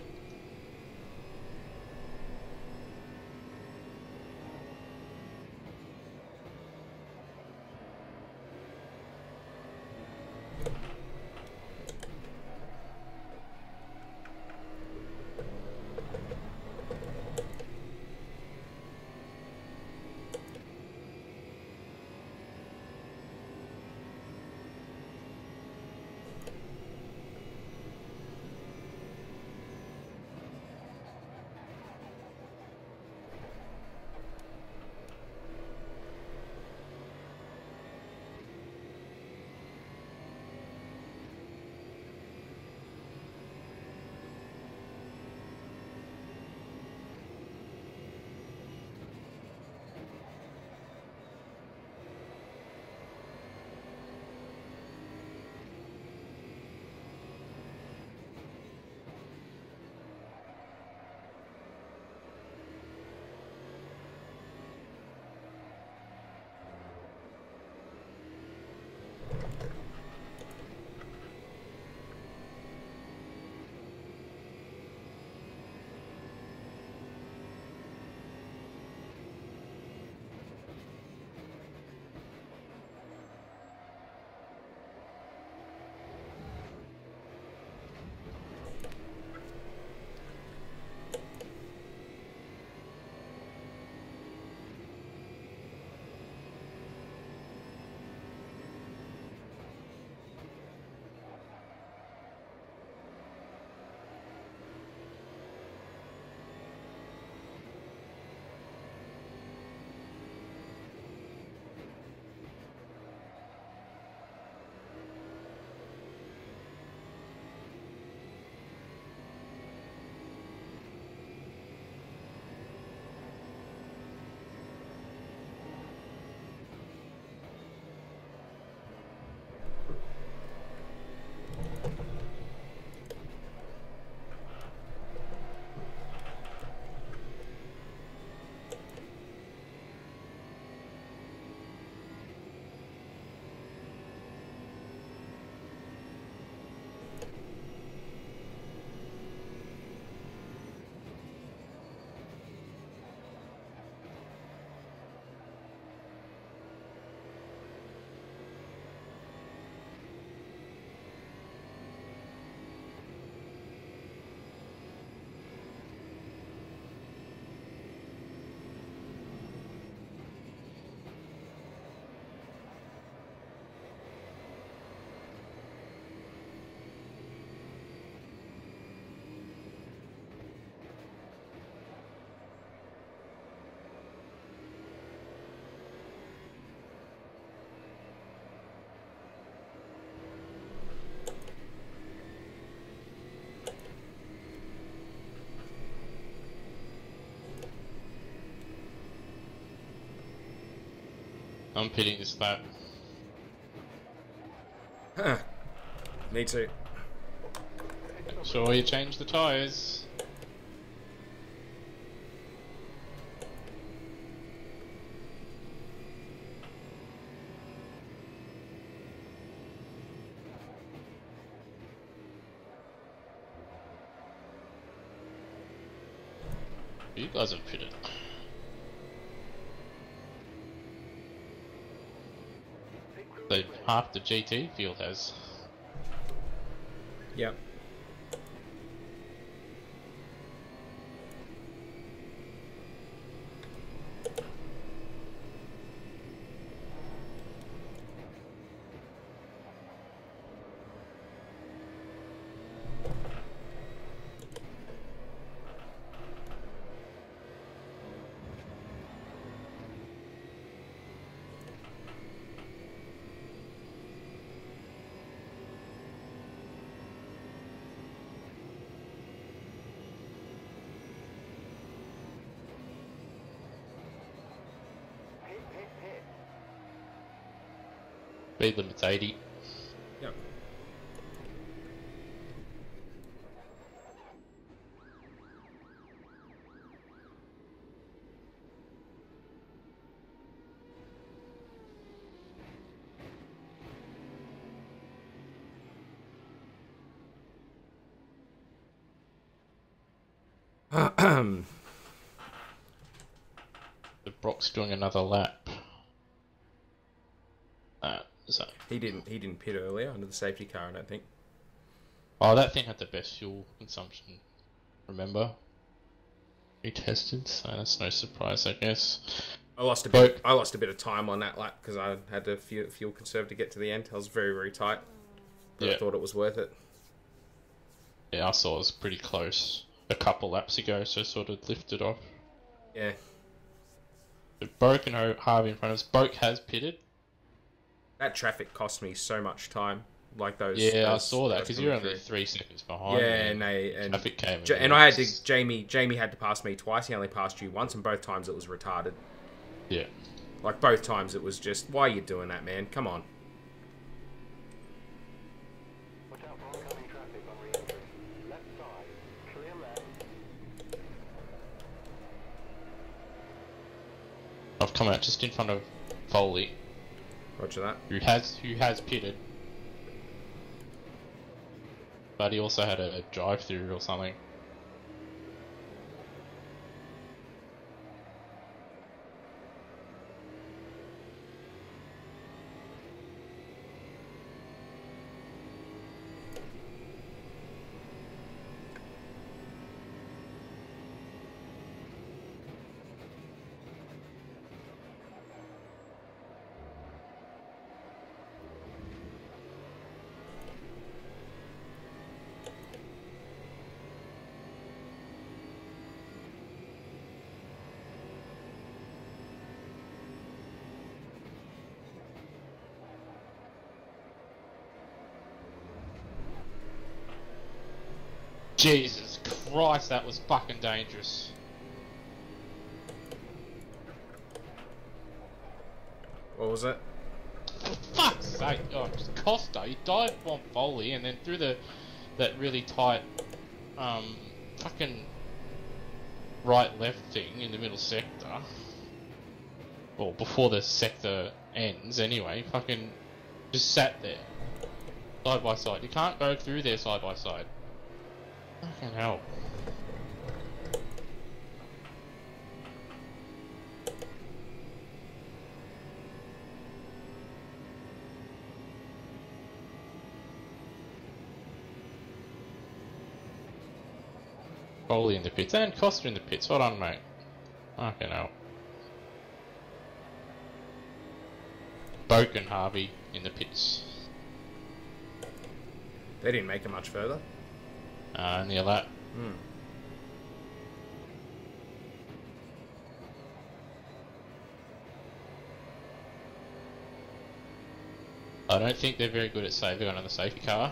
I'm pitting this lap. Huh. Me too. Make sure you change the tyres. You guys have pitted. So half the GT field has. Yep. Speed limit's 80. Yep. The Brock's doing another lap. So. He didn't pit earlier under the safety car, I don't think. Oh, that thing had the best fuel consumption. Remember? Retested, so that's no surprise, I guess. I lost a bit of time on that lap because I had to fuel conserve to get to the end. I was very, very tight, but I thought it was worth it. Yeah, I saw it was pretty close a couple laps ago, so sort of lifted off. Yeah. But Boak and Harvey in front of us. Boak has pitted. That traffic cost me so much time. Like those. Yeah, I saw that because you're only 3 seconds behind. Yeah, and traffic came. And I had to. Jamie had to pass me twice. He only passed you once, and both times it was retarded. Yeah. Like both times it was just, why are you doing that, man? Come on. Watch out for oncoming traffic on re-entry. Left side, clear left. I've come out just in front of Foley, Roger that. who has pitted, but he also had a drive-through or something. Jesus Christ, that was fucking dangerous. What was it? For fuck's sake, oh, Costa, he dived on Foley and then through that really tight, fucking right-left thing in the middle sector. Or before the sector ends, anyway, fucking just sat there, side by side. You can't go through there side by side. Fucking hell. Foley in the pits and Costa in the pits. Well done, mate. Fucking hell. Boak and Harvey in the pits. They didn't make it much further. Near that. I don't think they're very good at saving on the safety car.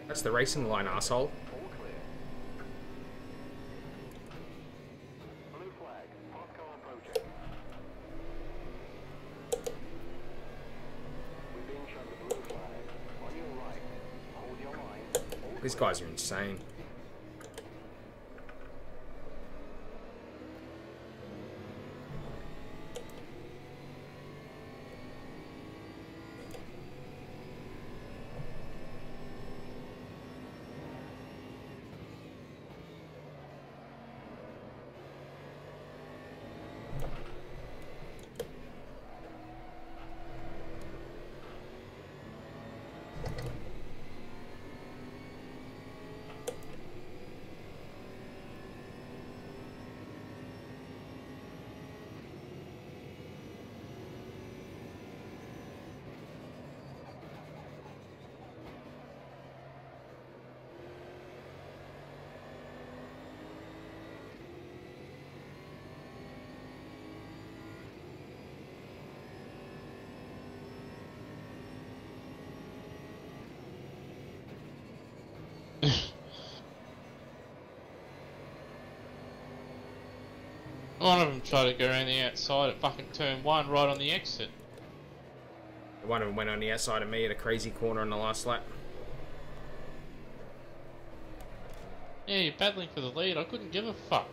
That's the racing line, arsehole. All clear. Blue flag. Parked car approaching. We're being shown the blue flag. On your right. Hold your line. All These clear. guys are insane. One of them tried to go around the outside at fucking turn 1 right on the exit. One of them went on the outside of me at a crazy corner on the last lap. Yeah, you're battling for the lead. I couldn't give a fuck.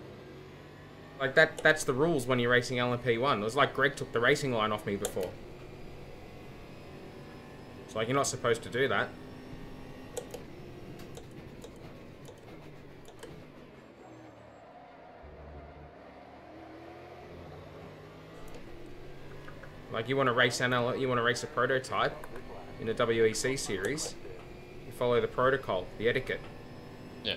Like, that's the rules when you're racing LMP1. It was like Greg took the racing line off me before. It's like, you're not supposed to do that. Like, you want to race you want to race a prototype in a WEC series, you follow the protocol, the etiquette. Yeah.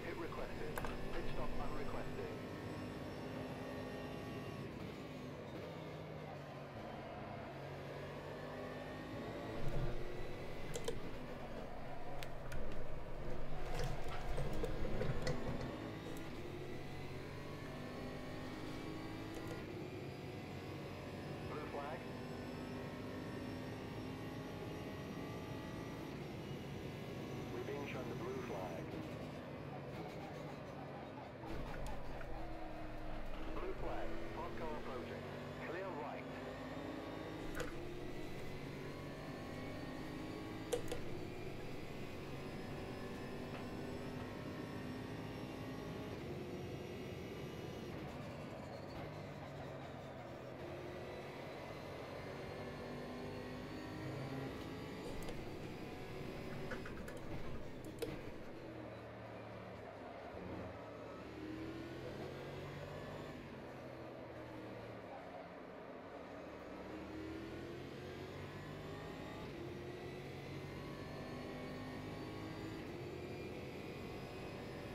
Pit requested. Pit stop unrequested. Blue flag. We're being shown the blue flag. Blue flag. Parked car approaching. Clear right.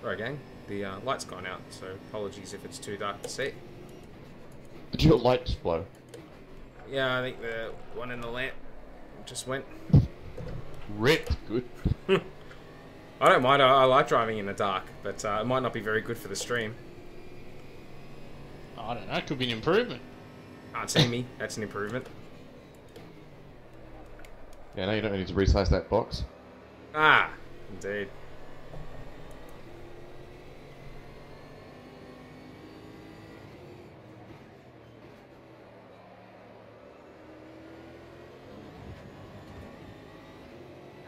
Right, gang. The light's gone out, so apologies if it's too dark to see. Did your lights blow? Yeah, I think the one in the lamp just went. Ripped. Good. I don't mind, I like driving in the dark, but it might not be very good for the stream. I don't know, it could be an improvement. Can't see me, that's an improvement. Yeah, no, you don't need to resize that box. Ah, indeed.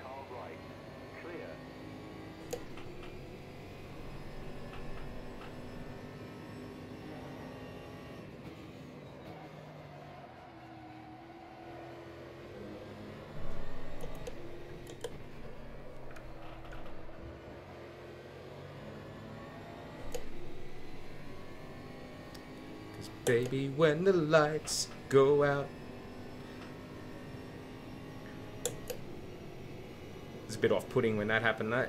Car right. Clear. Baby, when the lights go out. It's a bit off-putting when that happened, though.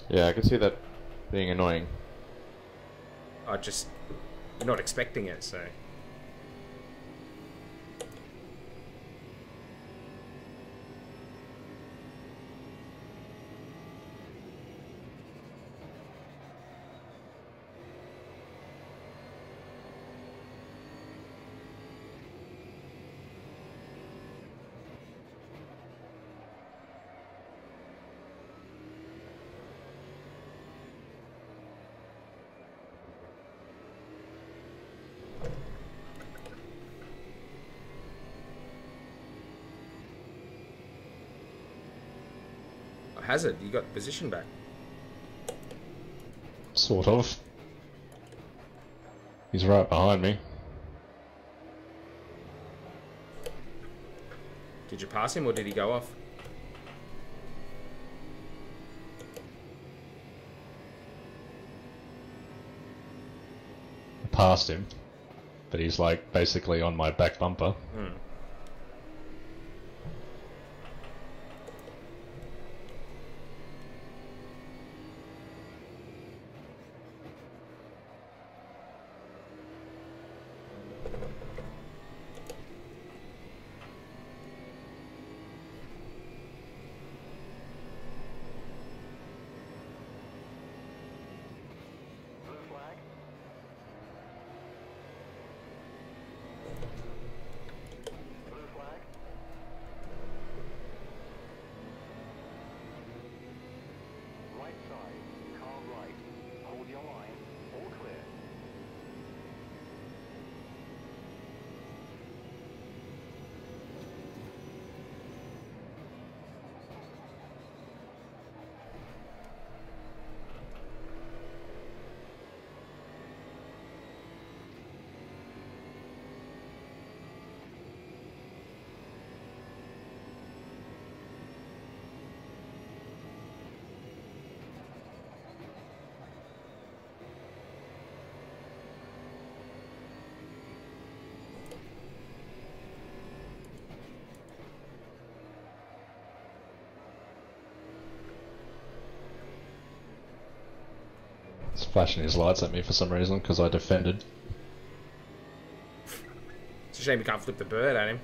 Yeah, I can see that being annoying. I just... You're not expecting it, so... Hazard, you got the position back. Sort of. He's right behind me. Did you pass him or did he go off? I passed him, but he's like basically on my back bumper. Hmm. Blue flag. Blue flag. Right side, car right. Hold your line. All clear. He's flashing his lights at me for some reason because I defended. It's a shame you can't flip the bird at him.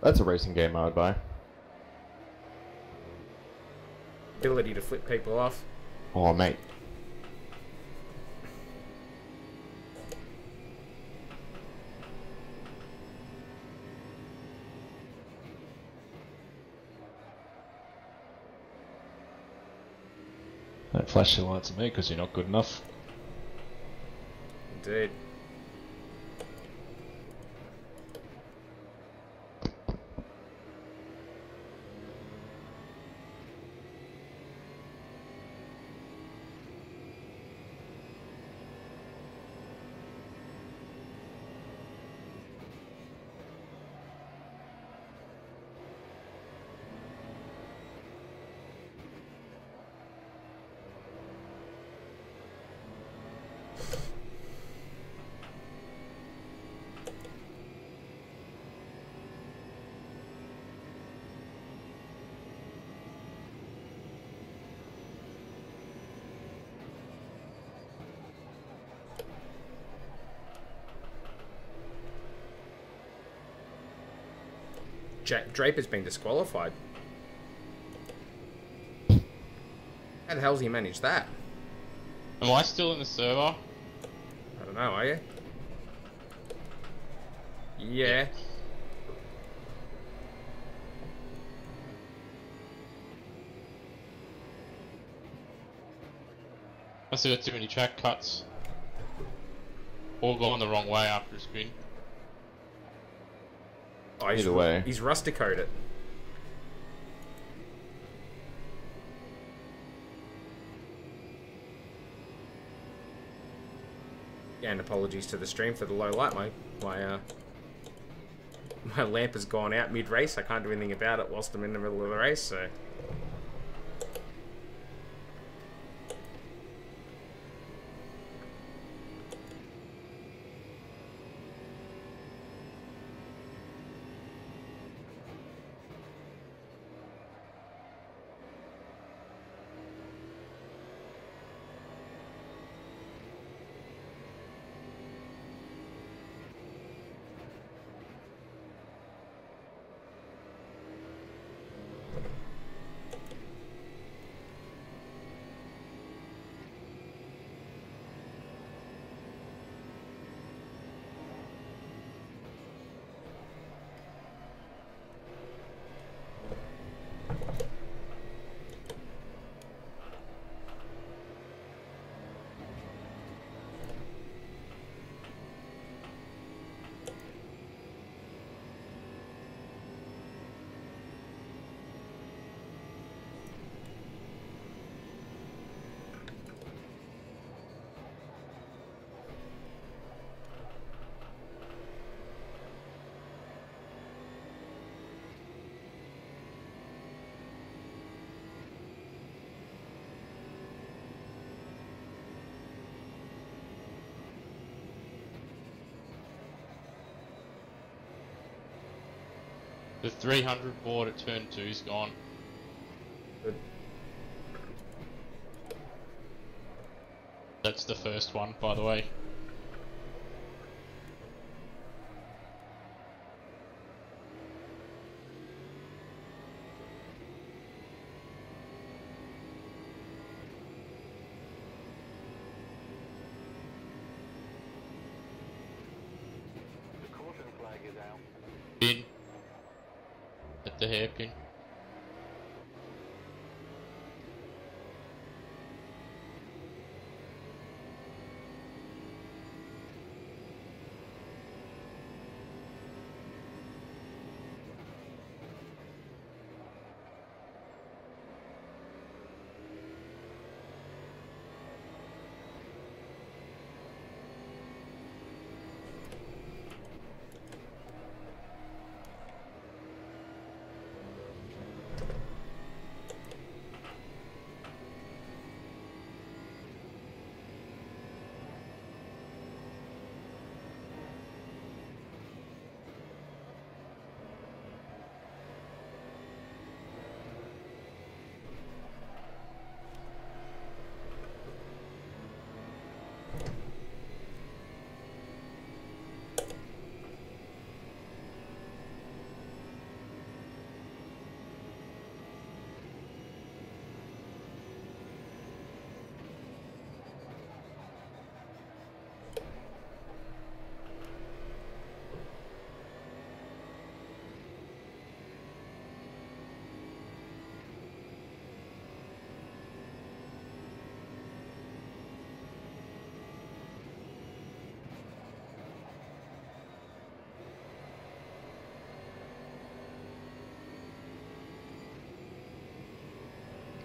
That's a racing game I would buy. Ability to flip people off. Oh, mate. Don't flash your lights at me because you're not good enough. Indeed. Draper's been disqualified. How the hell's he managed that? Am I still in the server? I don't know, are you? Yeah. I still got too many track cuts. All going the wrong way after a spin. Oh, Either way. He's rusticoed it. Yeah, and apologies to the stream for the low light. My lamp has gone out mid-race. I can't do anything about it whilst I'm in the middle of the race, so... The 300 board at turn 2's gone. Good. That's the first one, by the way. The caution flag is out. Pin. At the hairpin.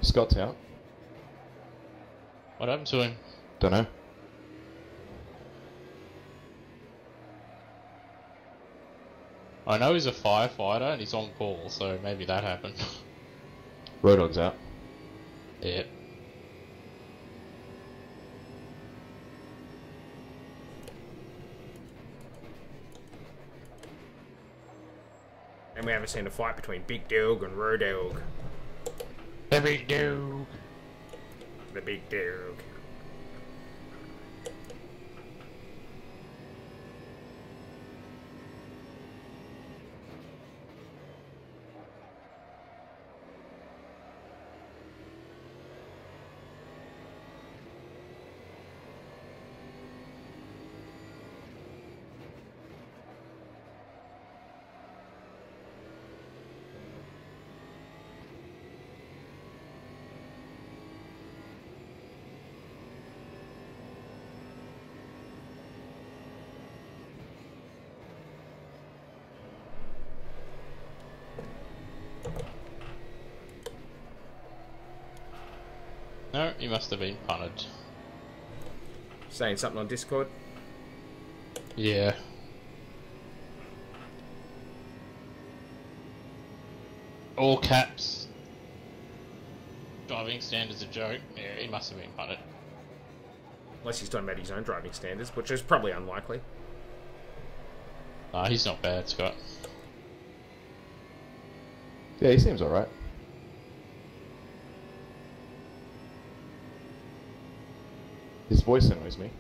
Scott's out. What happened to him? Don't know. I know he's a firefighter and he's on call, so maybe that happened. Road Dog's out. Yeah. And we haven't seen a fight between Big Dog and Road Dog. The big dude. The Big Dog. No, he must have been punted. Saying something on Discord. Yeah. All caps. Driving standards a joke. Yeah, he must have been punted. Unless he's talking about his own driving standards, which is probably unlikely. Nah, he's not bad, Scott. Yeah, he seems alright. His voice annoys me.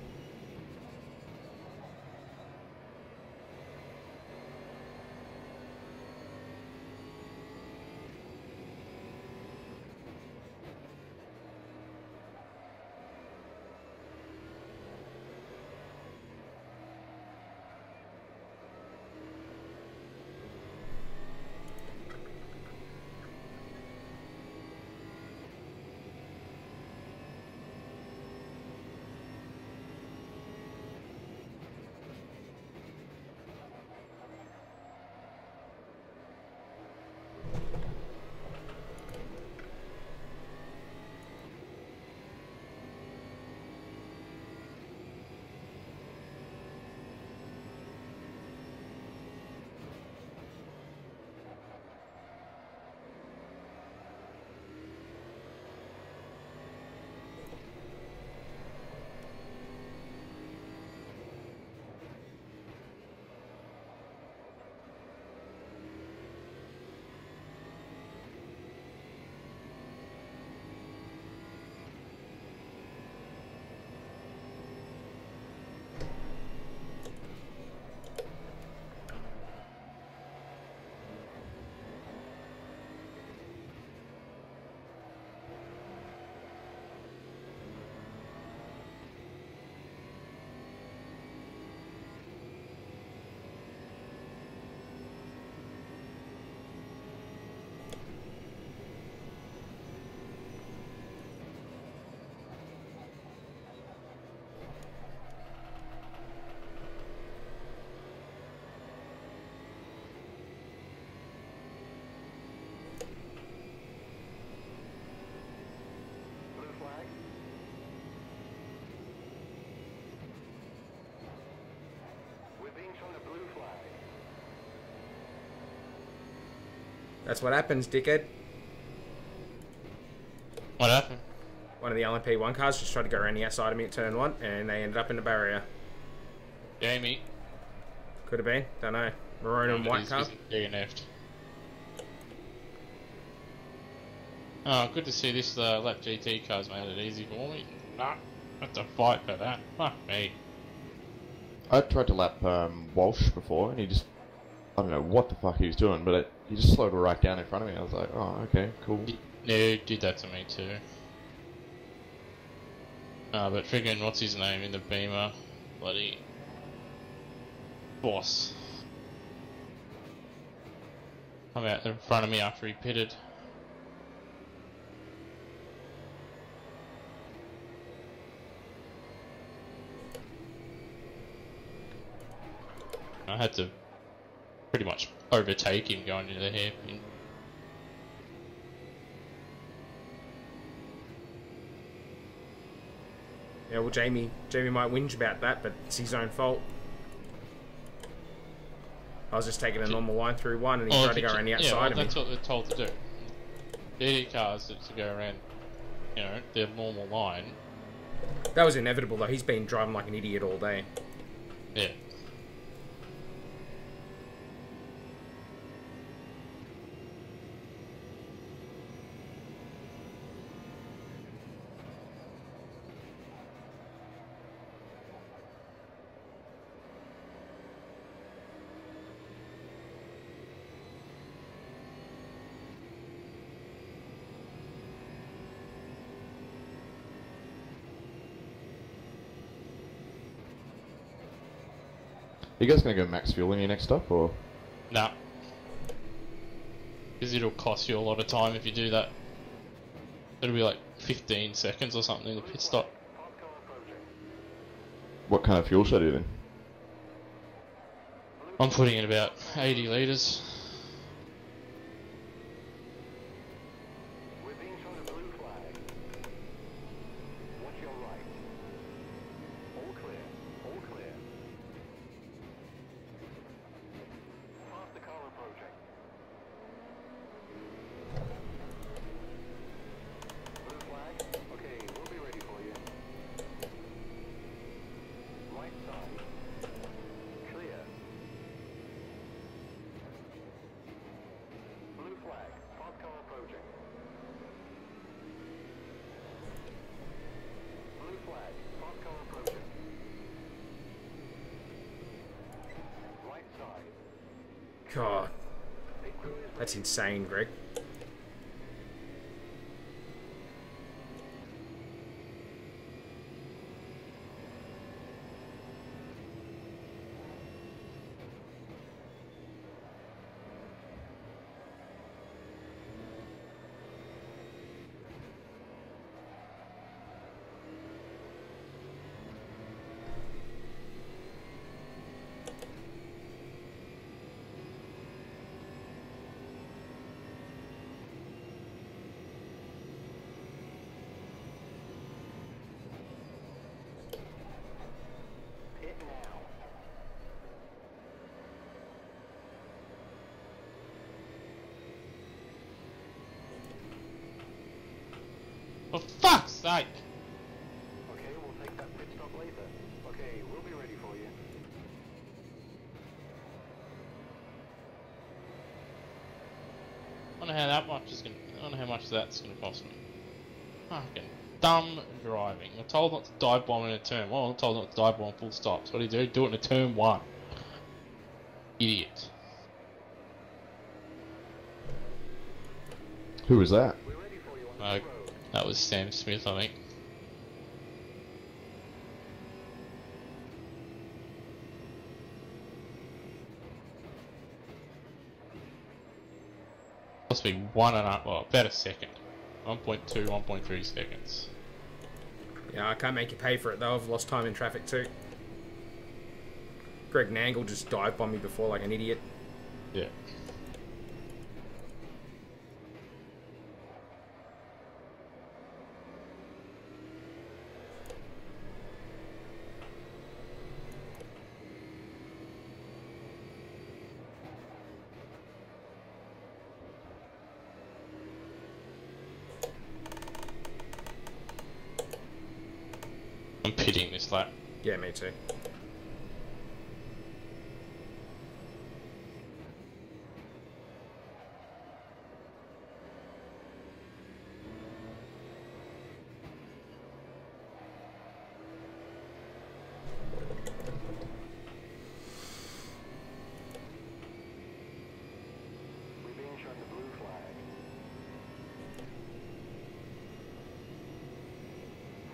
That's what happens, dickhead. What happened? One of the LMP1 cars just tried to go around the outside of me at turn 1, and they ended up in the barrier. Jamie. Could have been. Don't know. Maroon and white car. DNF'd. Oh, good to see this lap GT car's made it easy for me. Nah, I have to fight for that. Fuck me. I tried to lap Walsh before, and he just, I don't know what the fuck he was doing, but he just slowed right down in front of me. I was like, oh, okay, cool. No, did that to me too. But friggin', what's his name in the Beamer? Bloody boss. Come out in front of me after he pitted. I had to pretty much overtake him going into the hairpin. Yeah, well, Jamie might whinge about that, but it's his own fault. I was just taking a normal line through one, and he tried to go around the outside of me. That's what they're told to do. DD cars to go around, you know, their normal line. That was inevitable, though. He's been driving like an idiot all day. Yeah. You guys gonna go max fuel in your next stop, or? Nah. Because it'll cost you a lot of time if you do that. It'll be like 15 seconds or something in the pit stop. What kind of fuel should I do then? I'm putting in about 80 litres. We're being shown a blue flag. Watch your right. All clear. All clear. Past the car approaching. Blue flag. Okay, we'll be ready for you. Right side. Clear. Blue flag. Past car approaching. Blue flag. Past car approaching. Right side. God, that's insane, Greg. Pit now. For fuck's sake! Okay, we'll take that pit stop later. Okay, we'll be ready for you. I wonder how much that's gonna cost me. Fucking dumb driving. I'm told not to dive bomb in a turn 1. I'm told not to dive bomb full stops. What do you do? Do it in a turn 1. Idiot. Who was that? We're ready for you on the road. That was Sam Smith, I think. Must be about a second. 1.2, 1.3 seconds. Yeah, I can't make you pay for it, though. I've lost time in traffic, too. Greg Nangle just dive bombed me before like an idiot. Yeah. I'm pitting this lap. Yeah, me too. We're being shown the blue flag.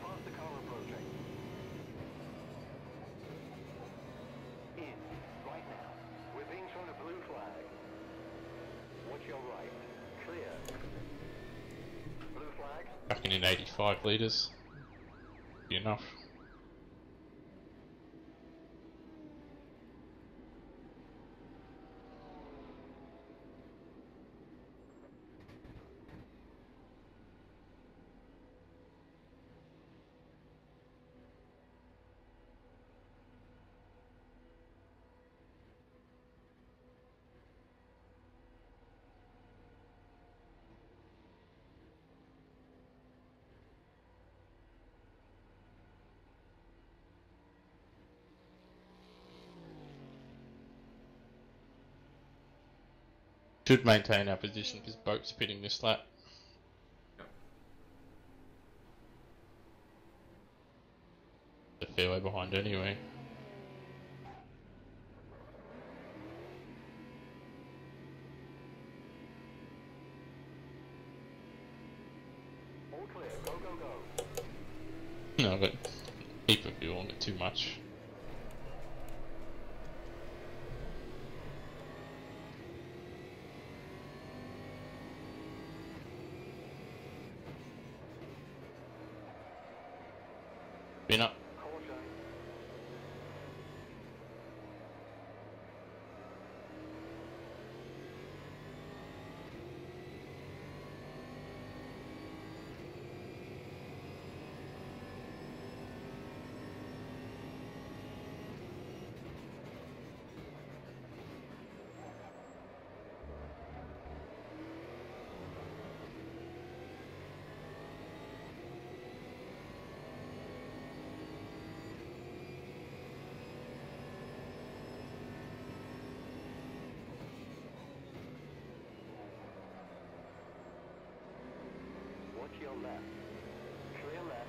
Faster car approaching. In, right now. We're being shown a blue flag. Watch your right. Clear. Blue flag. Tracking in 85 litres. Be enough. Should maintain our position because Boat's pitting this lap. The fairway behind anyway. All clear. Go, go, go. No, but keep a view on it too much. Been up. Caution. Watch your left. Clear left.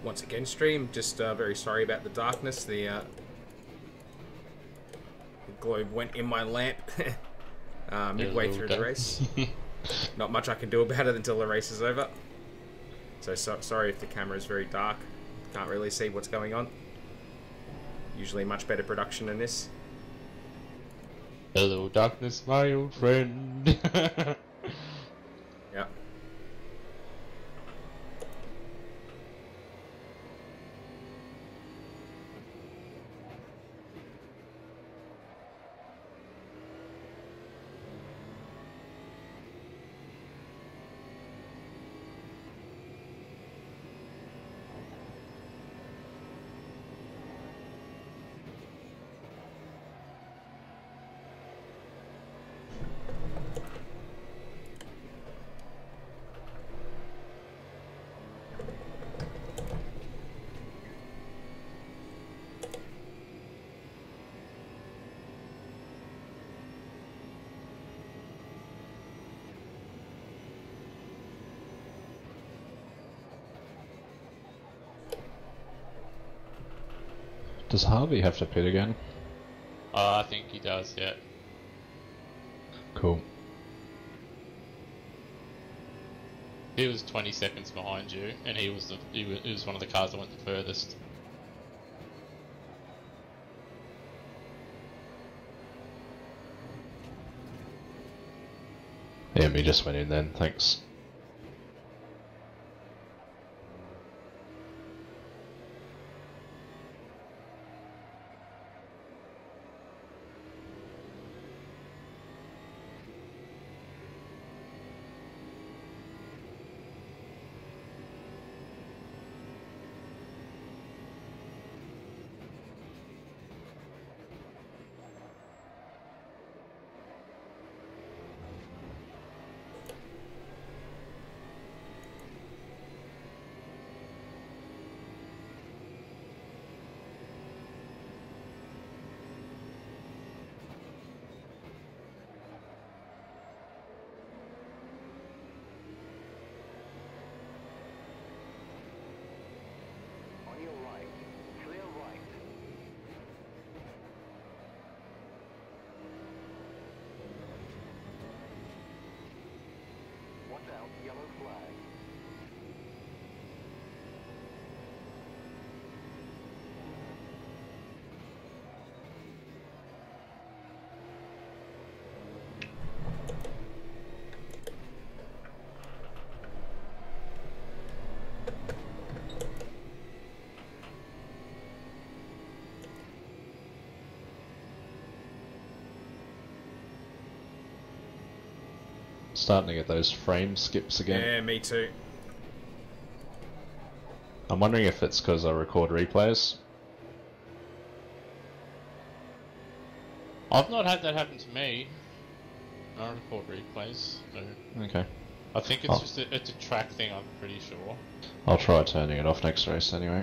Once again, stream, just very sorry about the darkness. The globe went in my lamp midway through the race. Not much I can do about it until the race is over. So sorry if the camera is very dark. Can't really see what's going on. Usually much better production than this. Hello, darkness, my old friend. Yeah. Does Harvey have to pit again? I think he does, yeah. Cool. He was 20 seconds behind you, and he was one of the cars that went the furthest. Yeah, me just went in then, thanks. On your right, clear right. Watch out, yellow flag. Starting to get those frame skips again. Yeah, me too. I'm wondering if it's because I record replays. I've not had that happen to me. I record replays, so Okay. I think it's it's a track thing. I'm pretty sure. I'll try turning it off next race anyway.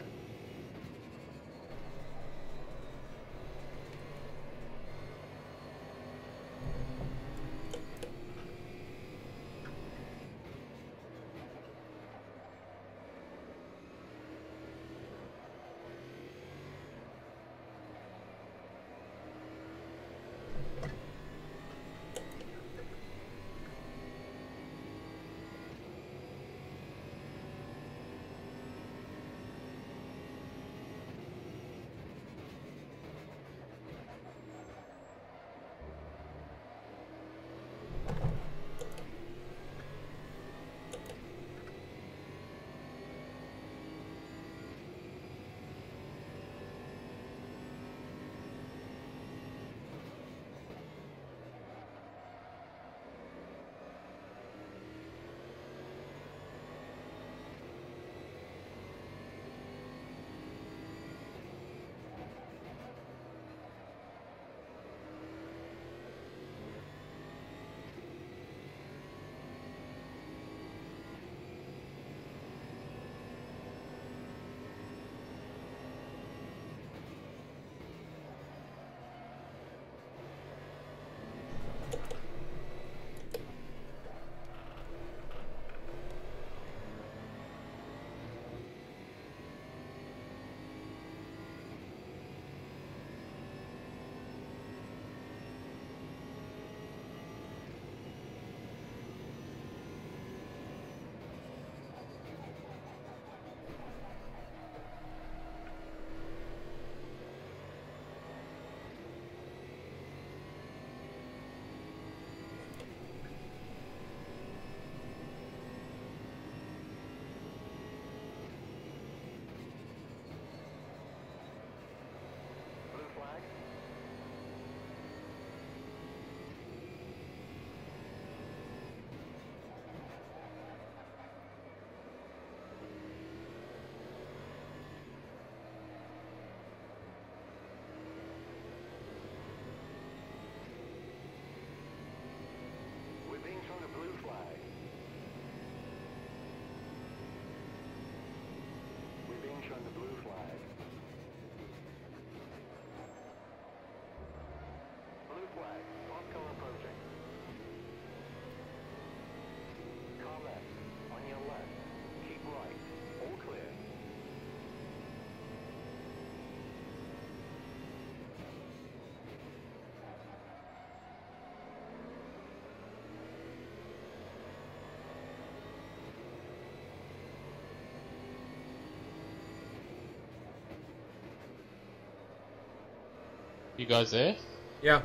You guys there? Yeah.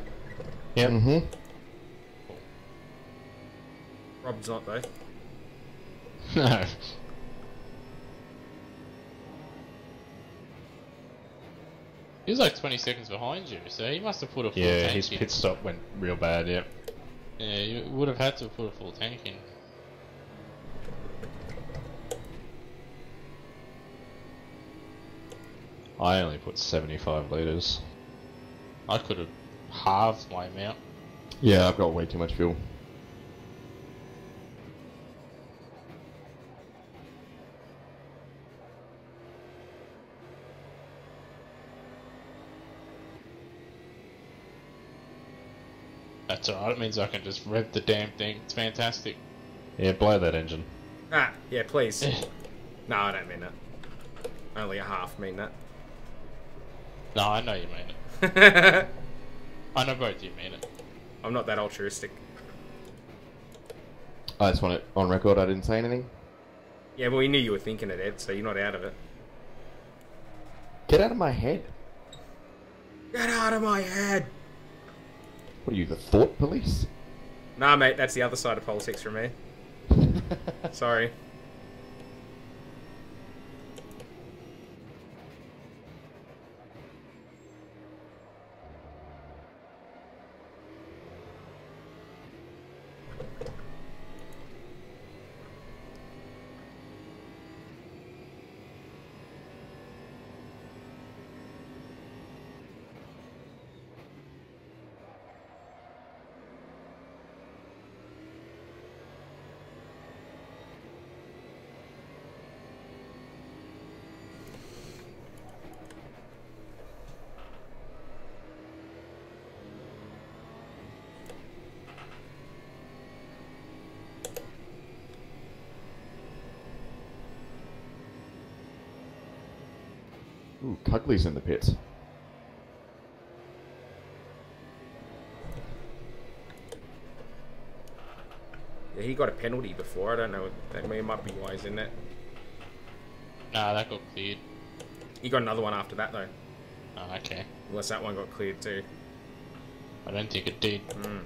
Yep. Mm-hmm. Rob's not though. No. He's like 20 seconds behind you, so he must have put a full Yeah, tank his in. pit stop went real bad, yep. Yeah, you would have had to put a full tank in. I only put 75 litres. I could have halved my amount. Yeah, I've got way too much fuel. That's alright, it means I can just rev the damn thing. It's fantastic. Yeah, blow that engine. Ah, yeah, please. No, I don't mean that. Only a half mean that. No, I know you mean it. I know both you mean it. I'm not that altruistic. I just want it on record, I didn't say anything. Yeah, well, we knew you were thinking it, Ed, so you're not out of it. Get out of my head. Get out of my head! What are you, the thought police? Nah, mate, that's the other side of politics for me. Sorry. Ooh, Cugley's in the pits. Yeah, he got a penalty before. I don't know. That might be why he's in it. Nah, that got cleared. He got another one after that, though. Oh, okay. Unless that one got cleared, too. I don't think it did. Mm.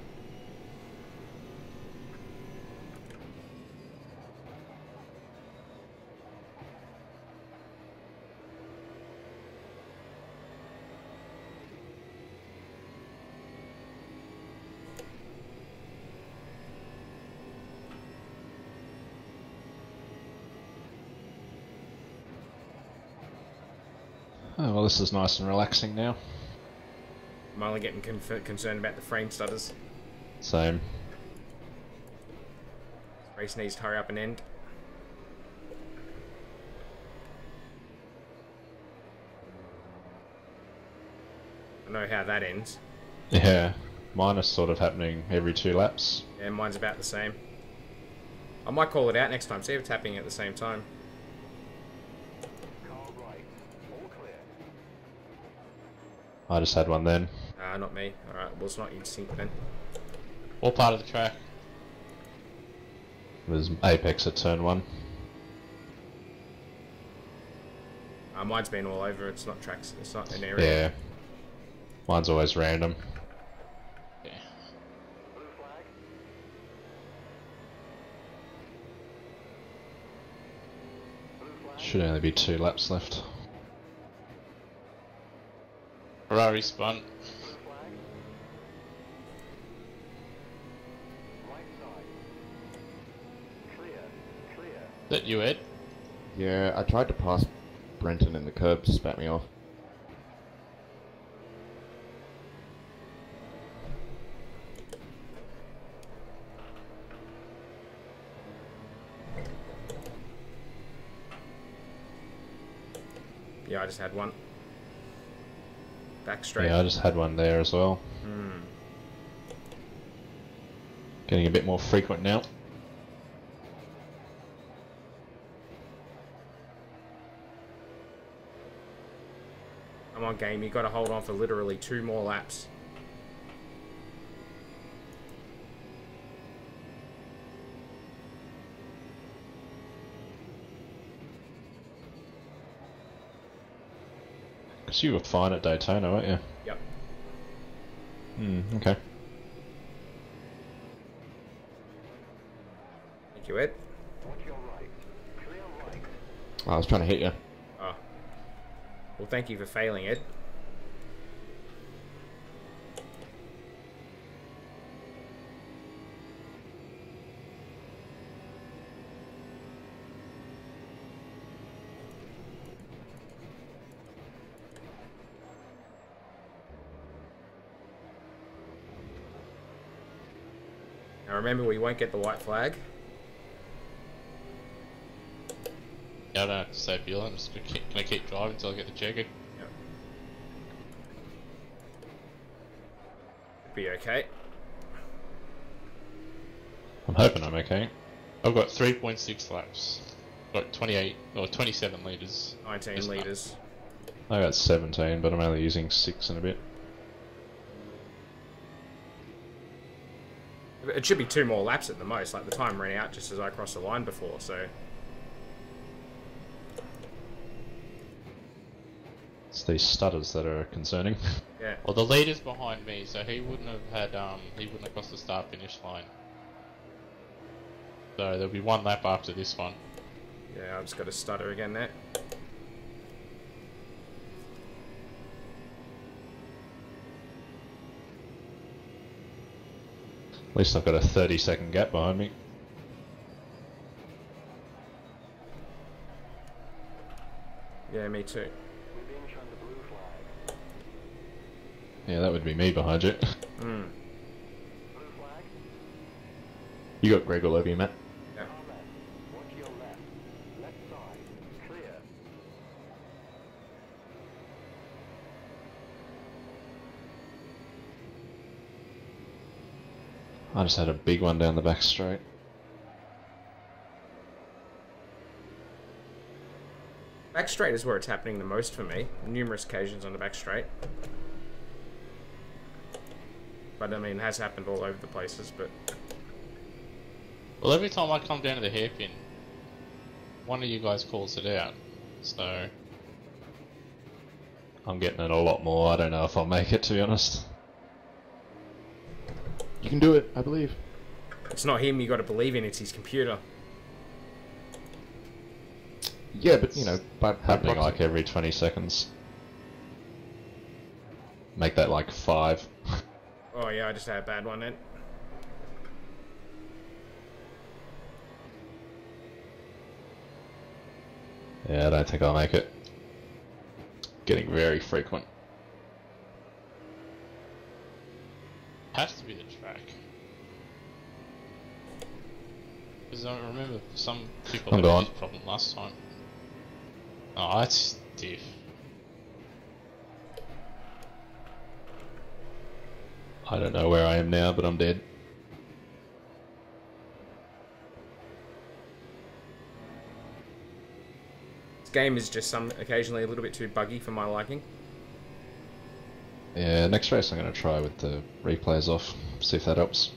Oh, well, this is nice and relaxing now. I'm only getting concerned about the frame stutters. Same. Race needs to hurry up and end. I know how that ends. Yeah, mine is sort of happening every 2 laps. Yeah, mine's about the same. I might call it out next time, see if it's happening at the same time. Car right. All clear. I just had one then. Not me. Alright, well, it's not in sync then. What part of the track? It was apex at turn 1. Mine's been all over. It's not tracks. It's not an area. Yeah. Mine's always random. Yeah. Blue flag. Blue flag. Should only be 2 laps left. Ferrari spun. Blue flag. Right side. Clear. Clear. Is that you, Ed? Yeah, I tried to pass Brenton in the curb, spat me off. Yeah, I just had one. Back straight. Yeah, I just had one there as well. Hmm. Getting a bit more frequent now. Come on, game. You got to hold on for literally 2 more laps. Because you were fine at Daytona, weren't you? Yep. Okay. Thank you, Ed. Watch your right. Clear right. I was trying to hit you. Oh. Well, thank you for failing, Ed. Now remember, we won't get the white flag. Yeah, I don't have to stay fuel. I'm just gonna keep driving until I get the checker. Yep. Be okay. I'm hoping I'm okay. I've got 3.6 laps. Got 28 or 27 litres. 19 Just litres. I got 17, but I'm only using 6 and a bit. It should be 2 more laps at the most. Like, the time ran out just as I crossed the line before, so... It's these stutters that are concerning. Yeah. Well, the leader's behind me, so he wouldn't have had he wouldn't have crossed the start finish line. So there'll be 1 lap after this one. Yeah, I've just got a stutter again there. At least I've got a 30-second gap behind me. Yeah, me too. With inch on the blue flag. Yeah, that would be me behind you. Hmm. Blue flag. You got Greg all over you, Matt. Yeah. Far left. Watch your left. Left side. Clear. I just had a big one down the back straight. Back straight is where it's happening the most for me. Numerous occasions on the back straight. But I mean, it has happened all over the places, but... Well, every time I come down to the hairpin, one of you guys calls it out. So I'm getting it a lot more. I don't know if I'll make it, to be honest. You can do it, I believe. It's not him you got to believe in, it's his computer. Yeah, but you know, by Happening proxy. like every 20 seconds. Make that like 5. Oh yeah, I just had a bad one then. Yeah, I don't think I'll make it. Getting very frequent. has to be the track. Because I remember some people I'm had gone. this problem last time. Oh, that's stiff. I don't know where I am now, but I'm dead. This game is just occasionally a little bit too buggy for my liking. Yeah, next race I'm going to try with the replays off, see if that helps.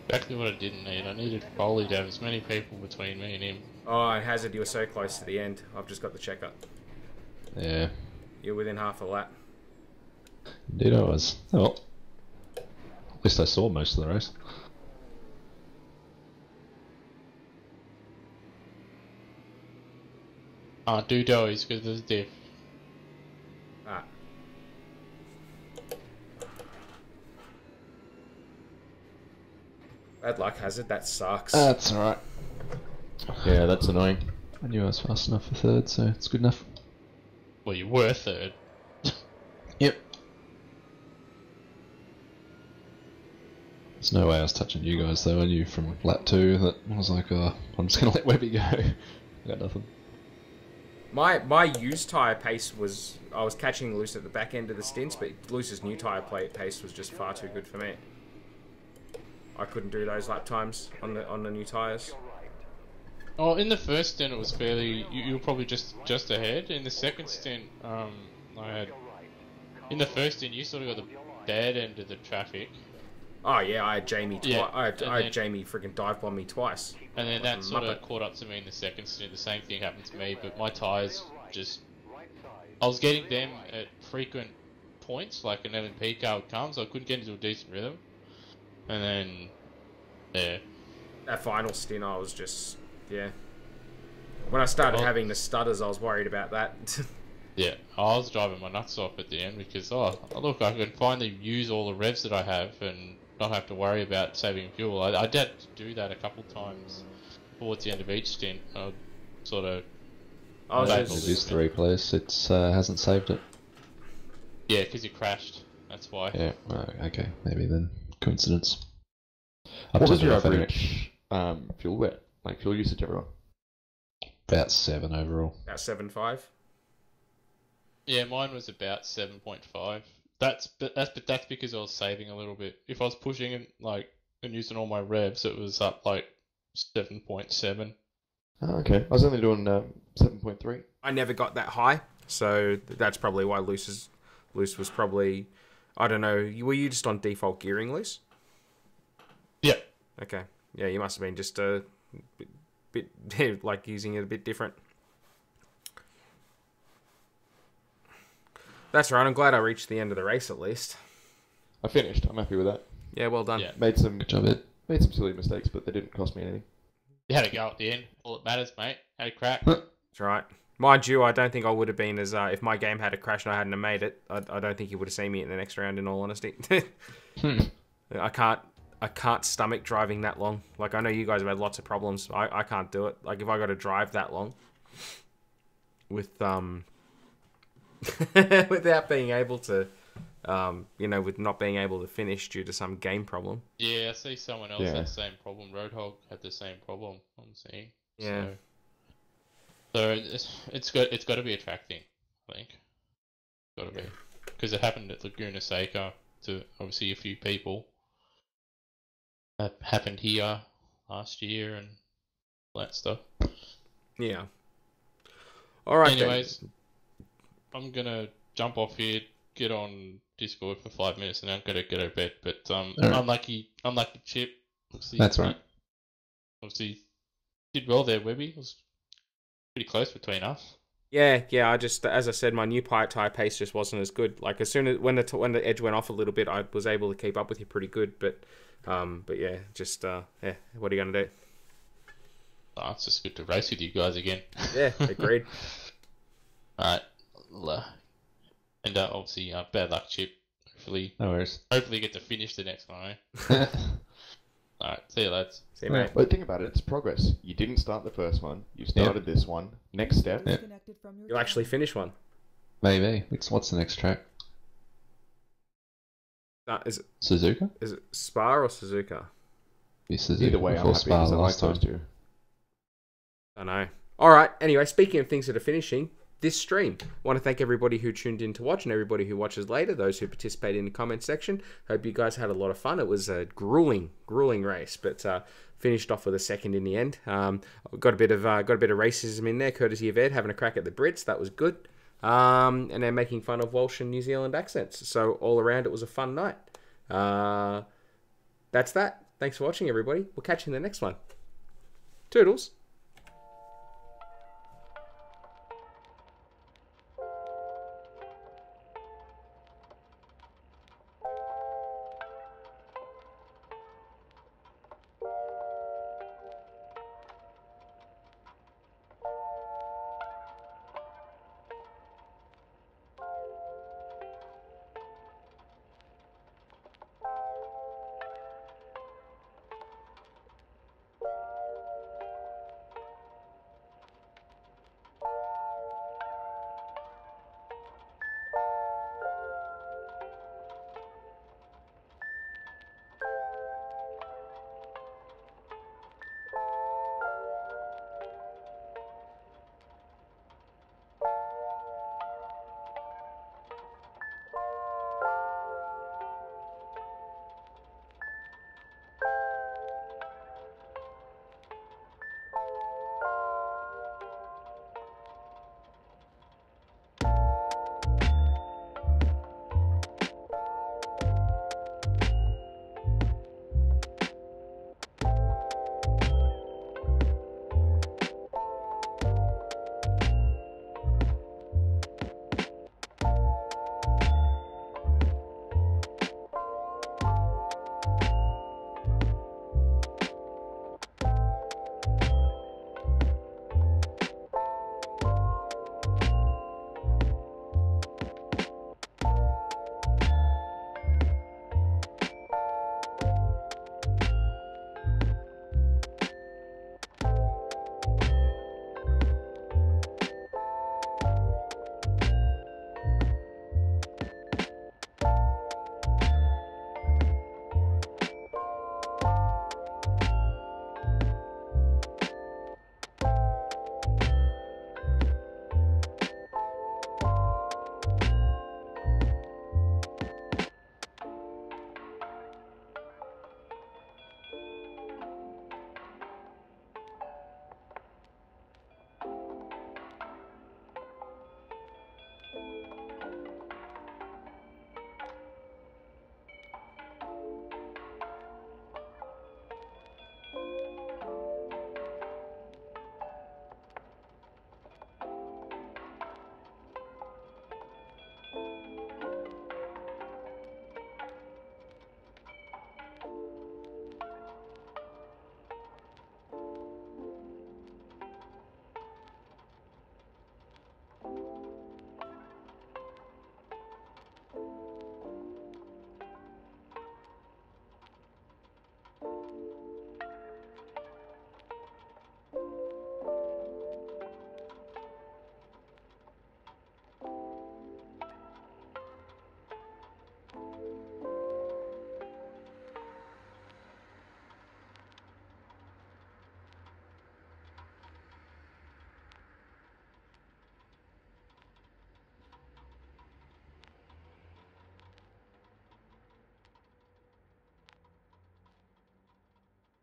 Exactly what I didn't need. I needed Foley to have as many people between me and him. Oh, and Hazard, you were so close to the end. I've just got the checker. Yeah, You're within half a lap. indeed I was. Oh, well. At least I saw most of the race. Can't do doughies because there's diff. Ah. Bad luck, Hazard. That sucks. That's alright. Yeah, that's annoying. I knew I was fast enough for third, so it's good enough. Well, you were third. Yep. There's no way I was touching you guys though. I knew from lap 2 that I was like, oh, I'm just gonna let Webby go. I got nothing. My used tyre pace was... I was catching loose at the back end of the stints, but Loose's new tyre pace was just far too good for me. I couldn't do those lap times on the new tyres. Oh, in the first stint it was fairly... You were probably just ahead. In the second stint, I had... In the first stint you sort of got dead end of the traffic. Oh yeah, I had Jamie. Yeah, I and had then- Jamie freaking dive bomb me twice. And then Like a that sort of muppet. caught up to me in the second stint. The same thing happened to me, but my tyres just... I was getting them at frequent points, like an LMP car would come, so I couldn't get into a decent rhythm. And then... Yeah. That final stint, I was just When I started having the stutters, I was worried about that. Yeah, I was driving my nuts off at the end because, look, I can finally use all the revs that I have and not have to worry about saving fuel. I did do that a couple times towards the end of each stint. I sort of... I was I'll just, Use the replays. It's hasn't saved it. Yeah, because you crashed. That's why. Yeah. Okay. Maybe then coincidence. Up What to was your the average fuel wet? Like fuel usage, everyone? About 7 overall. about 7.5. Yeah, mine was about 7.5. That's because I was saving a little bit. If I was pushing and using all my revs, it was up like 7.7. Oh, okay. I was only doing 7.3. I never got that high, so that's probably why Luce was probably, I don't know. Were you just on default gearing, Luce? Yeah. Okay. Yeah, you must have been just a bit like using it a bit different. That's right. I'm glad I reached the end of the race at least. I finished. I'm happy with that. Yeah, well done. Yeah. Made some Good job, Ed. silly mistakes, but they didn't cost me anything. You had a go at the end. All that matters, mate. Had a crack. That's right. Mind you, I don't think I would have been as if my game had a crash and I hadn't have made it. I don't think you would have seen me in the next round. In all honesty, I can't stomach driving that long. Like I know you guys have had lots of problems. I can't do it. Like if I got to drive that long with without being able to, with not being able to finish due to some game problem. Yeah, I see someone else had the same problem. Roadhog had the same problem. I'm seeing. Yeah. So it's got to be a track thing, I think. Got to be, because it happened at Laguna Seca to obviously a few people. That happened here last year and all that stuff. Yeah. All right. Anyways, I'm gonna jump off here, get on Discord for 5 minutes, and then I'm gonna get out of bed. But unlucky Chip. Obviously, That's right. Obviously, did well there, Webby. It was pretty close between us. Yeah. I just, as I said, my new tire pace just wasn't as good. Like as soon as when the edge went off a little bit, I was able to keep up with you pretty good. But yeah, just what are you gonna do? Oh, it's just good to race with you guys again. Yeah, agreed. Alright. And obviously, bad luck, Chip. Hopefully you get to finish the next one, eh? Alright, see you lads. See you, mate. But think about it, it's progress. You didn't start the first one. You started this one. Next step. Disconnected from your You'll actually finish one. Maybe. What's the next track? Is Suzuka? it Spa or Suzuka? Suzuka. Either way, I'm before happy Spa because I like last time. those two. I know. All right. Anyway, speaking of things that are finishing, this stream. I want to thank everybody who tuned in to watch and everybody who watches later, those who participated in the comment section. Hope you guys had a lot of fun. It was a grueling race, but finished off with a second in the end. Got a bit of racism in there, courtesy of Ed having a crack at the Brits. That was good. And then making fun of Welsh and New Zealand accents. So all around, it was a fun night. That's that. Thanks for watching, everybody. We'll catch you in the next one. Toodles.